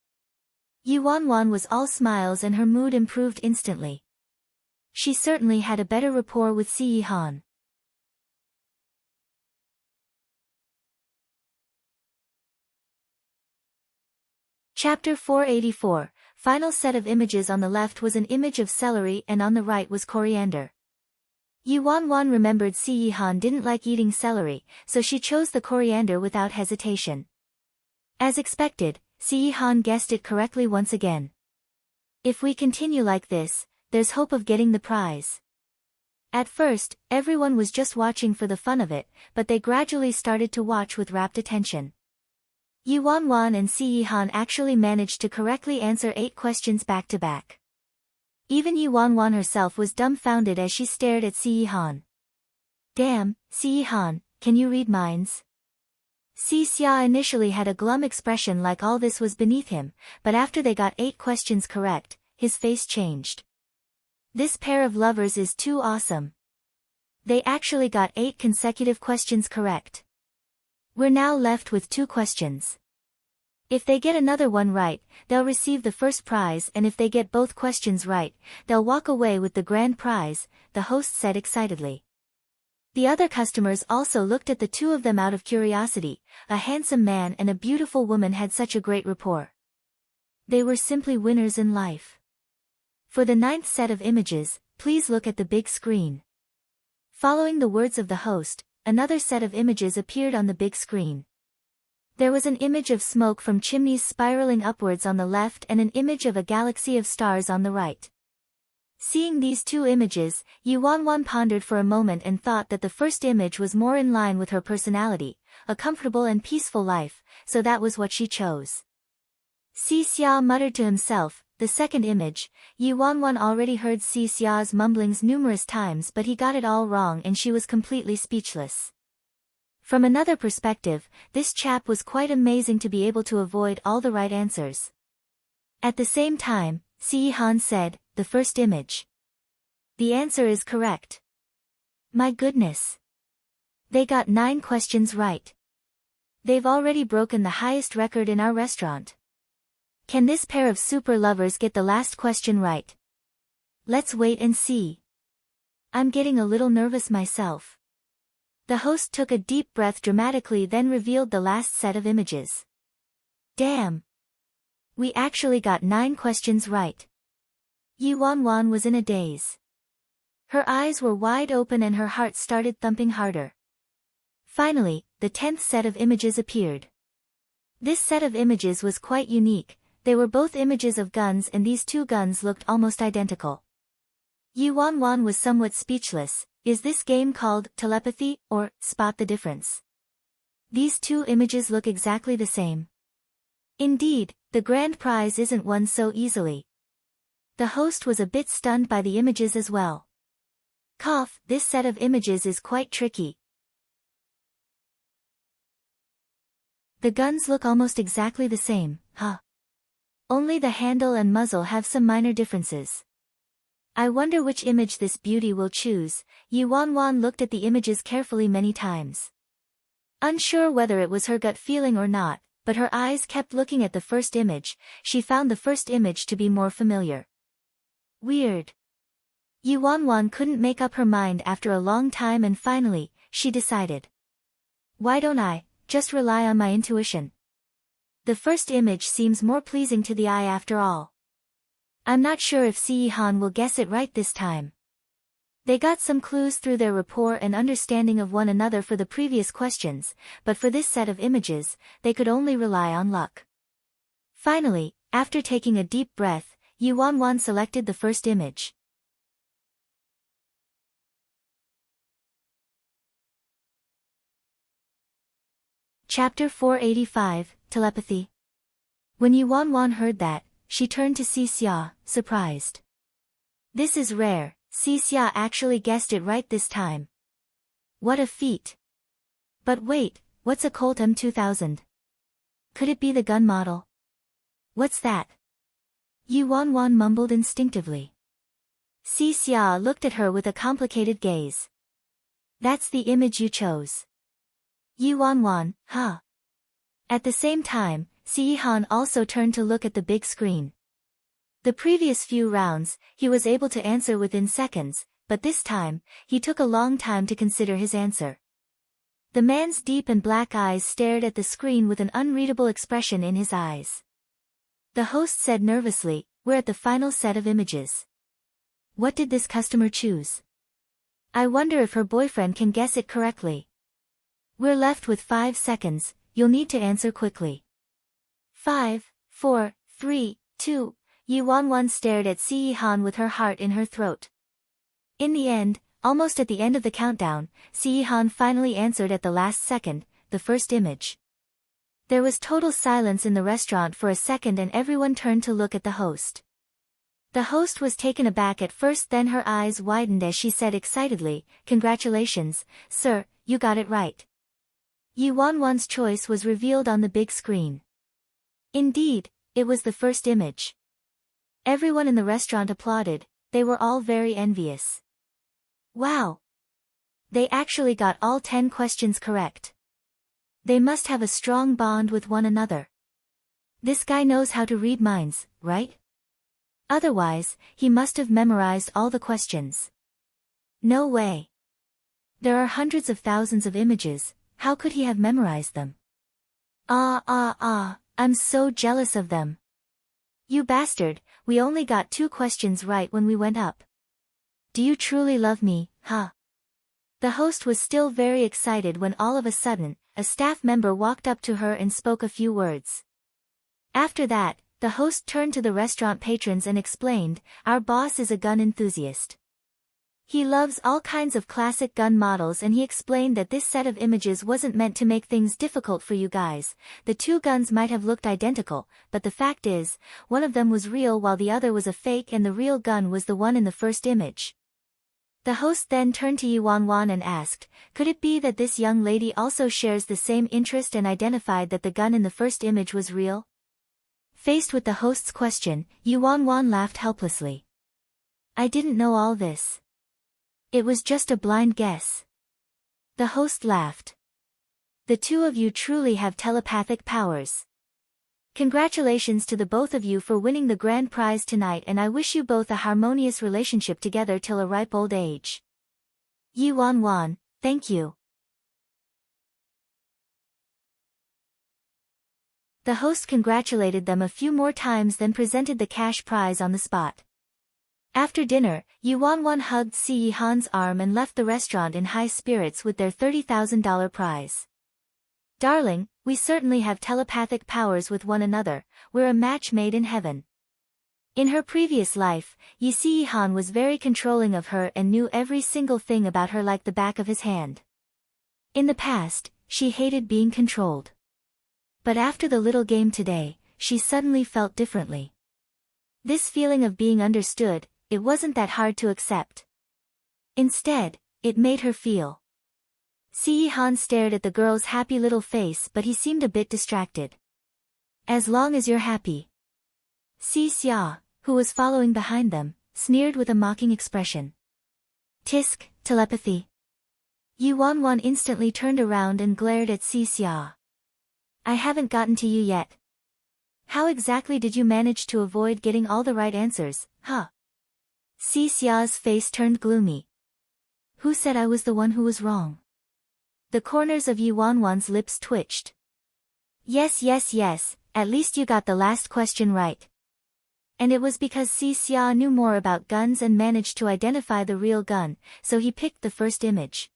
Yu Wanwan was all smiles and her mood improved instantly. She certainly had a better rapport with Si Yihan. Chapter 484, Final set of images on the left was an image of celery and on the right was coriander. Yu Wanwan remembered Si Yihan didn't like eating celery, so she chose the coriander without hesitation. As expected, Si Yihan guessed it correctly once again. If we continue like this, there's hope of getting the prize. At first, everyone was just watching for the fun of it, but they gradually started to watch with rapt attention. Yu Wanwan and Si Yihan actually managed to correctly answer 8 questions back to back. Even Yu Wanwan herself was dumbfounded as she stared at Si Yihan. Damn, Si Yihan, can you read minds? Si Xia initially had a glum expression like all this was beneath him, but after they got 8 questions correct, his face changed. This pair of lovers is too awesome. They actually got 8 consecutive questions correct. We're now left with 2 questions. If they get another one right, they'll receive the first prize, and if they get both questions right, they'll walk away with the grand prize, the host said excitedly. The other customers also looked at the two of them out of curiosity. A handsome man and a beautiful woman had such a great rapport. They were simply winners in life. For the 9th set of images, please look at the big screen. Following the words of the host, another set of images appeared on the big screen. There was an image of smoke from chimneys spiraling upwards on the left and an image of a galaxy of stars on the right. Seeing these 2 images, Yu Wanwan pondered for a moment and thought that the first image was more in line with her personality, a comfortable and peaceful life, so that was what she chose. Si Xia muttered to himself, the second image. Yu Wanwan already heard Si Xia's mumblings numerous times, but he got it all wrong and she was completely speechless. From another perspective, this chap was quite amazing to be able to avoid all the right answers. At the same time, Si Yihan said, the first image. The answer is correct. My goodness. They got 9 questions right. They've already broken the highest record in our restaurant. Can this pair of super lovers get the last question right? Let's wait and see. I'm getting a little nervous myself. The host took a deep breath dramatically, then revealed the last set of images. Damn! We actually got 9 questions right. Yu Wanwan was in a daze. Her eyes were wide open and her heart started thumping harder. Finally, the 10th set of images appeared. This set of images was quite unique. They were both images of guns and these 2 guns looked almost identical. Yu Wanwan was somewhat speechless. Is this game called telepathy or spot the difference? These 2 images look exactly the same. Indeed, the grand prize isn't won so easily. The host was a bit stunned by the images as well. Cough, this set of images is quite tricky. The guns look almost exactly the same, huh? Only the handle and muzzle have some minor differences. I wonder which image this beauty will choose. Yu Wanwan looked at the images carefully many times. Unsure whether it was her gut feeling or not, but her eyes kept looking at the first image. She found the first image to be more familiar. Weird. Yu Wanwan couldn't make up her mind after a long time and finally, she decided. Why don't I just rely on my intuition? The first image seems more pleasing to the eye after all. I'm not sure if Si Yihan will guess it right this time. They got some clues through their rapport and understanding of one another for the previous questions, but for this set of images, they could only rely on luck. Finally, after taking a deep breath, Yu Wanwan selected the first image. Chapter 485, Telepathy. When Yu Wanwan heard that, she turned to Si Xia, surprised. This is rare, Si Xia actually guessed it right this time. What a feat. But wait, what's a Colt M2000? Could it be the gun model? What's that? Yu Wanwan mumbled instinctively. Si Xia looked at her with a complicated gaze. That's the image you chose. Yu Wanwan, huh? At the same time, Si Yihan also turned to look at the big screen. The previous few rounds, he was able to answer within seconds, but this time, he took a long time to consider his answer. The man's deep and black eyes stared at the screen with an unreadable expression in his eyes. The host said nervously, We're at the final set of images. What did this customer choose? I wonder if her boyfriend can guess it correctly. We're left with 5 seconds, you'll need to answer quickly. 5, 4, 3, 2, Yi Wanwan stared at Si Han with her heart in her throat. In the end, almost at the end of the countdown, Si Han finally answered at the last second, the first image. There was total silence in the restaurant for a second and everyone turned to look at the host. The host was taken aback at first, then her eyes widened as she said excitedly, "Congratulations, sir, you got it right." Yi Wanwan's choice was revealed on the big screen. Indeed, it was the first image. Everyone in the restaurant applauded, they were all very envious. Wow! They actually got all 10 questions correct. They must have a strong bond with one another. This guy knows how to read minds, right? Otherwise, he must have memorized all the questions. No way. There are hundreds of thousands of images, how could he have memorized them? I'm so jealous of them. You bastard, we only got 2 questions right when we went up. Do you truly love me, huh? The host was still very excited when all of a sudden, a staff member walked up to her and spoke a few words. After that, the host turned to the restaurant patrons and explained, "Our boss is a gun enthusiast. He loves all kinds of classic gun models and he explained that this set of images wasn't meant to make things difficult for you guys. The 2 guns might have looked identical, but the fact is, one of them was real while the other was a fake and the real gun was the one in the first image." The host then turned to Yi Wanwan and asked, "Could it be that this young lady also shares the same interest and identified that the gun in the first image was real?" Faced with the host's question, Yi Wanwan laughed helplessly. "I didn't know all this. It was just a blind guess." The host laughed. "The 2 of you truly have telepathic powers. Congratulations to the both of you for winning the grand prize tonight and I wish you both a harmonious relationship together till a ripe old age." Yi Wanwan, thank you. The host congratulated them a few more times then presented the cash prize on the spot. After dinner, Yi Wanwan hugged Si Han's arm and left the restaurant in high spirits with their $30,000 prize. "Darling, we certainly have telepathic powers with one another, we're a match made in heaven." In her previous life, Yi Si Han was very controlling of her and knew every single thing about her like the back of his hand. In the past, she hated being controlled. But after the little game today, she suddenly felt differently. This feeling of being understood, it wasn't that hard to accept. Instead, it made her feel. Si Han stared at the girl's happy little face but he seemed a bit distracted. "As long as you're happy." Si Xia, who was following behind them, sneered with a mocking expression. "Tisk, telepathy." Yi Wanwan instantly turned around and glared at Si Xia. "I haven't gotten to you yet. How exactly did you manage to avoid getting all the right answers, huh?" Si Xia's face turned gloomy. "Who said I was the one who was wrong?" The corners of Yi Wanwan's lips twitched. Yes, at least you got the last question right." And it was because Si Xia knew more about guns and managed to identify the real gun, so he picked the first image.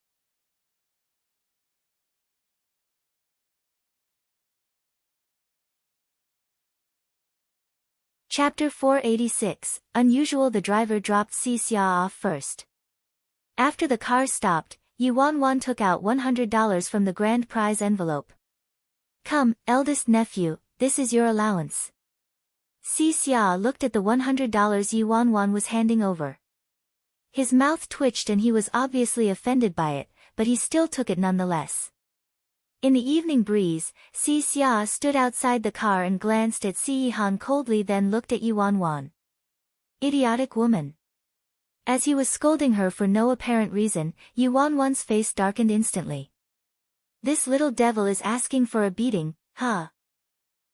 Chapter 486, Unusual. The driver dropped Si Xia off first. After the car stopped, Yi Wanwan took out $100 from the grand prize envelope. "Come, eldest nephew, this is your allowance." Si Xia looked at the $100 Yi Wanwan was handing over. His mouth twitched and he was obviously offended by it, but he still took it nonetheless. In the evening breeze, Si Xia stood outside the car and glanced at Si Han coldly then looked at Yi Wanwan. Idiotic woman. As he was scolding her for no apparent reason, Yi Wanwan's face darkened instantly. This little devil is asking for a beating, huh?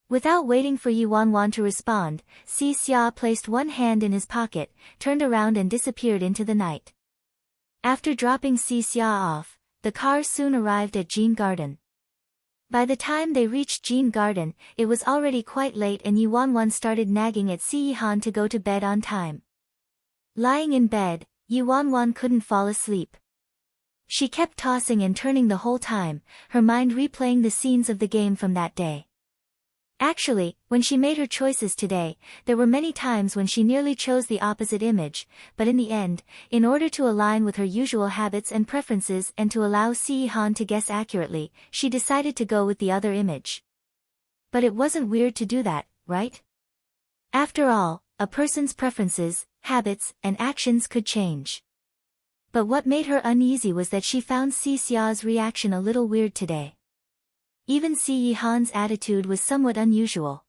Without waiting for Yi Wanwan to respond, Si Xia placed one hand in his pocket, turned around and disappeared into the night. After dropping Si Xia off, the car soon arrived at Jean Garden. By the time they reached Jean Garden, it was already quite late and Yi Wanwan started nagging at Si-Han to go to bed on time. Lying in bed, Yi Wanwan couldn't fall asleep. She kept tossing and turning the whole time, her mind replaying the scenes of the game from that day. Actually, when she made her choices today, there were many times when she nearly chose the opposite image, but in the end, in order to align with her usual habits and preferences and to allow Si-Han to guess accurately, she decided to go with the other image. But it wasn't weird to do that, right? After all, a person's preferences, habits, and actions could change. But what made her uneasy was that she found Si-Xia's reaction a little weird today. Even Si-Han's attitude was somewhat unusual.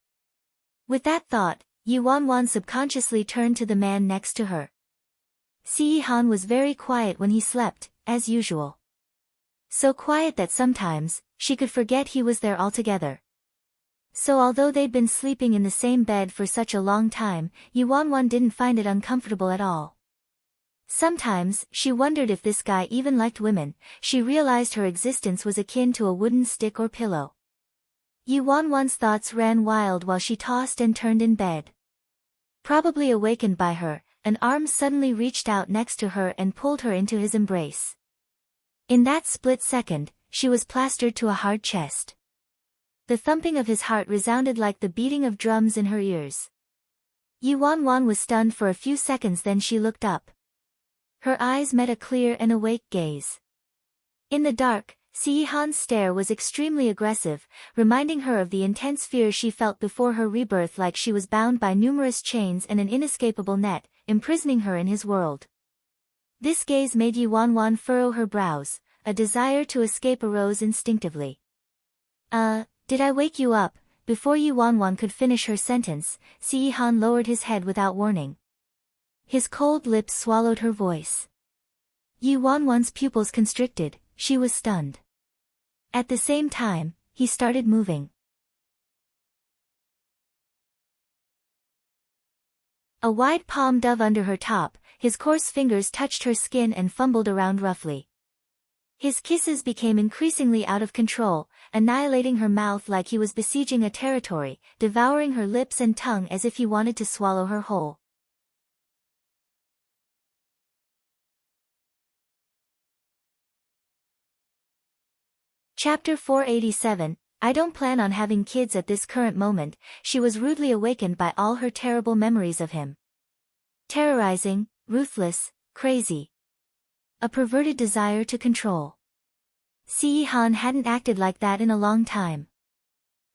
With that thought, Yi Wanwan subconsciously turned to the man next to her. Si-Han was very quiet when he slept, as usual. So quiet that sometimes, she could forget he was there altogether. So although they'd been sleeping in the same bed for such a long time, Yi Wanwan didn't find it uncomfortable at all. Sometimes, she wondered if this guy even liked women. She realized her existence was akin to a wooden stick or pillow. Yi Wanwan's thoughts ran wild while she tossed and turned in bed. Probably awakened by her, an arm suddenly reached out next to her and pulled her into his embrace. In that split second, she was plastered to a hard chest. The thumping of his heart resounded like the beating of drums in her ears. Yi Wanwan was stunned for a few seconds, then she looked up. Her eyes met a clear and awake gaze. In the dark, Si-Han's stare was extremely aggressive, reminding her of the intense fear she felt before her rebirth, like she was bound by numerous chains and an inescapable net, imprisoning her in his world. This gaze made Yi Wanwan furrow her brows, a desire to escape arose instinctively. Did I wake you up?" Before Yi Wanwan could finish her sentence, Si-Han lowered his head without warning. His cold lips swallowed her voice. Yi Wanwan's pupils constricted, she was stunned. At the same time, he started moving. A wide palm dove under her top, his coarse fingers touched her skin and fumbled around roughly. His kisses became increasingly out of control, annihilating her mouth like he was besieging a territory, devouring her lips and tongue as if he wanted to swallow her whole. Chapter 487, I don't plan on having kids at this current moment. She was rudely awakened by all her terrible memories of him. Terrorizing, ruthless, crazy. A perverted desire to control. Si-Han hadn't acted like that in a long time.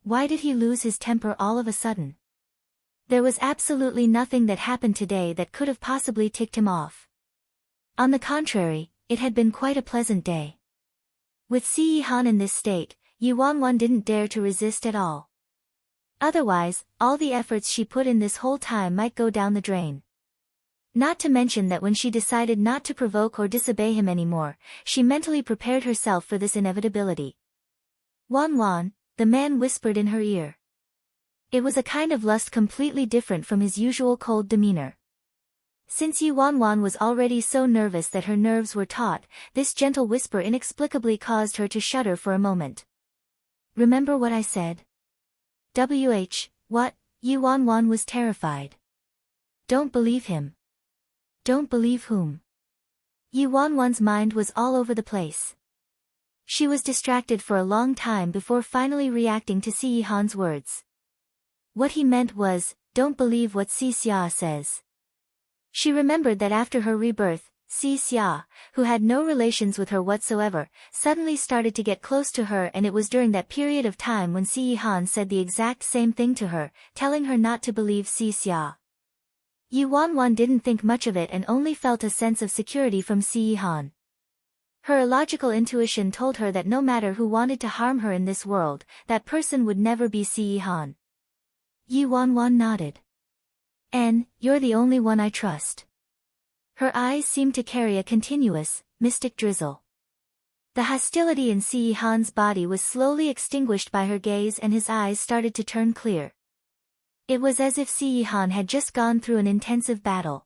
Why did he lose his temper all of a sudden? There was absolutely nothing that happened today that could have possibly ticked him off. On the contrary, it had been quite a pleasant day. With Si-Han in this state, Yi Wanwan didn't dare to resist at all. Otherwise, all the efforts she put in this whole time might go down the drain. Not to mention that when she decided not to provoke or disobey him anymore, she mentally prepared herself for this inevitability. "Wanwan," the man whispered in her ear. It was a kind of lust completely different from his usual cold demeanor. Since Yi Wanwan was already so nervous that her nerves were taut, this gentle whisper inexplicably caused her to shudder for a moment. "Remember what I said?" What? Yi Wanwan was terrified. Don't believe him. Don't believe whom? Yi Wanwan's mind was all over the place. She was distracted for a long time before finally reacting to Si-Han's words. What he meant was, don't believe what Si-Xia says. She remembered that after her rebirth, Si-Xia, who had no relations with her whatsoever, suddenly started to get close to her, and it was during that period of time when Si-Han said the exact same thing to her, telling her not to believe Si-Xia. Yi Wanwan didn't think much of it and only felt a sense of security from Si-Han. Her illogical intuition told her that no matter who wanted to harm her in this world, that person would never be Si-Han. Yi Wanwan nodded. You're the only one I trust." Her eyes seemed to carry a continuous, mystic drizzle. The hostility in Si-Han's body was slowly extinguished by her gaze and his eyes started to turn clear. It was as if Si-Han had just gone through an intensive battle.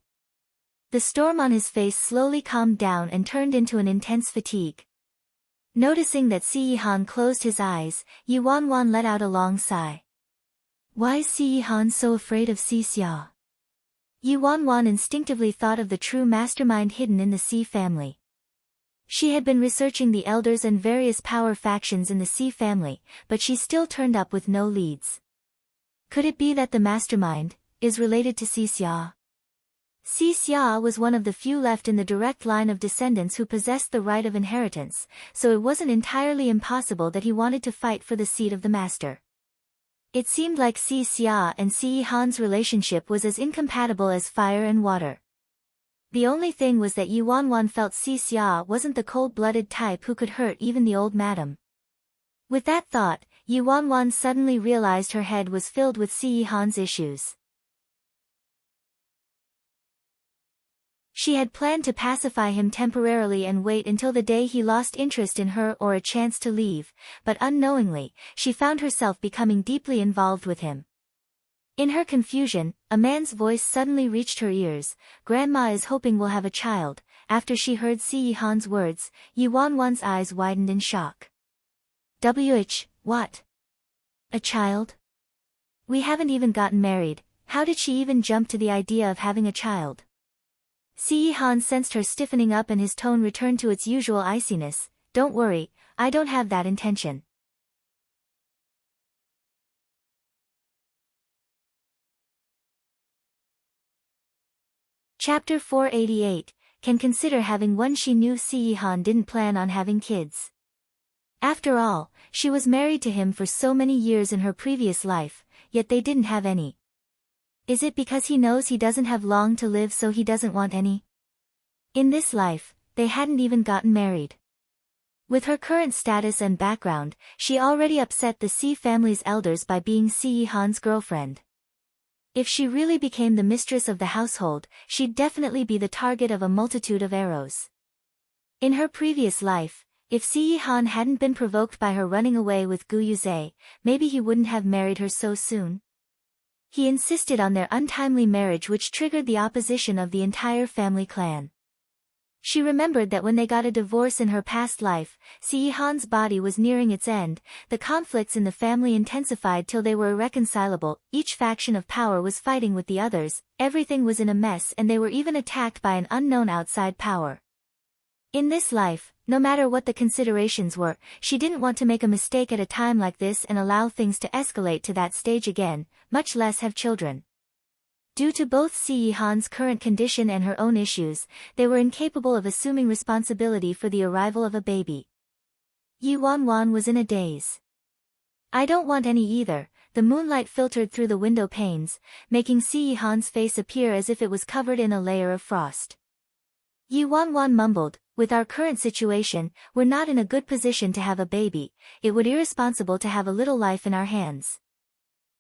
The storm on his face slowly calmed down and turned into an intense fatigue. Noticing that Si-Han closed his eyes, Yi Wanwan let out a long sigh. Why is Si-Han so afraid of Si-Xia? Yi Wanwan instinctively thought of the true mastermind hidden in the Si family. She had been researching the elders and various power factions in the Si family, but she still turned up with no leads. Could it be that the mastermind is related to Si-Xia? Si-Xia was one of the few left in the direct line of descendants who possessed the right of inheritance, so it wasn't entirely impossible that he wanted to fight for the seat of the master. It seemed like Si-Xia and Si-Han's relationship was as incompatible as fire and water. The only thing was that Yi Wanwan felt Si-Xia wasn't the cold-blooded type who could hurt even the old madam. With that thought, Yi Wanwan suddenly realized her head was filled with Si-Han's issues. She had planned to pacify him temporarily and wait until the day he lost interest in her or a chance to leave, but unknowingly, she found herself becoming deeply involved with him. In her confusion, a man's voice suddenly reached her ears. "Grandma is hoping we'll have a child." After she heard Si-Han's words, Yi Wanwan's eyes widened in shock. What? A child? We haven't even gotten married. How did she even jump to the idea of having a child? Si-Han sensed her stiffening up and his tone returned to its usual iciness. "Don't worry, I don't have that intention." Chapter 488, Can consider having one. She knew Si-Han didn't plan on having kids. After all, she was married to him for so many years in her previous life, yet they didn't have any. Is it because he knows he doesn't have long to live so he doesn't want any? In this life, they hadn't even gotten married. With her current status and background, she already upset the Si family's elders by being Si-Han's girlfriend. If she really became the mistress of the household, she'd definitely be the target of a multitude of arrows. In her previous life, if Si-Han hadn't been provoked by her running away with Gu Yuze, maybe he wouldn't have married her so soon. He insisted on their untimely marriage, which triggered the opposition of the entire family clan. She remembered that when they got a divorce in her past life, Si-Han's body was nearing its end. The conflicts in the family intensified till they were irreconcilable. Each faction of power was fighting with the others, everything was in a mess, and they were even attacked by an unknown outside power. In this life, no matter what the considerations were, she didn't want to make a mistake at a time like this and allow things to escalate to that stage again, much less have children. Due to both Si-Han's current condition and her own issues, they were incapable of assuming responsibility for the arrival of a baby. Yi Wanwan was in a daze. "I don't want any either." The moonlight filtered through the window panes, making Si-Han's face appear as if it was covered in a layer of frost. Yi Wanwan mumbled, "With our current situation, we're not in a good position to have a baby. It would be irresponsible to have a little life in our hands.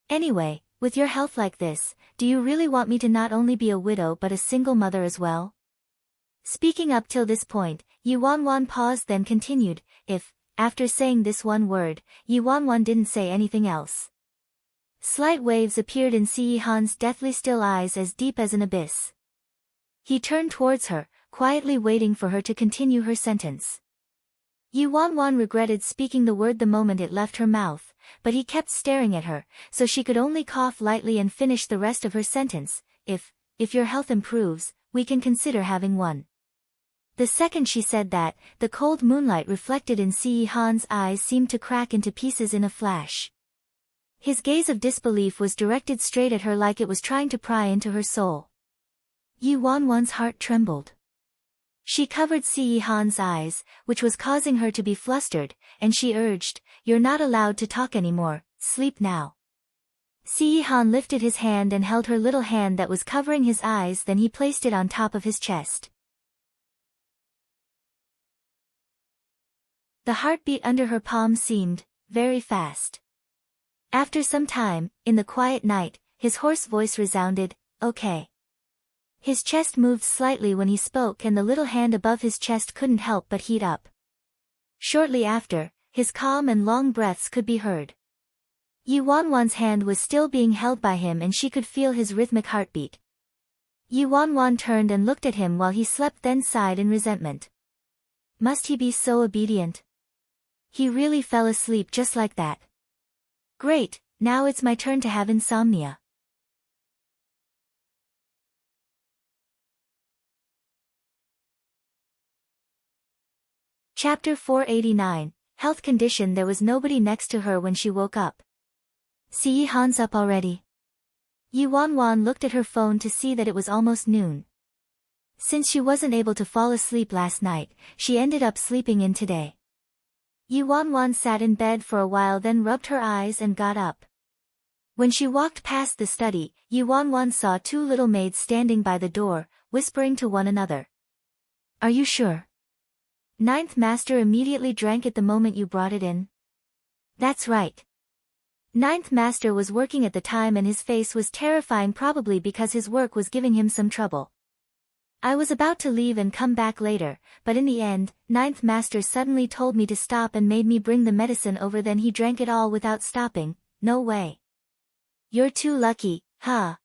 Anyway, with your health like this, do you really want me to not only be a widow but a single mother as well?" Speaking up till this point, Yi Wanwan paused, then continued, "If," after saying this one word, Yi Wanwan didn't say anything else. Slight waves appeared in Si-Han's deathly still eyes, as deep as an abyss. He turned towards her, quietly waiting for her to continue her sentence. Yi Wanwan regretted speaking the word the moment it left her mouth, but he kept staring at her, so she could only cough lightly and finish the rest of her sentence. If your health improves, we can consider having one." The second she said that, the cold moonlight reflected in Si-Han's eyes seemed to crack into pieces in a flash. His gaze of disbelief was directed straight at her, like it was trying to pry into her soul. Yi Wanwan's heart trembled. She covered Si-Han's eyes, which was causing her to be flustered, and she urged, "You're not allowed to talk anymore, sleep now." Si-Han lifted his hand and held her little hand that was covering his eyes, then he placed it on top of his chest. The heartbeat under her palm seemed very fast. After some time, in the quiet night, his hoarse voice resounded, "Okay." His chest moved slightly when he spoke, and the little hand above his chest couldn't help but heat up. Shortly after, his calm and long breaths could be heard. Yi Wanwan's hand was still being held by him and she could feel his rhythmic heartbeat. Yi Wanwan turned and looked at him while he slept, then sighed in resentment. Must he be so obedient? He really fell asleep just like that. Great, now it's my turn to have insomnia. Chapter 489, Health Condition. There was nobody next to her when she woke up. Siyihan's up already. Yi Wanwan looked at her phone to see that it was almost noon. Since she wasn't able to fall asleep last night, she ended up sleeping in today. Yi Wanwan sat in bed for a while, then rubbed her eyes and got up. When she walked past the study, Yi Wanwan saw two little maids standing by the door, whispering to one another. Are you sure? Ninth Master immediately drank it the moment you brought it in. That's right. Ninth Master was working at the time and his face was terrifying, probably because his work was giving him some trouble. I was about to leave and come back later, but in the end, Ninth Master suddenly told me to stop and made me bring the medicine over, then he drank it all without stopping. No way. You're too lucky, huh?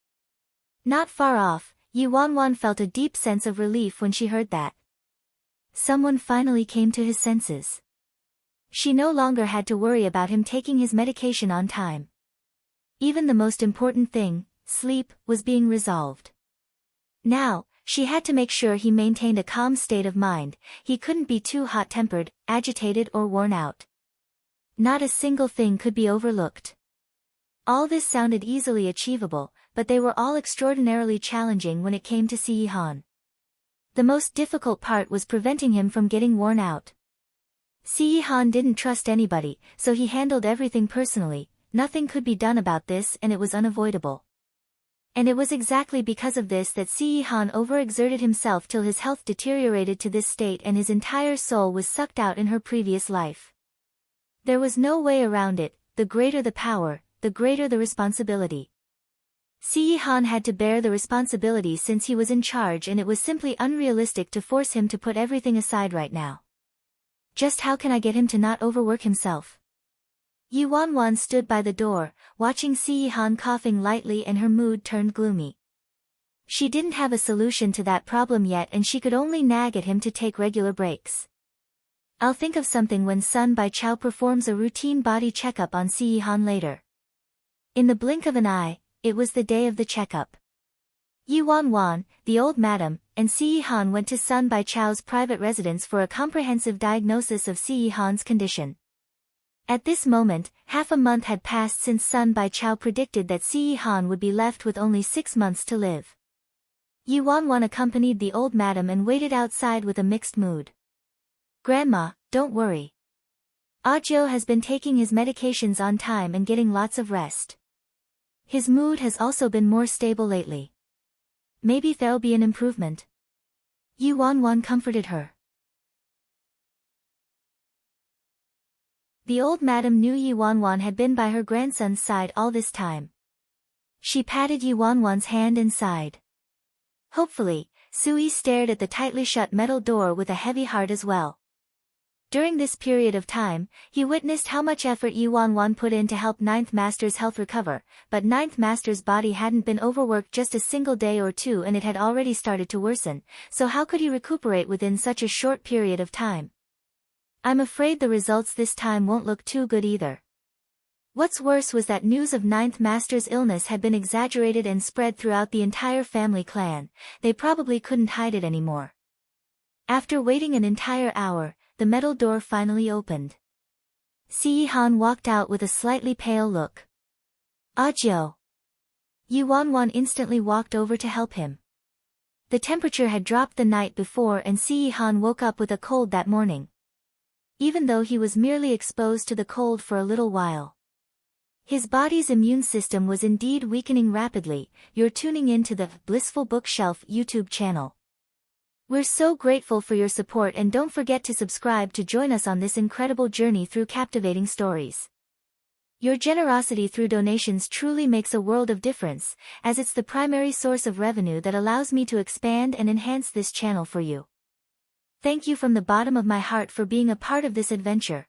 Not far off, Yi Wanwan felt a deep sense of relief when she heard that. Someone finally came to his senses. She no longer had to worry about him taking his medication on time. Even the most important thing, sleep, was being resolved. Now, she had to make sure he maintained a calm state of mind. He couldn't be too hot-tempered, agitated or worn out. Not a single thing could be overlooked. All this sounded easily achievable, but they were all extraordinarily challenging when it came to Siyihan. The most difficult part was preventing him from getting worn out. Siyihan didn't trust anybody, so he handled everything personally. Nothing could be done about this and it was unavoidable. And it was exactly because of this that Siyihan overexerted himself till his health deteriorated to this state and his entire soul was sucked out in her previous life. There was no way around it. The greater the power, the greater the responsibility. Siyihan had to bear the responsibility since he was in charge, and it was simply unrealistic to force him to put everything aside right now. Just how can I get him to not overwork himself? Yi Wanwan stood by the door, watching Siyihan coughing lightly, and her mood turned gloomy. She didn't have a solution to that problem yet and she could only nag at him to take regular breaks. I'll think of something when Sun Bai Chao performs a routine body checkup on Siyihan later. In the blink of an eye, it was the day of the checkup. Yi Wanwan, the old madam, and Siyihan went to Sun Bai Chao's private residence for a comprehensive diagnosis of Siyihan's condition. At this moment, half a month had passed since Sun Bai Chao predicted that Siyihan would be left with only 6 months to live. Yi Wanwan accompanied the old madam and waited outside with a mixed mood. Grandma, don't worry. Audiobook has been taking his medications on time and getting lots of rest. His mood has also been more stable lately. Maybe there'll be an improvement. Yi Wanwan comforted her. The old madam knew Yi Wanwan had been by her grandson's side all this time. She patted Yi Wanwan's hand and sighed. Hopefully, Sui stared at the tightly shut metal door with a heavy heart as well. During this period of time, he witnessed how much effort Yi Wanwan put in to help Ninth Master's health recover, but Ninth Master's body hadn't been overworked just a single day or two and it had already started to worsen, so how could he recuperate within such a short period of time? I'm afraid the results this time won't look too good either. What's worse was that news of Ninth Master's illness had been exaggerated and spread throughout the entire family clan. They probably couldn't hide it anymore. After waiting an entire hour, the metal door finally opened. Siyihan walked out with a slightly pale look. Audiobook. Yi Wanwan instantly walked over to help him. The temperature had dropped the night before and Siyihan woke up with a cold that morning. Even though he was merely exposed to the cold for a little while. His body's immune system was indeed weakening rapidly. You're tuning in to the Blissful Bookshelf YouTube channel. We're so grateful for your support and don't forget to subscribe to join us on this incredible journey through captivating stories. Your generosity through donations truly makes a world of difference, as it's the primary source of revenue that allows me to expand and enhance this channel for you. Thank you from the bottom of my heart for being a part of this adventure.